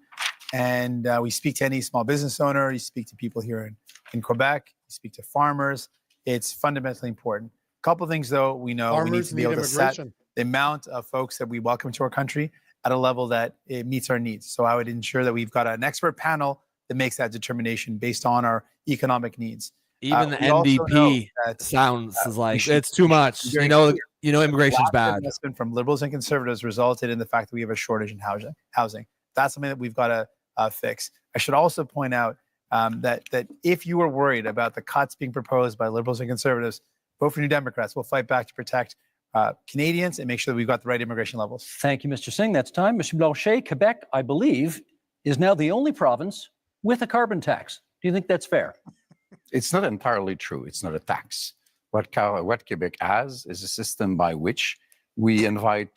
And we speak to any small business owner, you speak to people here in Quebec, you speak to farmers. It's fundamentally important. A couple of things, though, we know we need to be able to set the amount of folks that we welcome to our country at a level that it meets our needs. So I would ensure that we've got an expert panel that makes that determination based on our economic needs. Even the NDP sounds like it's too much. You know, immigration's bad. Investment from Liberals and Conservatives resulted in the fact that we have a shortage in housing. That's something that we've got to fix. I should also point out that if you are worried about the cuts being proposed by Liberals and Conservatives, vote for New Democrats. We'll fight back to protect Canadians and make sure that we've got the right immigration levels. Thank you, Mr. Singh. That's time. Mr. Blanchet, Quebec, I believe, is now the only province with a carbon tax. Do you think that's fair? It's not entirely true. It's not a tax. What Quebec has is a system by which we invite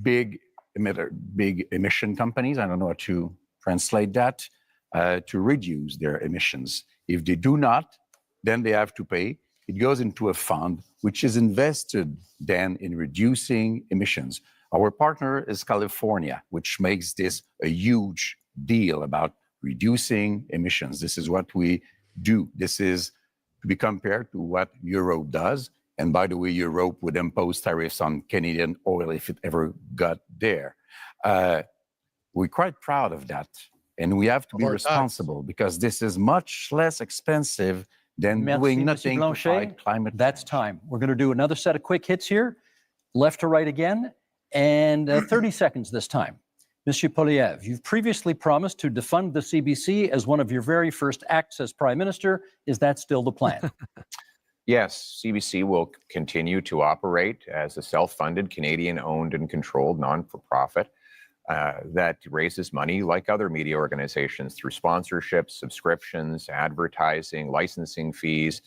big emission companies, I don't know how to translate that, to reduce their emissions. If they do not, then they have to pay. It goes into a fund which is invested then in reducing emissions. Our partner is California, which makes this a huge deal about reducing emissions. This is what we do. This is to be compared to what Europe does. And by the way, Europe would impose tariffs on Canadian oil if it ever got there. We're quite proud of that. And we have to be responsible because this is much less expensive than doing nothing to fight climate change. That's time. We're going to do another set of quick hits here, left to right again, and 30 seconds this time. Monsieur Poilievre, you've previously promised to defund the CBC as one of your very first acts as Prime Minister. Is that still the plan? Yes, CBC will continue to operate as a self-funded, Canadian-owned and controlled non-for-profit that raises money like other media organizations through sponsorships, subscriptions, advertising, licensing fees,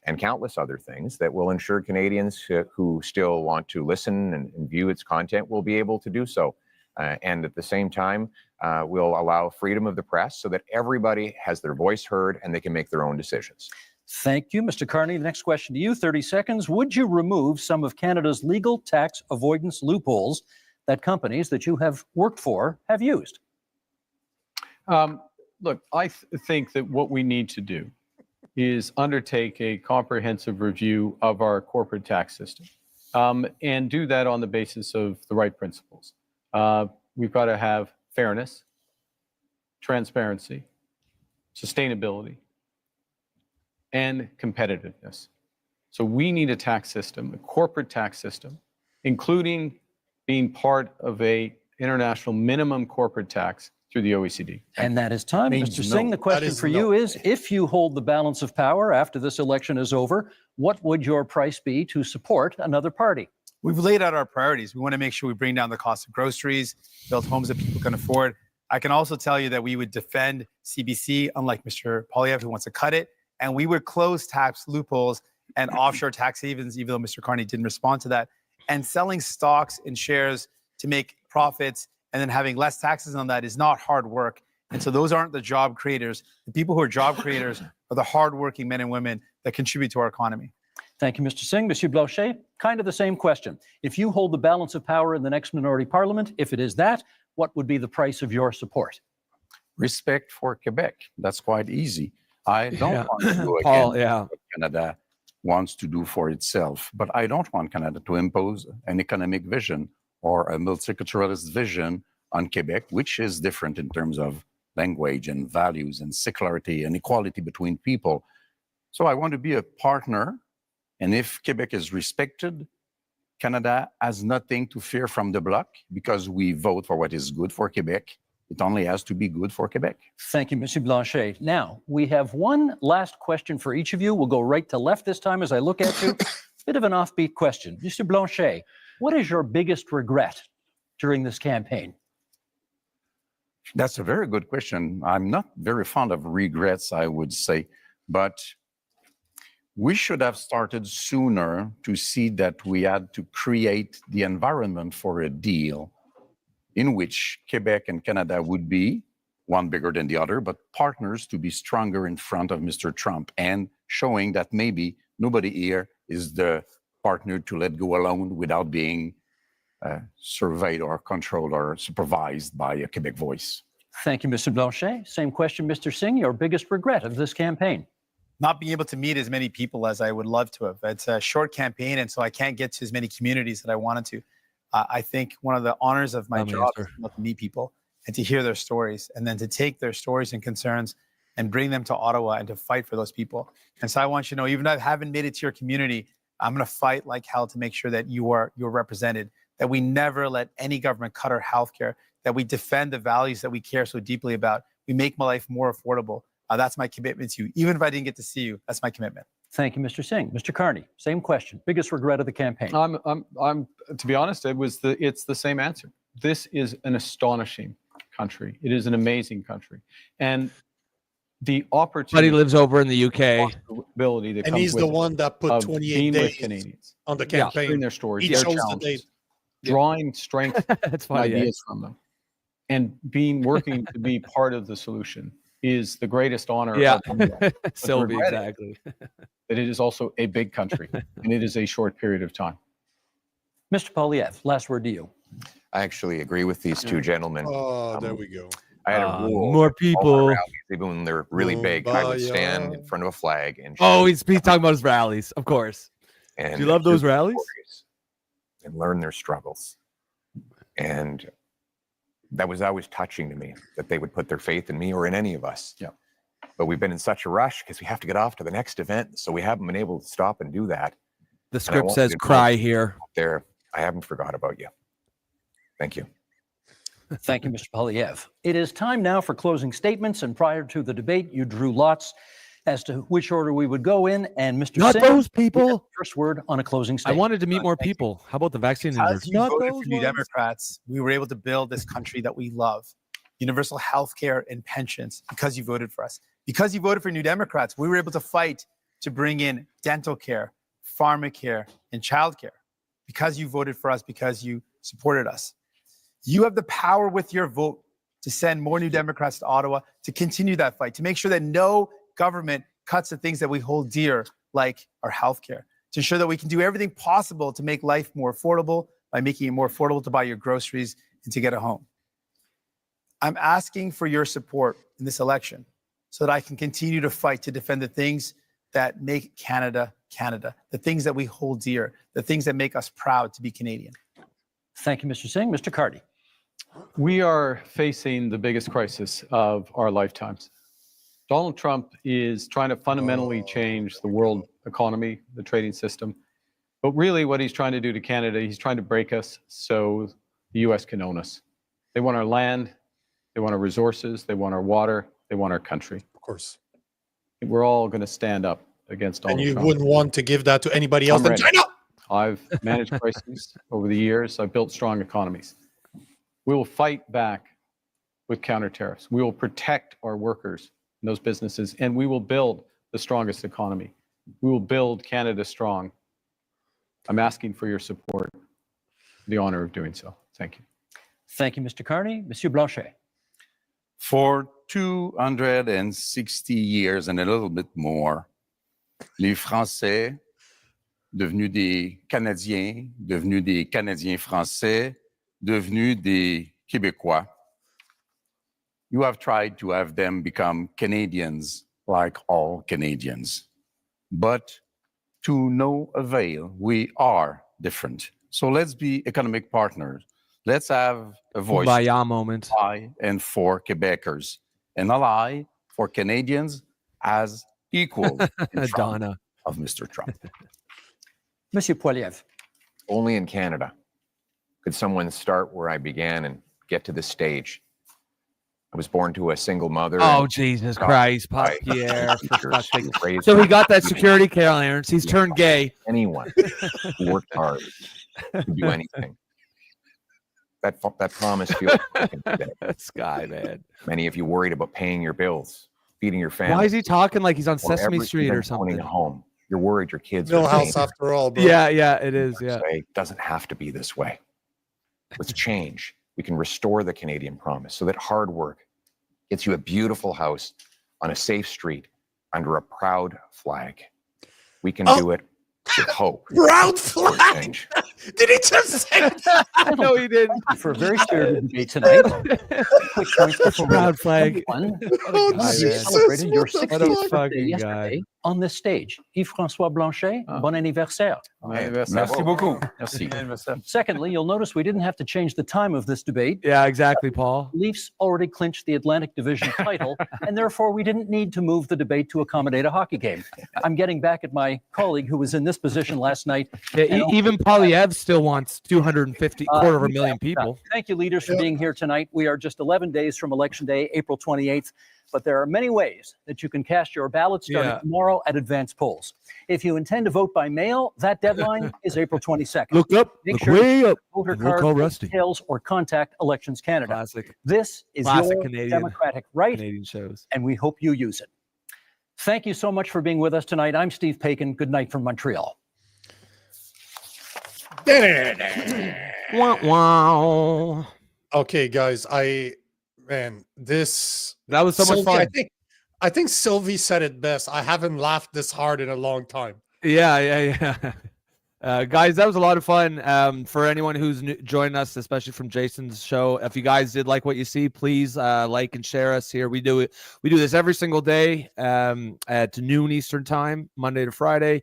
and countless other things that will ensure Canadians who still want to listen and view its content will be able to do so. And at the same time, we'll allow freedom of the press so that everybody has their voice heard and they can make their own decisions. Thank you, Mr. Carney. The next question to you, 30 seconds. Would you remove some of Canada's legal tax avoidance loopholes that companies that you have worked for have used? Look, I think that what we need to do is undertake a comprehensive review of our corporate tax system and do that on the basis of the right principles. We've got to have fairness, transparency, sustainability, and competitiveness. So we need a tax system, a corporate tax system, including being part of a international minimum corporate tax through the OECD. And that is time. Mr. Singh, the question for you is, if you hold the balance of power after this election is over, what would your price be to support another party? We've laid out our priorities. We want to make sure we bring down the cost of groceries, build homes that people can afford. I can also tell you that we would defend CBC, unlike Mr. Poilievre, who wants to cut it. And we would close tax loopholes and offshore tax havens, even though Mr. Carney didn't respond to that. And selling stocks and shares to make profits and then having less taxes on that is not hard work. And so those aren't the job creators. The people who are job creators are the hardworking men and women that contribute to our economy. Thank you, Mr. Singh. Monsieur Blanchet, kind of the same question. If you hold the balance of power in the next minority parliament, if it is that, what would be the price of your support? respect for Quebec. That's quite easy. I don't want to go Paul, against what Canada wants to do for itself, but I don't want Canada to impose an economic vision or a multiculturalist vision on Quebec, which is different in terms of language and values and secularity and equality between people. So I want to be a partner, and if Quebec is respected, Canada has nothing to fear from the bloc because we vote for what is good for Quebec. It only has to be good for Quebec. Thank you, Monsieur Blanchet. Now, we have one last question for each of you. We'll go right to left this time as I look at you. Bit of an offbeat question. Monsieur Blanchet, what is your biggest regret during this campaign? That's a very good question. I'm not very fond of regrets, I would say, but we should have started sooner to see that we had to create the environment for a deal in which Quebec and Canada would be, one bigger than the other, but partners to be stronger in front of Mr. Trump and showing that maybe nobody here is the partner to let go alone without being surveyed or controlled or supervised by a Quebec voice. Thank you, Mr. Blanchet. Same question, Mr. Singh. Your biggest regret of this campaign? Not being able to meet as many people as I would love to have. It's a short campaign, and so I can't get to as many communities that I wanted to. I think one of the honors of my job is to meet people and to hear their stories, and then to take their stories and concerns and bring them to Ottawa and to fight for those people. And so I want you to know, even though I haven't made it to your community, I'm going to fight like hell to make sure that you're represented, that we never let any government cut our healthcare, that we defend the values that we care so deeply about. We make my life more affordable. That's my commitment to you. Even if I didn't get to see you, that's my commitment. Thank you, Mr. Singh. Mr. Carney, same question. Biggest regret of the campaign? I'm to be honest, it's the same answer. This is an astonishing country. It is an amazing country, and the opportunity. But he lives over in the UK. Ability that and comes he's with the one that put 28 days Canadians on the campaign. sharing their stories, He their chose the challenges, date. drawing strength That's funny, ideas from them, and working to be part of the solution is the greatest honor. Yeah, of Sylvie, exactly. That it is also a big country, and it is a short period of time. Mr. Poilievre, last word to you. I actually agree with these two gentlemen. Oh, there we go. I had a rule. More people. Rallies, even when they're really big, I would stand in front of a flag and. He's talking about his rallies, of course. And do you love those rallies? And learn their struggles. And that was always touching to me, that they would put their faith in me or in any of us. Yeah. But we've been in such a rush because we have to get off to the next event, so we haven't been able to stop and do that. The script says cry here. There, I haven't forgot about you. Thank you. Thank you, Mr. Poilievre. It is time now for closing statements, and prior to the debate, you drew lots as to which order we would go in, and Mr. Not Singh, those people. First word on a closing I statement. wanted to meet more people. How about the vaccine? As you voted for New Democrats, we were able to build this country that we love. Universal health care and pensions, because you voted for us. Because you voted for New Democrats, we were able to fight to bring in dental care, pharmacare, and childcare. Because you voted for us, because you supported us. You have the power with your vote to send more New Democrats to Ottawa, to continue that fight, to make sure that no government cuts the things that we hold dear, like our healthcare, to ensure that we can do everything possible to make life more affordable by making it more affordable to buy your groceries and to get a home. I'm asking for your support in this election so that I can continue to fight to defend the things that make Canada, Canada, the things that we hold dear, the things that make us proud to be Canadian. Thank you, Mr. Singh. Mr. Carty. We are facing the biggest crisis of our lifetimes. Donald Trump is trying to fundamentally change the world economy, the trading system. But really what he's trying to do to Canada, he's trying to break us so the US can own us. They want our land, they want our resources, they want our water, they want our country. Of course. We're all going to stand up against Donald Trump. And you wouldn't want to give that to anybody else than China. I've managed crises over the years. I've built strong economies. We will fight back with counter tariffs. We will protect our workers and those businesses, and we will build the strongest economy. We will build Canada strong. I'm asking for your support, the honor of doing so. Thank you. Thank you, Mr. Carney. Monsieur Blanchet. For 260 years and a little bit more, les Français, devenus des Canadiens français, devenus des Québécois, You have tried to have them become Canadians like all Canadians. But to no avail, we are different. So let's be economic partners. Let's have a voice. Kumbaya moment. By and for Quebecers. An ally for Canadians as equal in Donna of Mr. Trump. Monsieur Poiliev. Only in Canada could someone start where I began and get to this stage. I was born to a single mother. Oh, Jesus Christ, Pierre. So he got that security clearance. He's turned gay. Anyone who worked hard could do anything. That promise feels broken today. This guy, man. Many of you worried about paying your bills, feeding your family. Why is he talking like he's on Sesame Street or something? Home. You're worried your kids. Millhouse, after all, bro. Yeah, it is. Yeah, it doesn't have to be this way. With change, we can restore the Canadian promise so that hard work gets you a beautiful house on a safe street under a proud flag. We can do it with hope. Proud flag. Did he just say that? No, he didn't. For a very spirited debate tonight. Quick points before proud flag. You celebrated your 60th birthday yesterday on this stage. Yves-François Blanchet, bon anniversaire. Merci beaucoup. Merci. Secondly, you'll notice we didn't have to change the time of this debate. Yeah, exactly, Paul. Leafs already clinched the Atlantic Division title, and therefore we didn't need to move the debate to accommodate a hockey game. I'm getting back at my colleague who was in this position last night. Yeah, even Poilievre still wants 250, quarter of a million people. Thank you, leaders, for being here tonight. We are just 11 days from Election Day, April 28th. But there are many ways that you can cast your ballot starting tomorrow at advanced polls. If you intend to vote by mail, that deadline is April 22nd. Look up, Make look sure way you up. voter We'll call card Rusty. details or contact Elections Canada. Classic. This is Classic your Canadian, democratic right, Canadian shows. and we hope you use it. Thank you so much for being with us tonight. I'm Steve Paikin. Good night from Montreal. Wow. Okay, guys, that was so much fun. I think Sylvie said it best. I haven't laughed this hard in a long time. Yeah. Guys, that was a lot of fun. For anyone who's joined us, especially from Jason's show, if you guys did like what you see, please like and share us here. We do this every single day at noon Eastern time, Monday to Friday.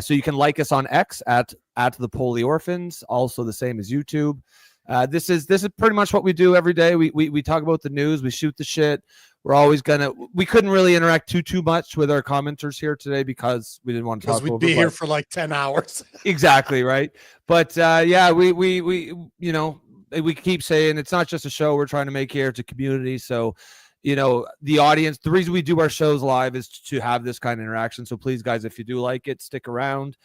So you can like us on X at the Poly Orphans, also the same as YouTube. This is pretty much what we do every day. We talk about the news, we shoot the shit. We couldn't really interact too much with our commenters here today because we didn't want to talk. Because we'd be here for like 10 hours. Exactly, right. But we keep saying it's not just a show we're trying to make here, it's a community. So, the audience, the reason we do our shows live is to have this kind of interaction. So please, guys, if you do like it, stick around.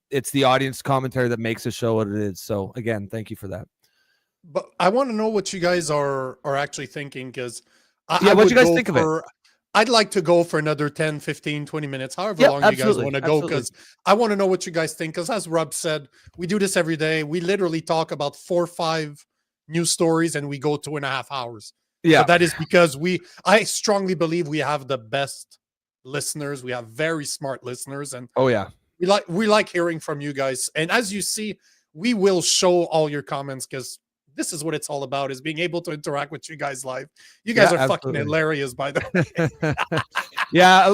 It's the audience commentary that makes the show what it is. So again, thank you for that. But I want to know what you guys are actually thinking, because what do you guys think of it? I'd like to go for another 10, 15, 20 minutes, however long you guys want to go, because I want to know what you guys think. Because as Rob said, we do this every day. We literally talk about 4 or 5 news stories and we go 2.5 hours. Yeah. But that is because I strongly believe we have the best listeners. We have very smart listeners. And we like hearing from you guys. And as you see, we will show all your comments, because this is what it's all about, is being able to interact with you guys live. You guys are fucking hilarious, by the way. Yeah.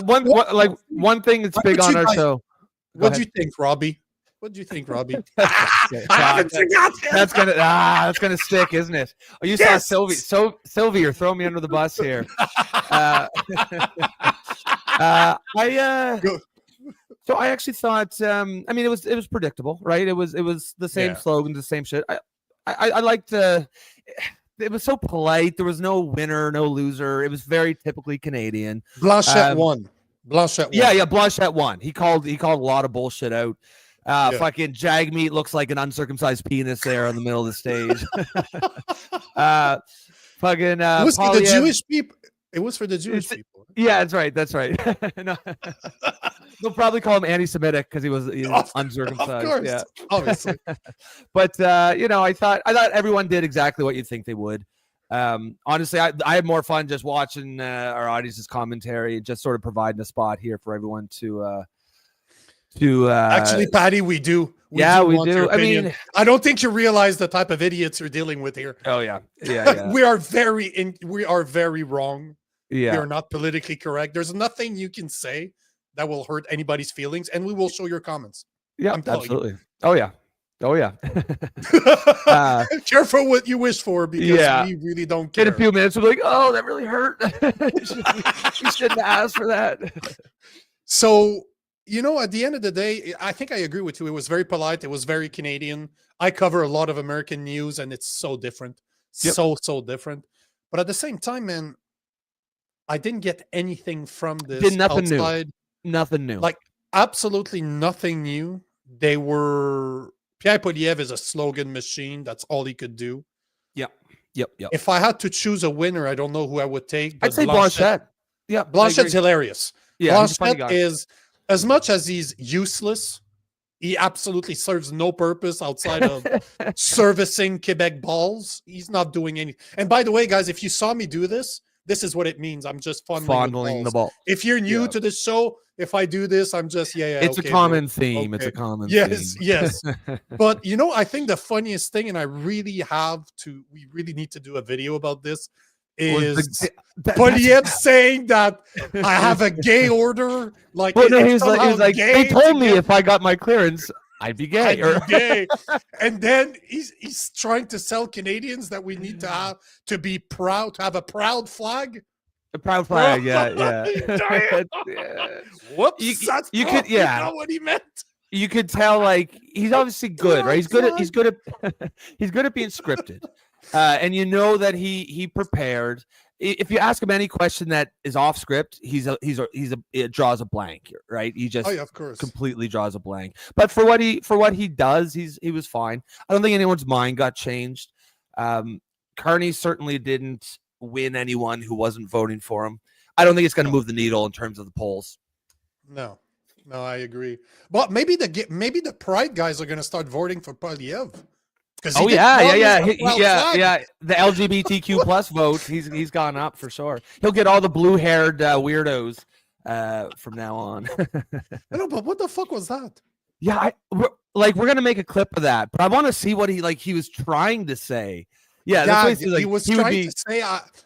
One thing that's big on our show. What do you think, Robbie? What do you think, Robbie? That's gonna stick, isn't it? Oh, you saw Sylvie. So Sylvie, you're throwing me under the bus here. So I actually thought, it was predictable, right? It was the same slogan, the same shit. I liked it was so polite. There was no winner, no loser. It was very typically Canadian. Blanchette won. Blanchette won. Yeah, Blanchette won. He called a lot of bullshit out. Fucking Jagmeet looks like an uncircumcised penis there in the middle of the stage. It was for the Jewish people. It was for the Jewish people. Yeah, that's right. No. They'll probably call him anti-Semitic because he was uncircumcised. Of course, yeah, obviously. But I thought everyone did exactly what you'd think they would. Honestly, I had more fun just watching our audience's commentary, just sort of providing a spot here for everyone to actually, Patty, we do We do. I mean, I don't think you realize the type of idiots you're dealing with here. Oh yeah. We are very wrong. Yeah. We are not politically correct. There's nothing you can say that will hurt anybody's feelings, and we will show your comments. Yeah, absolutely. Oh yeah. Careful what you wish for, because we really don't care. In a few minutes, we're like, oh, that really hurt. You shouldn't ask for that. So, at the end of the day, I think I agree with you. It was very polite. It was very Canadian. I cover a lot of American news, and it's so different. So different. But at the same time, man, I didn't get anything from this outside. Nothing new. Like, absolutely nothing new. They were... Pierre Poilievre is a slogan machine. That's all he could do. Yep. If I had to choose a winner, I don't know who I would take. I'd say Blanchet. Yeah, Blanchet's hilarious. Yeah, Blanchet is, as much as he's useless, he absolutely serves no purpose outside of servicing Quebec balls. He's not doing anything. And by the way, guys, if you saw me do this, this is what it means. I'm just fondling the ball. If you're new to this show, if I do this, I'm just It's a common theme. Okay. It's a common theme. Yes. But I think the funniest thing, and we really need to do a video about this, is Poilievre saying that I have a gay order. Like, he's like they told me if I got my clearance, I'd be gay. And then he's trying to sell Canadians that we need to be proud, to have a proud flag. A proud flag, yeah. Whoops! You could know what he meant. You could tell, like, he's obviously good, right? He's good at being scripted, and that he prepared. If you ask him any question that is off script, it draws a blank, right? He just of course completely draws a blank. But for what he does, he was fine. I don't think anyone's mind got changed. Carney certainly didn't win anyone who wasn't voting for him. I don't think it's going to move the needle in terms of the polls. No, I agree. But maybe the Pride guys are going to start voting for Poilievre. Oh yeah. The LGBTQ plus vote, he's gone up for sure. He'll get all the blue-haired weirdos from now on. I know, but what the fuck was that? Yeah, we're gonna make a clip of that, but I want to see what he was trying to say. Yeah, that's what he was trying to say.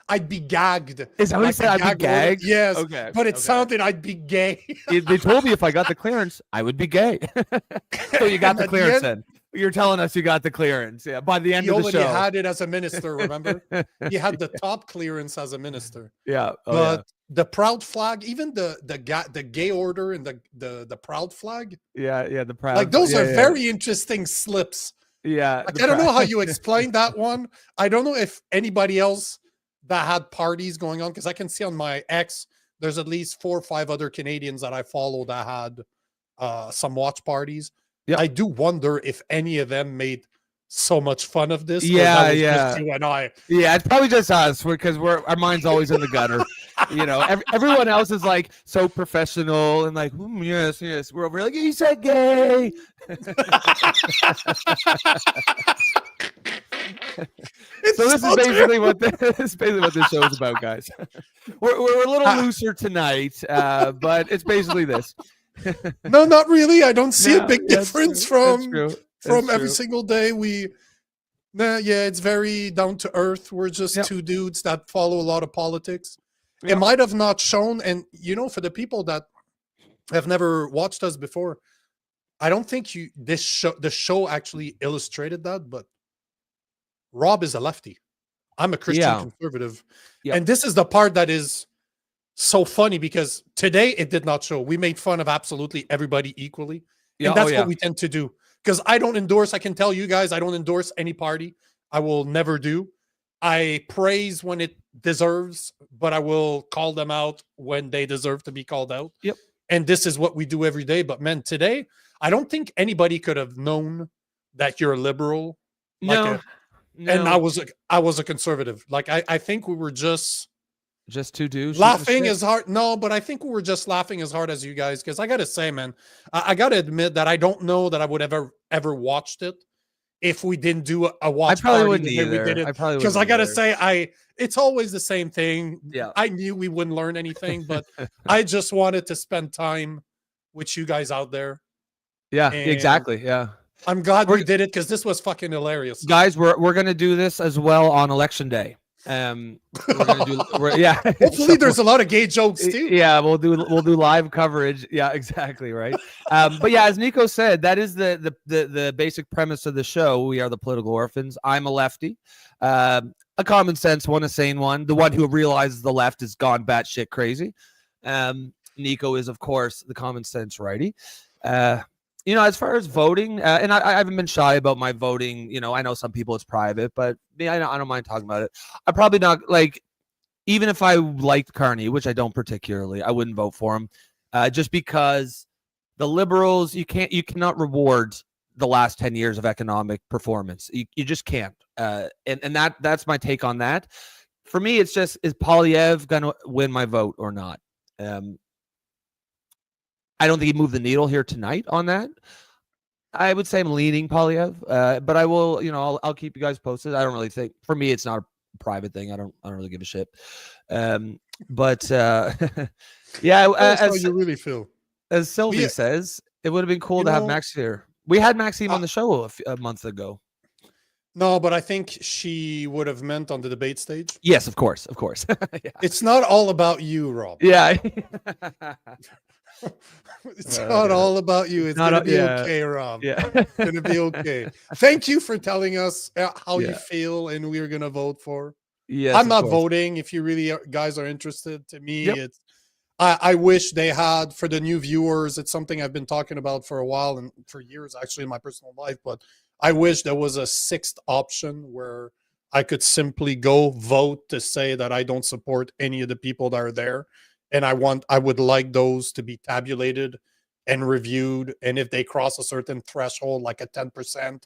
I'd be gagged. Is that what he said? I'd be gagged. Yes. Okay. But it sounded I'd be gay. They told me if I got the clearance, I would be gay. So you got the clearance then. You're telling us you got the clearance. Yeah. By the end of the show, he had it as a minister. Remember, he had the top clearance as a minister. Yeah. But the proud flag, even the gay order and the proud flag. Yeah. The proud. Like those are very interesting slips. Yeah. Like, I don't know how you explain that one. I don't know if anybody else that had parties going on, because I can see on my X, there's at least 4 or 5 other Canadians that I follow that had some watch parties. Yeah. I do wonder if any of them made so much fun of this. Yeah. Just you and I. Yeah, it's probably just us because our mind's always in the gutter. Everyone else is like so professional and like, yes. We're over like, he said gay. So this is basically what this show is about, guys. We're a little looser tonight, but it's basically this. No, not really. I don't see a big difference from every single day. It's very down to earth. We're just 2 dudes that follow a lot of politics. It might have not shown, and for the people that have never watched us before, I don't think the show actually illustrated that, but Rob is a lefty. I'm a Christian conservative. And this is the part that is so funny, because today it did not show. We made fun of absolutely everybody equally. And that's what we tend to do. Because I can tell you guys, I don't endorse any party. I will never do. I praise when it deserves, but I will call them out when they deserve to be called out. Yep. And this is what we do every day. But man, today, I don't think anybody could have known that you're a liberal. No. And I was a conservative. Like, I think we were just 2 dudes laughing as hard. No, but I think we were just laughing as hard as you guys. Because I got to say, man, I got to admit that I don't know that I would ever watched it if we didn't do a watch. I probably party wouldn't either. Because I got to say, it's always the same thing. Yeah. I knew we wouldn't learn anything, but I just wanted to spend time with you guys out there. Yeah, exactly. Yeah. I'm glad we did it because this was fucking hilarious. Guys, we're gonna do this as well on election day. We're gonna do yeah. Hopefully there's a lot of gay jokes too. Yeah, we'll do live coverage. Yeah, exactly, right. But yeah, as Nico said, that is the basic premise of the show. We are the political orphans. I'm a lefty. A common sense one, a sane one, the one who realizes the left has gone batshit crazy. Nico is, of course, the common sense righty. As far as voting, and I haven't been shy about my voting. I know some people it's private, but me, I don't mind talking about it. I'm probably not even if I liked Carney, which I don't particularly, I wouldn't vote for him, just because the Liberals, you cannot reward the last 10 years of economic performance. You just can't. And that's my take on that. For me, it's just, is Poilievre going to win my vote or not? I don't think he moved the needle here tonight on that. I would say I'm leaning Poilievre, but I will, I'll keep you guys posted. I don't really think, for me, it's not a private thing. I don't really give a shit. But yeah, how you really feel. As Sylvie says, it would have been cool to have Max here. We had Maxime on the show a month ago. No, but I think she would have meant on the debate stage. Yes, of course. Yeah. It's not all about you, Rob. Yeah. It's not all about you. It's gonna be okay, Rob. Yeah. It's gonna be okay. Thank you for telling us how you feel, and we're gonna vote for. Yes, I'm not voting. If you really guys are interested, to me, it's. I wish they had, for the new viewers. It's something I've been talking about for a while and for years, actually, in my personal life. But I wish there was a sixth option where I could simply go vote to say that I don't support any of the people that are there. And I would like those to be tabulated and reviewed. And if they cross a certain threshold, like a 10%,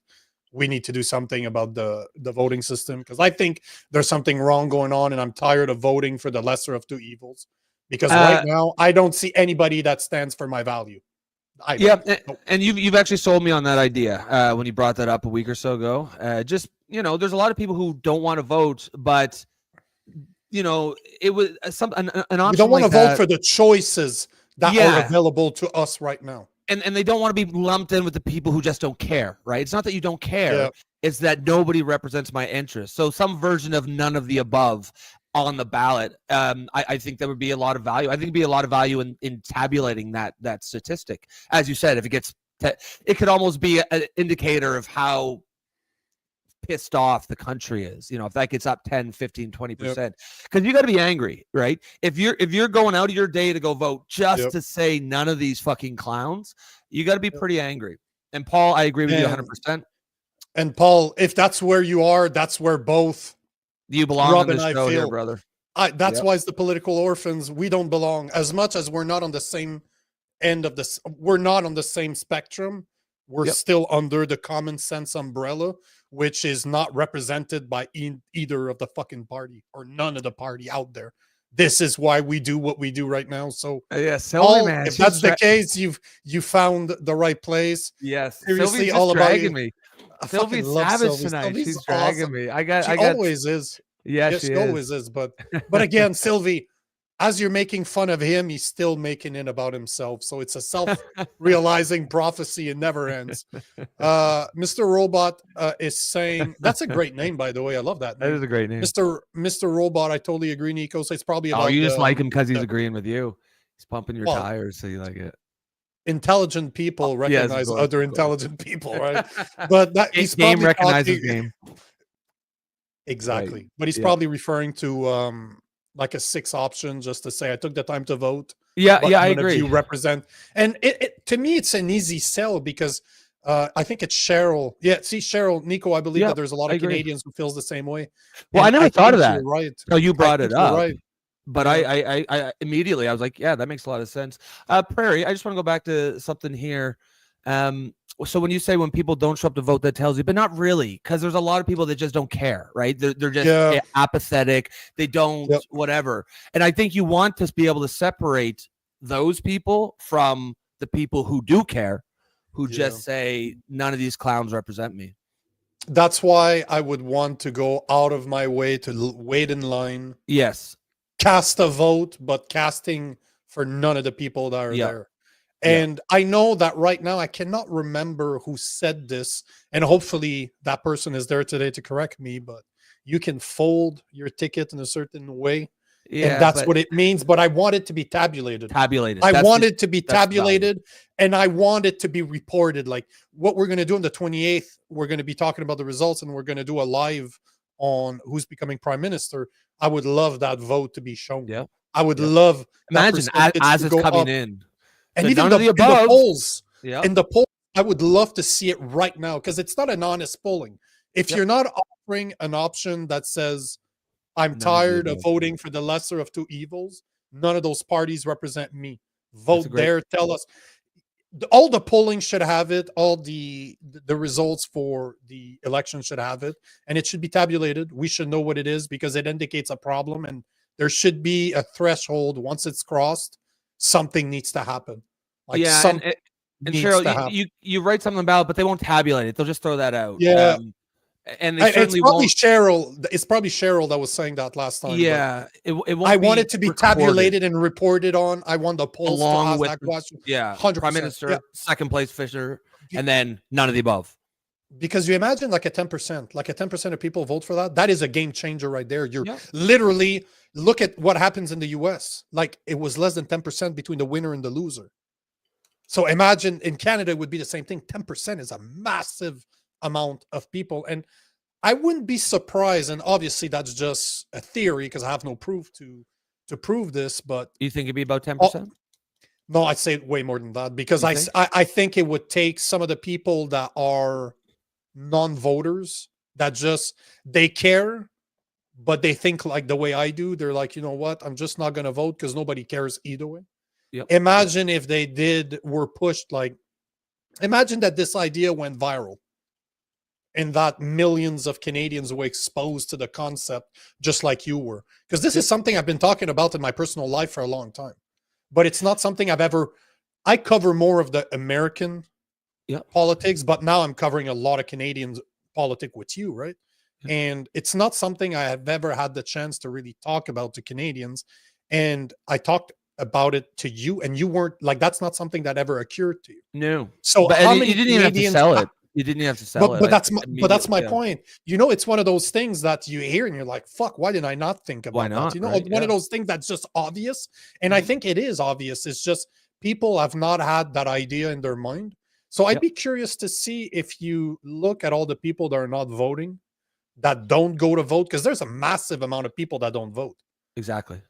we need to do something about the voting system. Because I think there's something wrong going on, and I'm tired of voting for the lesser of two evils. Because right now, I don't see anybody that stands for my value. And you've actually sold me on that idea when you brought that up a week or so ago. There's a lot of people who don't want to vote, but it was an option. We don't want to vote for the choices that are available to us right now. And they don't want to be lumped in with the people who just don't care, right? It's not that you don't care. Yeah. It's that nobody represents my interests. So some version of none of the above on the ballot. I think there would be a lot of value. I think there'd be a lot of value in tabulating that statistic. As you said, if it gets, it could almost be an indicator of how pissed off the country is, if that gets up 10, 15, 20%, because you got to be angry, right? If you're going out of your day to go vote just to say none of these fucking clowns, you got to be pretty angry. And Paul, I agree with you 100%. And Paul, if that's where you are, that's where both you belong on this show here, brother. That's why it's the political orphans. We don't belong. As much as we're not on the same end of this, we're not on the same spectrum. We're still under the common sense umbrella, which is not represented by either of the fucking party or none of the party out there. This is why we do what we do right now. So Sylvie, man, if that's the case, you found the right place. Yes, seriously, Sylvie's all about you. Me. Sylvie's savage tonight. Sylvie's She's awesome. dragging me. She always is. Yeah, she always is. But again, Sylvie, as you're making fun of him, he's still making it about himself. So it's a self-realizing prophecy. It never ends. Mr. Robot is saying, that's a great name, by the way. I love that name. That is a great name. Mr. Robot, I totally agree, Nico. So it's probably about, you just like him because he's agreeing with you. He's pumping your tires, so you like it. Intelligent people recognize other intelligent people, right? But he's game recognizes game. Exactly. Right. But he's probably referring to like a 6 option, just to say I took the time to vote. I agree. You represent, and it to me it's an easy sell because I think it's Cheryl. Yeah, see Cheryl, Nico. I believe that there's a lot of Canadians who feels the same way. Well, I never thought of that. Right. No, you brought it up. Right. But I immediately I was like, yeah, that makes a lot of sense. Prairie, I just want to go back to something here. So when you say when people don't show up to vote, that tells you, but not really, because there's a lot of people that just don't care, right? They're just apathetic. They don't whatever. And I think you want to be able to separate those people from the people who do care, who just say none of these clowns represent me. That's why I would want to go out of my way to wait in line. Yes. Cast a vote, but casting for none of the people that are there. And I know that right now I cannot remember who said this, and hopefully that person is there today to correct me, but you can fold your ticket in a certain way. And that's what it means. But I want it to be tabulated. I want it to be tabulated, and I want it to be reported. Like what we're going to do on the 28th, we're going to be talking about the results, and we're going to do a live on who's becoming prime minister. I would love that vote to be shown. Yeah. I would love imagine as it's coming in. And even in the polls, in the polls, I would love to see it right now, because it's not an honest polling. If you're not offering an option that says, I'm tired of voting for the lesser of two evils, none of those parties represent me. Vote there, tell us. All the polling should have it. All the results for the election should have it. And it should be tabulated. We should know what it is, because it indicates a problem. And there should be a threshold. Once it's crossed, something needs to happen. Like and Cheryl, you write something about it, but they won't tabulate it. They'll just throw that out. Yeah. And they certainly won't. It's probably Cheryl that was saying that last time. Yeah, it won't. I want it to be tabulated and reported on. I want the polls along to ask with that question. 100%. Prime Minister, second place Fisher, and then none of the above. Because you imagine like a 10%, like a 10% of people vote for that. That is a game changer right there. You're literally look at what happens in the US. Like it was less than 10% between the winner and the loser. So imagine in Canada, it would be the same thing. 10% is a massive amount of people. And I wouldn't be surprised. And obviously that's just a theory, because I have no proof to prove this, but you think it'd be about 10%? No, I'd say way more than that, because I think it would take some of the people that are non-voters that just, they care, but they think like the way I do. They're like, you know what? I'm just not going to vote because nobody cares either way. Imagine if they were pushed, like, imagine that this idea went viral and that millions of Canadians were exposed to the concept just like you were. Because this is something I've been talking about in my personal life for a long time, but it's not something I cover more of the American politics, but now I'm covering a lot of Canadians politics with you, right? And it's not something I have ever had the chance to really talk about to Canadians. And I talked about it to you, and you weren't like, that's not something that ever occurred to you. No. So but you didn't even have to sell it. You didn't have to sell it. But that's my point. You know, it's one of those things that you hear and you're like, fuck, why didn't I not think about that? You know, one of those things that's just obvious. And I think it is obvious. It's just people have not had that idea in their mind. So I'd be curious to see if you look at all the people that are not voting, that don't go to vote, because there's a massive amount of people that don't vote. Exactly.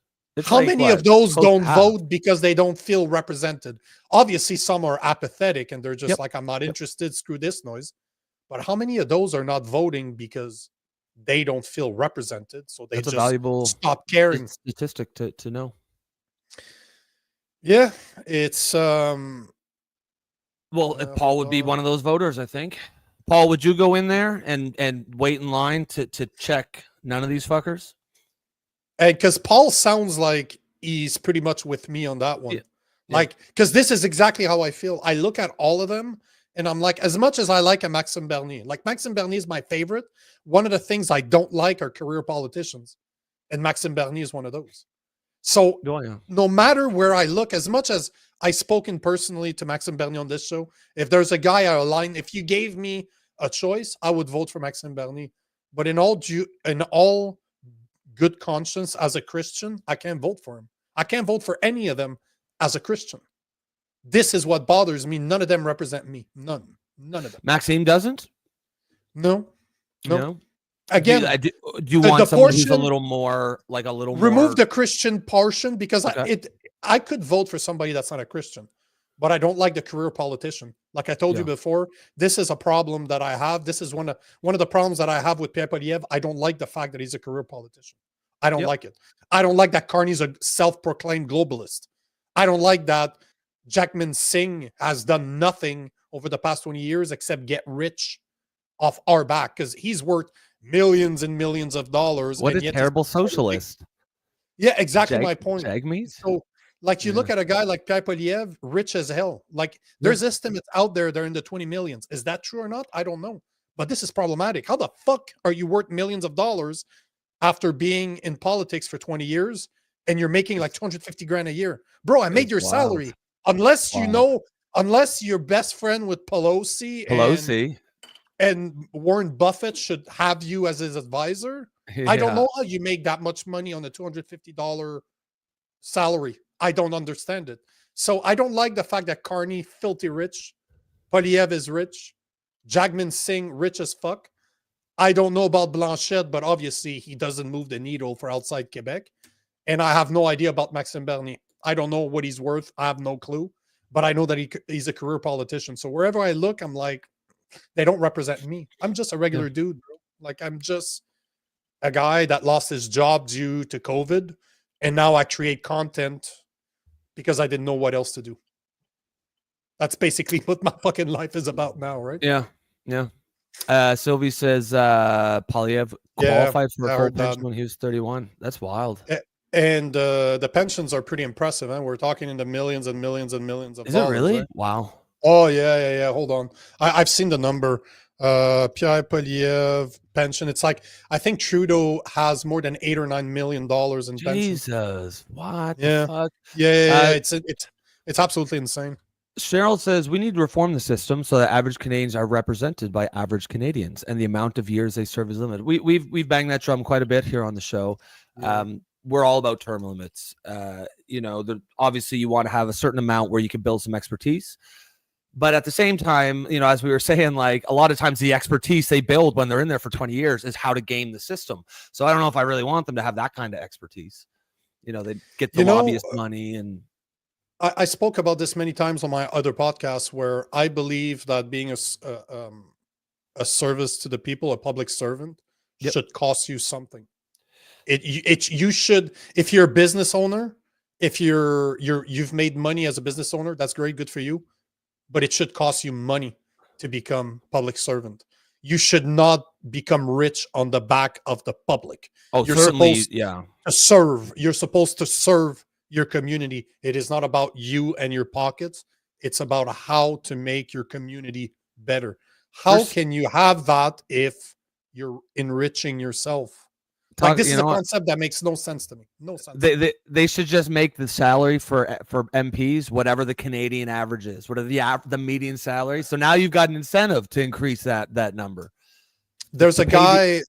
How many of those don't vote because they don't feel represented? Obviously, some are apathetic and they're just like, I'm not interested, screw this noise. But how many of those are not voting because they don't feel represented? So they just valuable stop caring. Statistic to know. Yeah, it's well, Paul would be one of those voters, I think. Paul, would you go in there and wait in line to check none of these fuckers? And because Paul sounds like he's pretty much with me on that one. Like, because this is exactly how I feel. I look at all of them and I'm like, as much as I like a Maxime Bernier, like Maxime Bernier is my favorite. One of the things I don't like are career politicians. And Maxime Bernier is one of those. So no matter where I look, as much as I've spoken personally to Maxime Bernier on this show, if there's a guy I align, if you gave me a choice, I would vote for Maxime Bernier. But in all good conscience, as a Christian, I can't vote for him. I can't vote for any of them as a Christian. This is what bothers me. None of them represent me. None of them. Maxime doesn't? No. Again, do you want someone who's a little more, like a little remove the Christian portion, because I could vote for somebody that's not a Christian, but I don't like the career politician. Like I told you before, this is a problem that I have. This is one of the problems that I have with Pierre Poilievre. I don't like the fact that he's a career politician. I don't like it. I don't like that Carney's a self-proclaimed globalist. I don't like that Jackman Singh has done nothing over the past 20 years except get rich off our back, because he's worth millions and millions of dollars. What a terrible socialist. Yeah, exactly my point. Jagmeet? So, like, you look at a guy like Pierre Poilievre, rich as hell. Like, there's estimates out there, they're in the 20 millions. Is that true or not? I don't know. But this is problematic. How the fuck are you worth millions of dollars after being in politics for 20 years and you're making like 250 grand a year? Bro, I made your salary. unless you know, unless you're best friend with Pelosi. And Warren Buffett should have you as his advisor. I don't know how you make that much money on a $250 salary. I don't understand it. So I don't like the fact that Carney filthy rich, Poliev is rich, Jagmeet Singh rich as fuck. I don't know about Blanchette, but obviously he doesn't move the needle for outside Quebec. And I have no idea about Maxime Bernier. I don't know what he's worth. I have no clue. But I know that he's a career politician. So wherever I look, I'm like, they don't represent me. I'm just a regular dude, bro. Like, I'm just a guy that lost his job due to COVID. And now I create content because I didn't know what else to do. That's basically what my fucking life is about now, right? Yeah. Sylvie says Polyev qualified for a full pension when he was 31. That's wild. And the pensions are pretty impressive. Huh? We're talking in the millions and millions and millions of dollars. Is it really? Right? Wow. Oh, yeah. Hold on. I've seen the number. Pierre Poliev pension. It's like, I think Trudeau has more than $8 or $9 million in pension. Jesus. What the fuck? Yeah. It's absolutely insane. Cheryl says we need to reform the system so that average Canadians are represented by average Canadians, and the amount of years they serve is limited. We've banged that drum quite a bit here on the show. Yeah. We're all about term limits. Obviously you want to have a certain amount where you can build some expertise, but at the same time, as we were saying, like a lot of times the expertise they build when they're in there for 20 years is how to game the system. So I don't know if I really want them to have that kind of expertise. They get the lobbyist money and. I spoke about this many times on my other podcasts where I believe that being a service to the people, a public servant, should cost you something. You should, if you're a business owner, if you've made money as a business owner, that's great, good for you, but it should cost you money to become public servant. You should not become rich on the back of the public. Oh, you're certainly, supposed to serve. You're supposed to serve your community. It is not about you and your pockets. It's about how to make your community better. How can you have that if you're enriching yourself? Like, this is a concept that makes no sense to me. No sense. They should just make the salary for MPs whatever the Canadian average is, whatever the median salary. So now you've got an incentive to increase that number. There's a guy,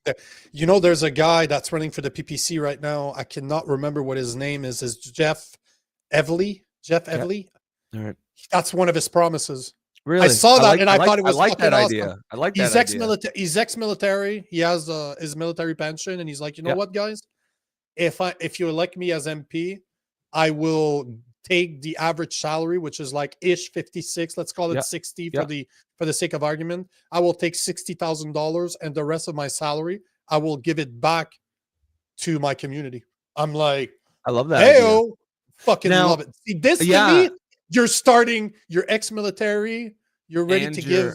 there's a guy that's running for the PPC right now. I cannot remember what his name is. Is Jeff Evely? Jeff Evely? All right. That's one of his promises. Really? I saw that and I thought it was that awesome. idea. I like that idea. He's ex-military. He has his military pension, and he's like, you know what, guys? If you elect me as MP, I will take the average salary, which is like 56. Let's call it 60 for the sake of argument. I will take $60,000, and the rest of my salary, I will give it back to my community. I'm like, I love that. Hey-o, fucking love it. See, this to me, you're starting, you're ex-military, you're ready to give,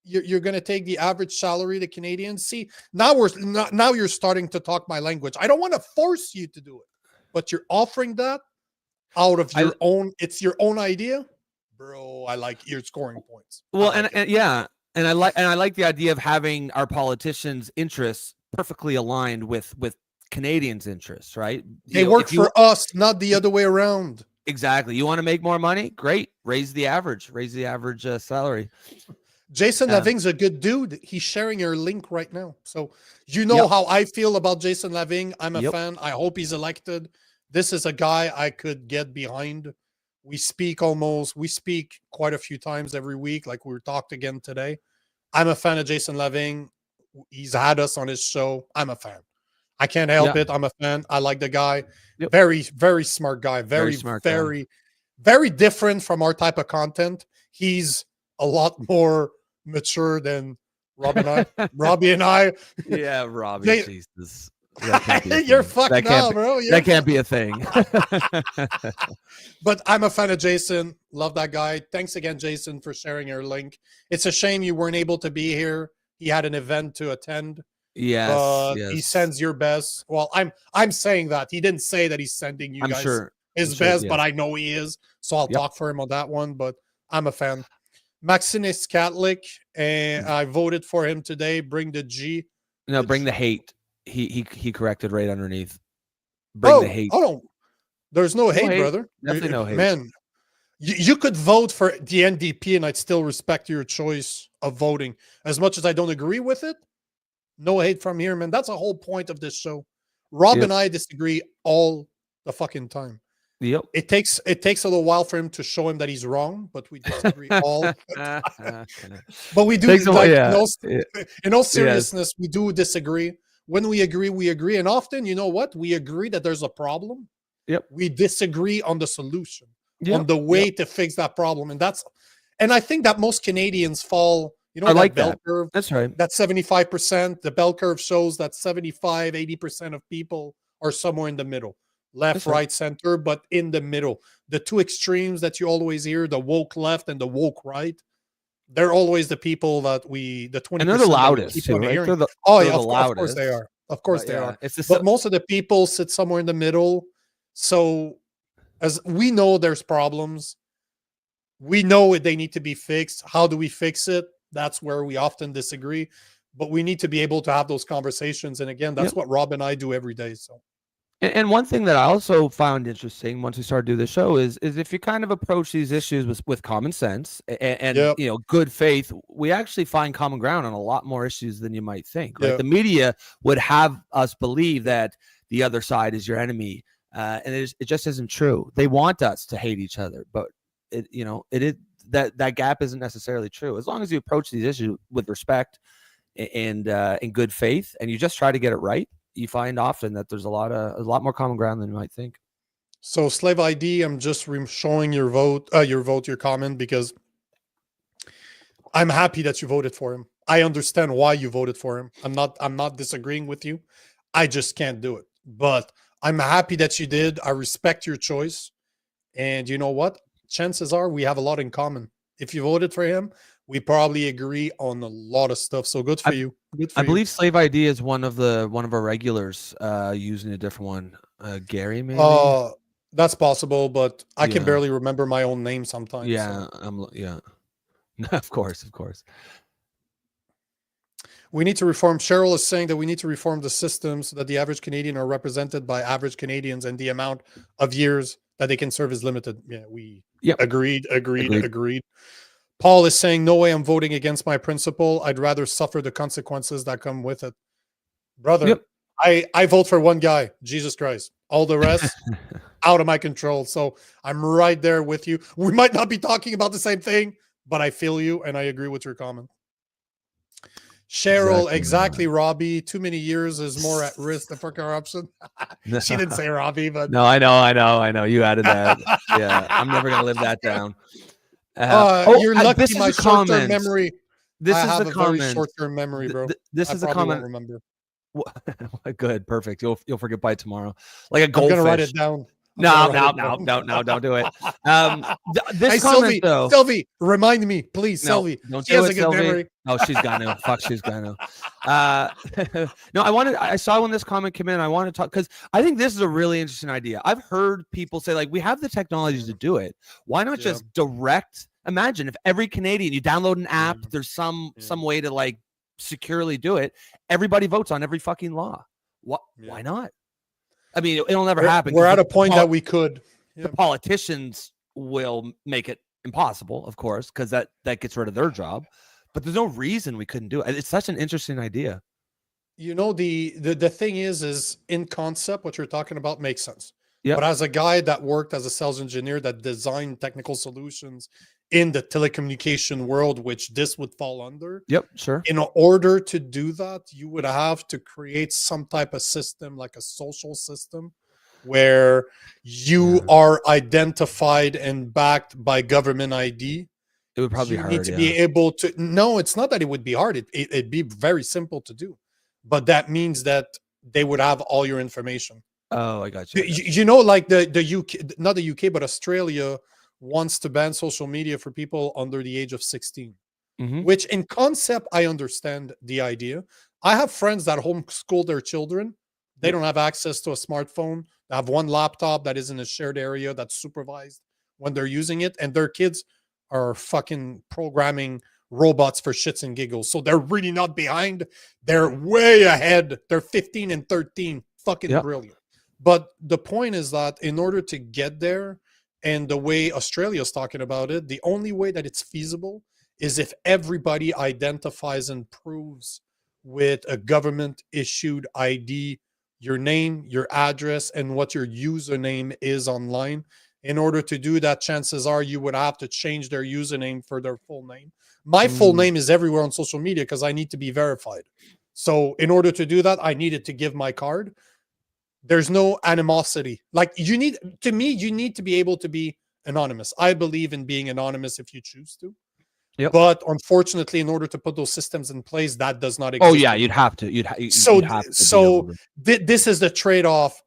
you're going to take the average salary to Canadians. See, now you're starting to talk my language. I don't want to force you to do it, but you're offering that out of your own, it's your own idea. Bro, I like your scoring points. Well, and I like the idea of having our politicians' interests perfectly aligned with Canadians' interests, right? They work for us, not the other way around. Exactly. You want to make more money? Great. Raise the average salary. Jason Lavigne's a good dude. He's sharing your link right now. So how I feel about Jason Lavigne. I'm a fan. I hope he's elected. This is a guy I could get behind. We speak quite a few times every week, like we talked again today. I'm a fan of Jason Lavigne. He's had us on his show. I'm a fan. I can't help it. I'm a fan. I like the guy. Very, very smart guy. Very different from our type of content. He's a lot more mature than Robbie and I. Robbie and I. Yeah, Robbie. Jesus. You're fucked now, bro. That can't be a thing. But I'm a fan of Jason. Love that guy. Thanks again, Jason, for sharing your link. It's a shame you weren't able to be here. He had an event to attend. Yes, he sends your best. Well, I'm saying that. He didn't say that he's sending you guys his best, but I know he is. So I'll talk for him on that one. But I'm a fan. Maxine is Catholic, and I voted for him today. Bring the G. No, bring the hate. He corrected right underneath. Bring the hate. Oh no, there's no hate, brother. Definitely no hate. Man, You could vote for the NDP and I'd still respect your choice of voting. As much as I don't agree with it, no hate from here, man. That's the whole point of this show. Rob and I disagree all the fucking time. Yep. It takes a little while for him to show him that he's wrong, but we disagree all the time. But we do, like, in all seriousness, we do disagree. When we agree, we agree. And often, you know what? We agree that there's a problem. Yep. We disagree on the solution, on the way to fix that problem. And I think that most Canadians fall, you know, I like bell that. curve. That's right. That 75%, the bell curve shows that 75, 80% of people are somewhere in the middle. Left, right, center, but in the middle. The two extremes that you always hear, the woke left and the woke right, they're always the people that the 20%. And they're the loudest too, right? Of course they are. Of course they are. But most of the people sit somewhere in the middle. So as we know there's problems, we know they need to be fixed. How do we fix it? That's where we often disagree. But we need to be able to have those conversations. And again, that's what Rob and I do every day. So. And one thing that I also found interesting once we started to do the show is if you kind of approach these issues with common sense and you know, good faith, we actually find common ground on a lot more issues than you might think. Right? The media would have us believe that the other side is your enemy, and it just isn't true. They want us to hate each other, but that gap isn't necessarily true. As long as you approach these issues with respect and in good faith, and you just try to get it right, you find often that there's a lot more common ground than you might think. So Slave ID, I'm just showing your comment, because I'm happy that you voted for him. I understand why you voted for him. I'm not disagreeing with you. I just can't do it. But I'm happy that you did. I respect your choice. And you know what? Chances are we have a lot in common. If you voted for him, we probably agree on a lot of stuff. So good for you. Good for I believe Slave ID is one of our regulars using a different one. Gary, maybe? That's possible, but I can barely remember my own name sometimes. Yeah, of course. We need to reform. Cheryl is saying that we need to reform the system so that the average Canadian are represented by average Canadians, and the amount of years that they can serve is limited. Yeah, we agreed. Paul is saying, no way I'm voting against my principle. I'd rather suffer the consequences that come with it. Brother, I vote for one guy, Jesus Christ. All the rest, out of my control. So I'm right there with you. We might not be talking about the same thing, but I feel you, and I agree with your comment. Cheryl, exactly, Robbie. Too many years is more at risk for corruption. She didn't say Robbie, but... No, I know. You added that. Yeah, I'm never going to live that down. You're lucky my short-term memory. This I is have the a comment. very short-term memory, bro. This is a comment. Remember. Good, perfect. You'll forget by tomorrow, like a goldfish. I'm gonna write it down. No, don't do it. This comment, though, Sylvie, remind me, please, Sylvie. She has a good memory. Oh, she's gonna. Fuck, she's gonna. No, I saw when this comment came in. I want to talk because I think this is a really interesting idea. I've heard people say, like, we have the technology to do it. Why not just direct? Imagine if every Canadian, you download an app. There's some way to like securely do it. Everybody votes on every fucking law. Why not? I mean, it'll never happen. We're at a point that we could. The politicians will make it impossible, of course, because that gets rid of their job. But there's no reason we couldn't do it. It's such an interesting idea. You know, the thing is in concept, what you're talking about makes sense. Yeah. But as a guy that worked as a sales engineer that designed technical solutions in the telecommunication world, which this would fall under. Yep, sure. In order to do that, you would have to create some type of system, like a social system, where you are identified and backed by government ID. It would probably be hard. You need to be able to. No, it's not that it would be hard. It'd be very simple to do, but that means that they would have all your information. Oh, I got you. You know, like the UK, not the UK, but Australia wants to ban social media for people under the age of 16, which in concept, I understand the idea. I have friends that homeschool their children. They don't have access to a smartphone. They have one laptop that is in a shared area that's supervised when they're using it. And their kids are fucking programming robots for shits and giggles. So they're really not behind. They're way ahead. They're 15 and 13. Fucking brilliant. But the point is that in order to get there, and the way Australia is talking about it, the only way that it's feasible is if everybody identifies and proves with a government issued ID your name, your address, and what your username is online. In order to do that, chances are you would have to change their username for their full name. My full name is everywhere on social media because I need to be verified. So in order to do that, I needed to give my card. There's no animosity. Like you need to be able to be anonymous. I believe in being anonymous if you choose to. Yep. But unfortunately, in order to put those systems in place, that does not exist. Oh yeah, you'd have to. This is the trade-off.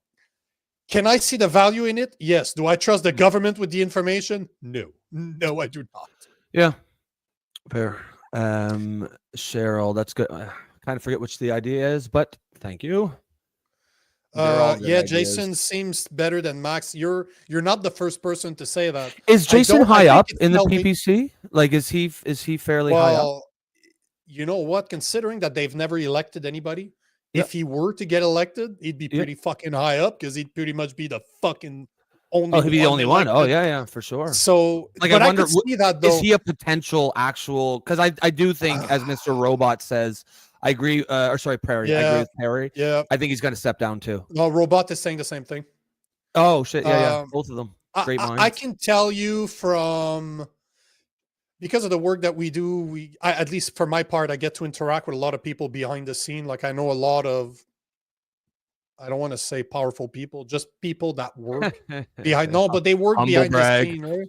Can I see the value in it? Yes. Do I trust the government with the information? No, I do not. Yeah, fair. Cheryl, that's good. I kind of forget which the idea is, but thank you. Yeah, Jason seems better than Max. You're not the first person to say that. Is Jason high up in the PPC? Like, is he fairly high up? You know what? Considering that they've never elected anybody, if he were to get elected, he'd be pretty fucking high up because he'd pretty much be the fucking only. Oh, he'd be the only one. Oh yeah, for sure. So, like, but I wonder, could see that though. Is he a potential actual? Because I do think, as Mr. Robot says. I agree. Or sorry, Perry. Yeah, I agree with Perry. Yeah. I think he's going to step down too. No, Robot is saying the same thing. Oh shit! Yeah. Both of them. Great minds. I can tell you because of the work that we do. At least for my part, I get to interact with a lot of people behind the scene. Like I know a lot of. I don't want to say powerful people, just people that work behind. No, but they work behind the scene, right?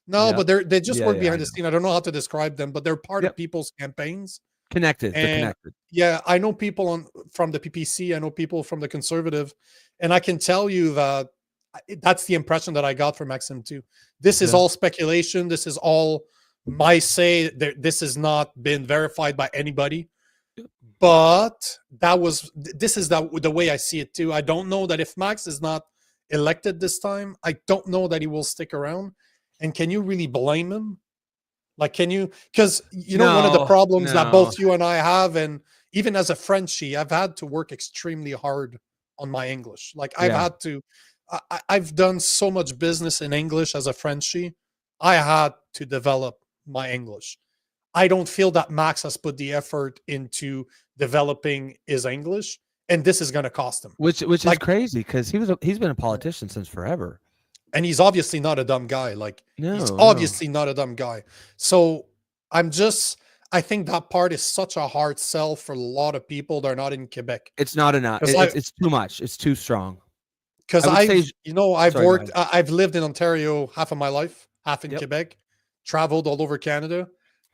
No, but they just work behind the scene. I don't know how to describe them, but they're part of people's campaigns. Connected. They're connected. Yeah, I know people from the PPC. I know people from the Conservative, and I can tell you that that's the impression that I got from Maxim too. This is all speculation. This is all my say. This has not been verified by anybody, but this is the way I see it too. I don't know that if Max is not elected this time, I don't know that he will stick around. And can you really blame him? Like, can you? Because one of the problems that both you and I have, and even as a Frenchie, I've had to work extremely hard on my English. Like, I've had to. I've done so much business in English as a Frenchie. I had to develop my English. I don't feel that Max has put the effort into developing his English, and this is going to cost him. Which is crazy because he's been a politician since forever. And he's obviously not a dumb guy. Like, he's obviously not a dumb guy. So I think that part is such a hard sell for a lot of people that are not in Quebec. It's not enough. It's too much. It's too strong. Because I've lived in Ontario half of my life, half in Quebec, traveled all over Canada.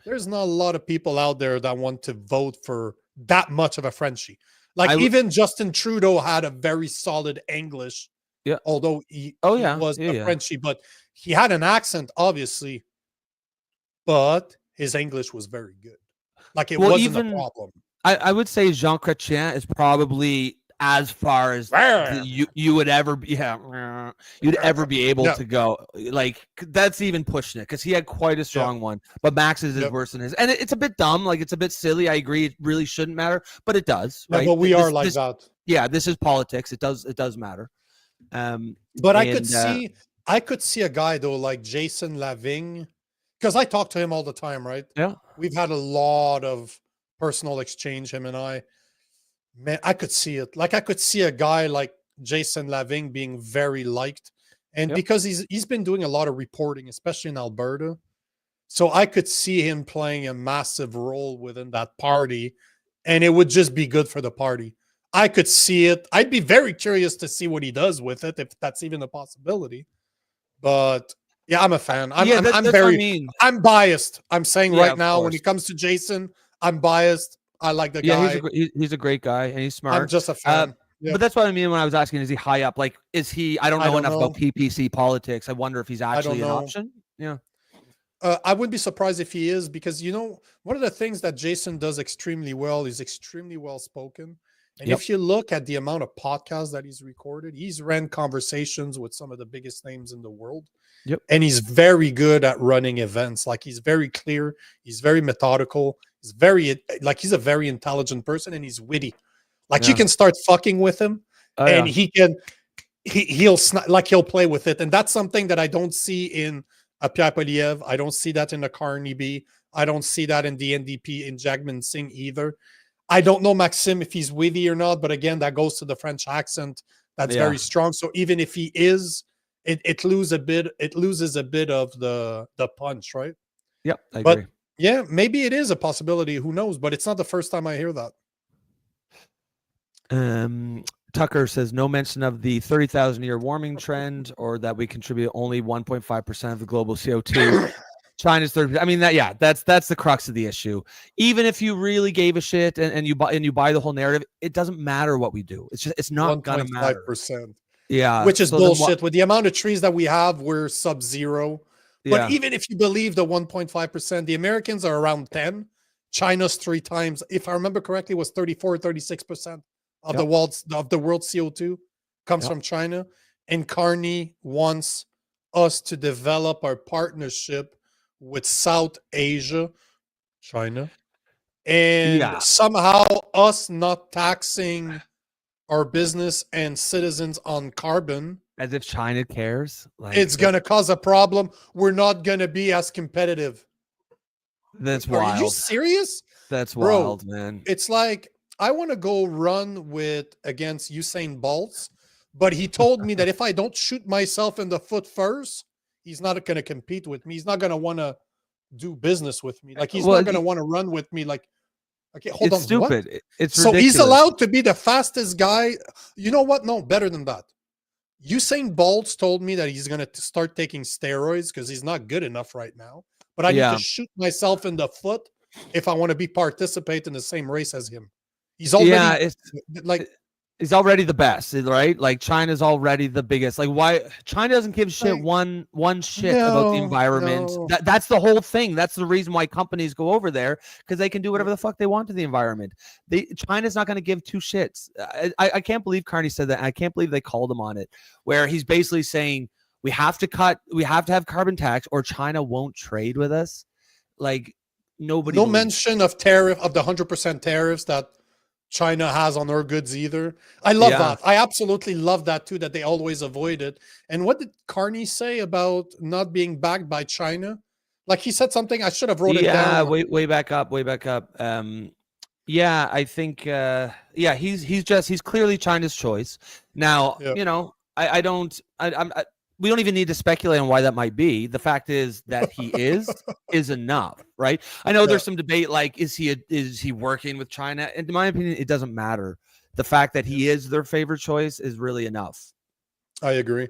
There's not a lot of people out there that want to vote for that much of a Frenchie. Like, even Justin Trudeau had a very solid English. Yeah. Although he was a Frenchie, but he had an accent, obviously. But his English was very good. Like, it wasn't a problem. I would say Jean Chrétien is probably as far as you would ever be. Yeah, you'd ever be able to go. Like, that's even pushing it because he had quite a strong one. But Max's is worse than his, and it's a bit dumb. Like, it's a bit silly. I agree. It really shouldn't matter, but it does. Right? But we are like that. Yeah, this is politics. It does matter. But I could see a guy though like Jason Lavigne, because I talk to him all the time, right? Yeah, we've had a lot of personal exchange, him and I. Man, I could see it. Like, I could see a guy like Jason Lavigne being very liked, and because he's been doing a lot of reporting, especially in Alberta, so I could see him playing a massive role within that party, and it would just be good for the party. I could see it. I'd be very curious to see what he does with it, if that's even a possibility. But yeah, I'm a fan. I'm biased. I'm saying right now, when it comes to Jason, I'm biased. I like the guy. He's a great guy and he's smart. I'm just a fan. But that's what I mean when I was asking, is he high up? Like, is he? I don't know enough about PPC politics. I wonder if he's actually an option. Yeah. I wouldn't be surprised if he is, because one of the things that Jason does extremely well is extremely well spoken. And if you look at the amount of podcasts that he's recorded, he's ran conversations with some of the biggest names in the world. Yep. And he's very good at running events. Like, he's very clear. He's very methodical. He's a very intelligent person, and he's witty. Like, you can start fucking with him and he can he'll play with it, and that's something that I don't see in a Pierre Poliev. I don't see that in a Carnegie. I don't see that in the NDP in Jagmeet Singh either. I don't know Maxime if he's witty or not, but again, that goes to the French accent. That's very strong. So even if he is, it loses a bit. It loses a bit of the punch, right? Yep, I agree. Yeah, maybe it is a possibility. Who knows? But it's not the first time I hear that. Tucker says no mention of the 30,000-year warming trend, or that we contribute only 1.5% of the global CO2. China's 30%. I mean, that's the crux of the issue. Even if you really gave a shit and you buy the whole narrative, it doesn't matter what we do. It's not gonna matter. 1.5%. Yeah, which is bullshit. With the amount of trees that we have, we're sub-zero. But even if you believe the 1.5%, the Americans are around 10. China's 3 times. If I remember correctly, it was 34 or 36% of the world CO2 comes from China. And Carney wants us to develop our partnership with South Asia, China, and somehow us not taxing our business and citizens on carbon, as if China cares. It's going to cause a problem. We're not going to be as competitive. That's wild. Are you serious? That's wild, man. It's like, I want to go run against Usain Bolt, but he told me that if I don't shoot myself in the foot first, he's not going to compete with me. He's not going to want to do business with me. Like, he's not going to want to run with me. Like, okay, hold on. It's stupid. What? It's so ridiculous. He's allowed to be the fastest guy. You know what? No, better than that. Usain Bolt told me that he's going to start taking steroids because he's not good enough right now. But I need to shoot myself in the foot if I want to participate in the same race as him. He's already he's already the best, right? Like, China's already the biggest. Like, why China doesn't give shit one shit about the environment? That's the whole thing. That's the reason why companies go over there, because they can do whatever the fuck they want to the environment. China's not going to give 2 shits. I can't believe Carney said that. And I can't believe they called him on it, where he's basically saying we have to have carbon tax or China won't trade with us. Like, nobody. No mention of the 100% tariffs that China has on our goods either. I love that. I absolutely love that too, that they always avoid it. And what did Carney say about not being backed by China? Like, he said something, I should have wrote it down. Way back up. I think he's clearly China's choice. Now, you know, we don't even need to speculate on why that might be. The fact is that he is enough, right? I know there's some debate, like, is he working with China? And in my opinion, it doesn't matter. The fact that he is their favorite choice is really enough. I agree.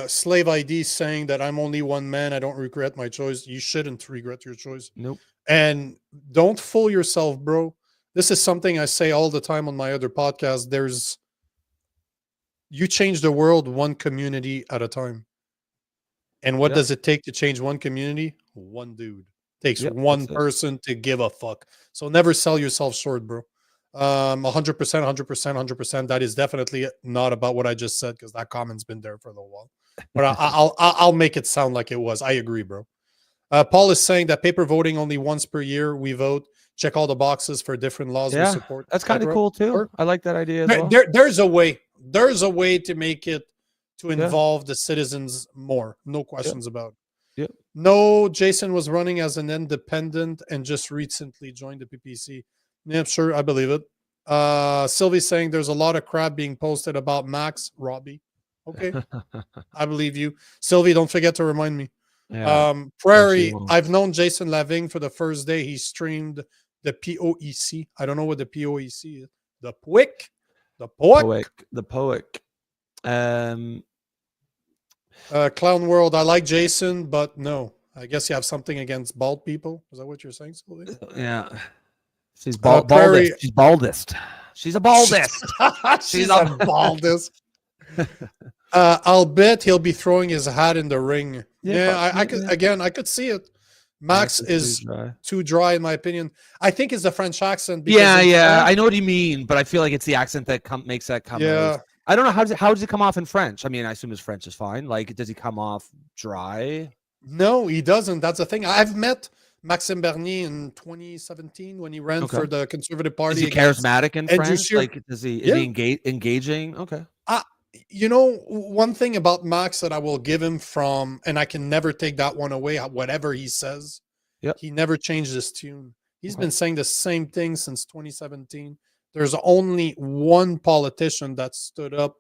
Slave ID saying that I'm only one man. I don't regret my choice. You shouldn't regret your choice. Nope. And don't fool yourself, bro. This is something I say all the time on my other podcast. You change the world one community at a time. And what does it take to change one community? One dude. It takes one person to give a fuck. So never sell yourself short, bro. 100%. That is definitely not about what I just said, because that comment's been there for a little while. But I'll make it sound like it was. I agree, bro. Paul is saying that paper voting only once per year. We vote. Check all the boxes for different laws we support. That's kind of cool too. I like that idea as well. There's a way. There's a way to make it to involve the citizens more. No questions about it. Yep. No, Jason was running as an independent and just recently joined the PPC. Yeah, sure. I believe it. Sylvie's saying there's a lot of crap being posted about Max Robbie. Okay. I believe you. Sylvie, don't forget to remind me. Prairie, I've known Jason Lavigne for the first day. He streamed the POEC. I don't know what the POEC is. The POEC. The poet. Clown World, I like Jason, but no. I guess you have something against bald people. Is that what you're saying, Sylvia? Yeah. She's baldest. She's baldest. She's a baldest. She's a baldest. I'll bet he'll be throwing his hat in the ring. I could see it. Max is too dry, in my opinion. I think it's the French accent. I know what you mean, but I feel like it's the accent that makes that come. Yeah. I don't know how does it come off in French. I mean, I assume his French is fine. Like, does he come off dry? No, he doesn't. That's the thing. I've met Maxime Bernier in 2017 when he ran for the Conservative Party. Is he charismatic in French? Like, is he engaging? Okay. you know, one thing about Max that I will give him from, and I can never take that one away, whatever he says, he never changed his tune. He's been saying the same thing since 2017. There's only one politician that stood up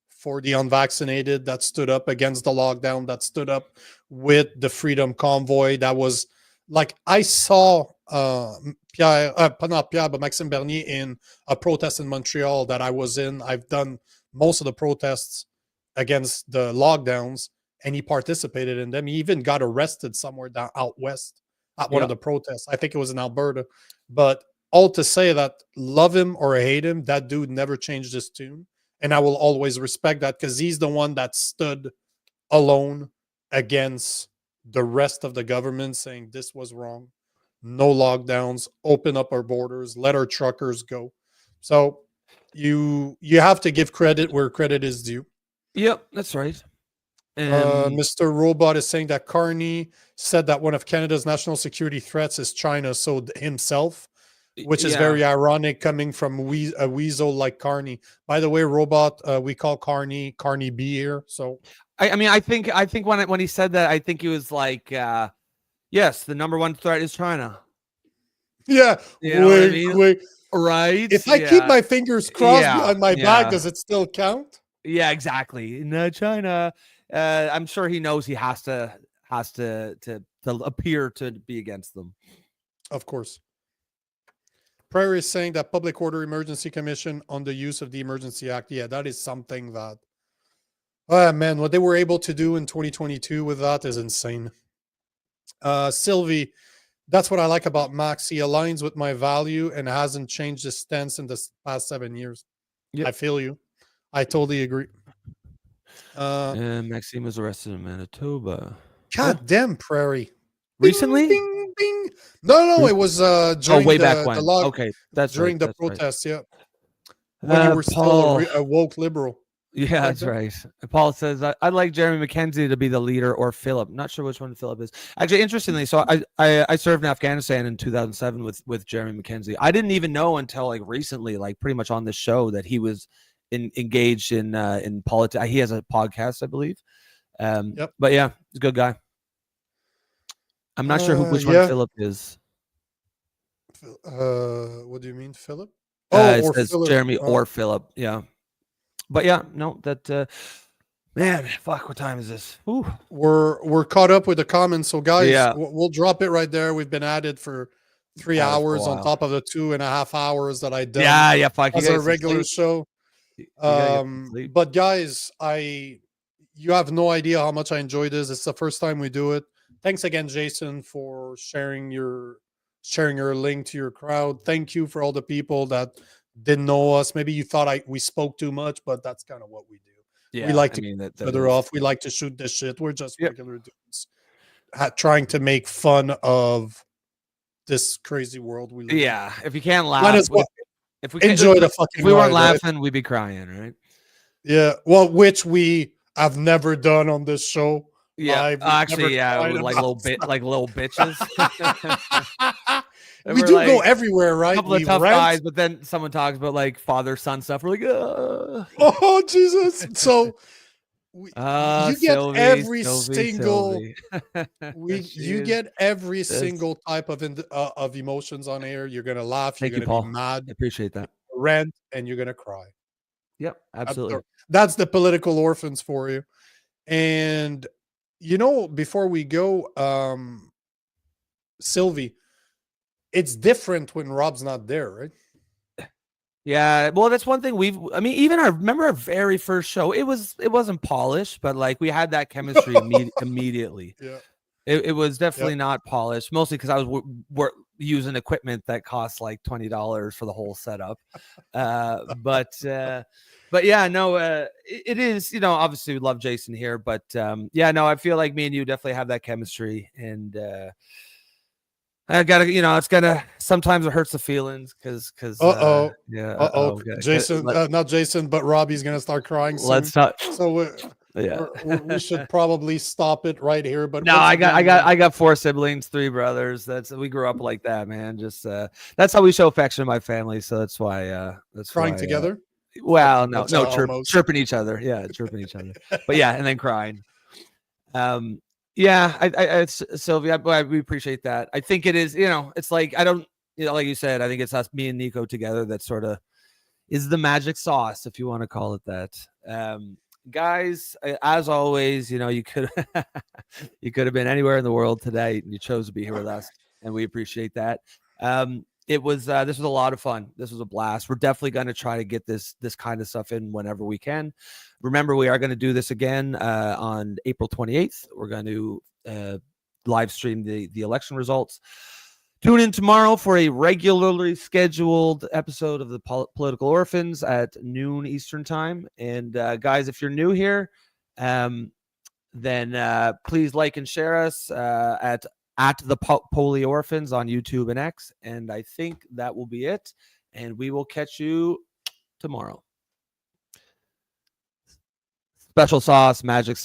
for the unvaccinated, that stood up against the lockdown, that stood up with the Freedom Convoy. That was like, I saw not Pierre, but Maxime Bernier in a protest in Montreal that I was in. I've done most of the protests against the lockdowns, and he participated in them. He even got arrested somewhere down out west at one of the protests. I think it was in Alberta. But all to say that, love him or hate him, that dude never changed his tune. And I will always respect that, because he's the one that stood alone against the rest of the government, saying this was wrong. No lockdowns, open up our borders, let our truckers go. So you have to give credit where credit is due. Yep, that's right. Mr. Robot is saying that Carney said that one of Canada's national security threats is China, so himself, which is very ironic coming from a weasel like Carney. By the way, Robot, we call Carney B here. So I mean, I think when he said that, I think he was like, yes, the number one threat is China. Yeah, you know what I mean? Right. If I keep my fingers crossed on my back, does it still count? Yeah, exactly. No, China. I'm sure he knows he has to appear to be against them. Of course. Prairie is saying that Public Order Emergency Commission on the use of the Emergency Act. Yeah, that is something that, oh man, what they were able to do in 2022 with that is insane. Sylvie, that's what I like about Max. He aligns with my value and hasn't changed his stance in the past 7 years. Yep. I feel you. I totally agree. And Maxime was arrested in Manitoba. God damn, Prairie. Recently? Bing, bing, bing. No, it was during way back when. Okay, that's during right, the protests, yeah. When you were still a woke liberal. Yeah, that's right. Paul says, I'd like Jeremy McKenzie to be the leader, or Philip. Not sure which one Philip is. Actually, interestingly, so I served in Afghanistan in 2007 with Jeremy McKenzie. I didn't even know until like recently, like pretty much on this show, that he was engaged in politics. He has a podcast, I believe. But yeah, he's a good guy. I'm not sure which one Philip is. What do you mean, Philip? It says Phillip. Jeremy or Philip. Yeah. But yeah, no, that man, fuck, what time is this? Ooh. We're caught up with the comments. So guys, we'll drop it right there. We've been at it for 3 hours on top of the 2.5 hours that I done. Yeah, fuck. As a regular show. But guys, you have no idea how much I enjoy this. It's the first time we do it. Thanks again, Jason, for sharing your link to your crowd. Thank you for all the people that didn't know us. Maybe you thought we spoke too much, but that's kind of what we do. Yeah, we like to get each other off. We like to shoot this shit. We're just regular dudes trying to make fun of this crazy world we live in. Yeah, if you can't laugh, if we enjoy the fucking. If we weren't laughing, we'd be crying, right? Yeah, well, which we have never done on this show. Yeah, actually, like little bitches. We do go everywhere, right? A couple of tough guys, but then someone talks about like father-son stuff. We're like, oh Jesus! So you get every single type of emotions on air. You're gonna laugh. You're gonna be mad. I appreciate that. Rant, and you're gonna cry. Yep, absolutely. That's the political orphans for you. And before we go, Sylvie, it's different when Rob's not there, right? Yeah, well, that's one thing even remember our very first show, it wasn't polished, but like we had that chemistry immediately. Yeah. It was definitely not polished, mostly because I was using equipment that costs like $20 for the whole setup. But yeah, no, it is, obviously we love Jason here, but I feel like me and you definitely have that chemistry, and I gotta, it's gonna, sometimes it hurts the feelings because Jason, not Jason, but Robbie's gonna start crying soon. Let's talk. So we should probably stop it right here. But no, I got 4 siblings, 3 brothers. We grew up like that, man. Just that's how we show affection in my family. So that's why crying together. Well, no, chirping each other. Yeah, chirping each other. But yeah, and then crying. Yeah, it's Sylvia. We appreciate that. I think it is. It's like like you said. I think it's us, me and Nico together. That sort of is the magic sauce, if you want to call it that. Guys, as always, you could you could have been anywhere in the world today, and you chose to be here with us, and we appreciate that. It was this was a lot of fun. This was a blast. We're definitely going to try to get this kind of stuff in whenever we can. Remember, we are going to do this again on April 28th. We're going to live stream the election results. Tune in tomorrow for a regularly scheduled episode of the Political Orphans at noon Eastern time. And guys, if you're new here, then please like and share us at the Poly Orphans on YouTube and X. And I think that will be it. And we will catch you tomorrow. Special sauce, magic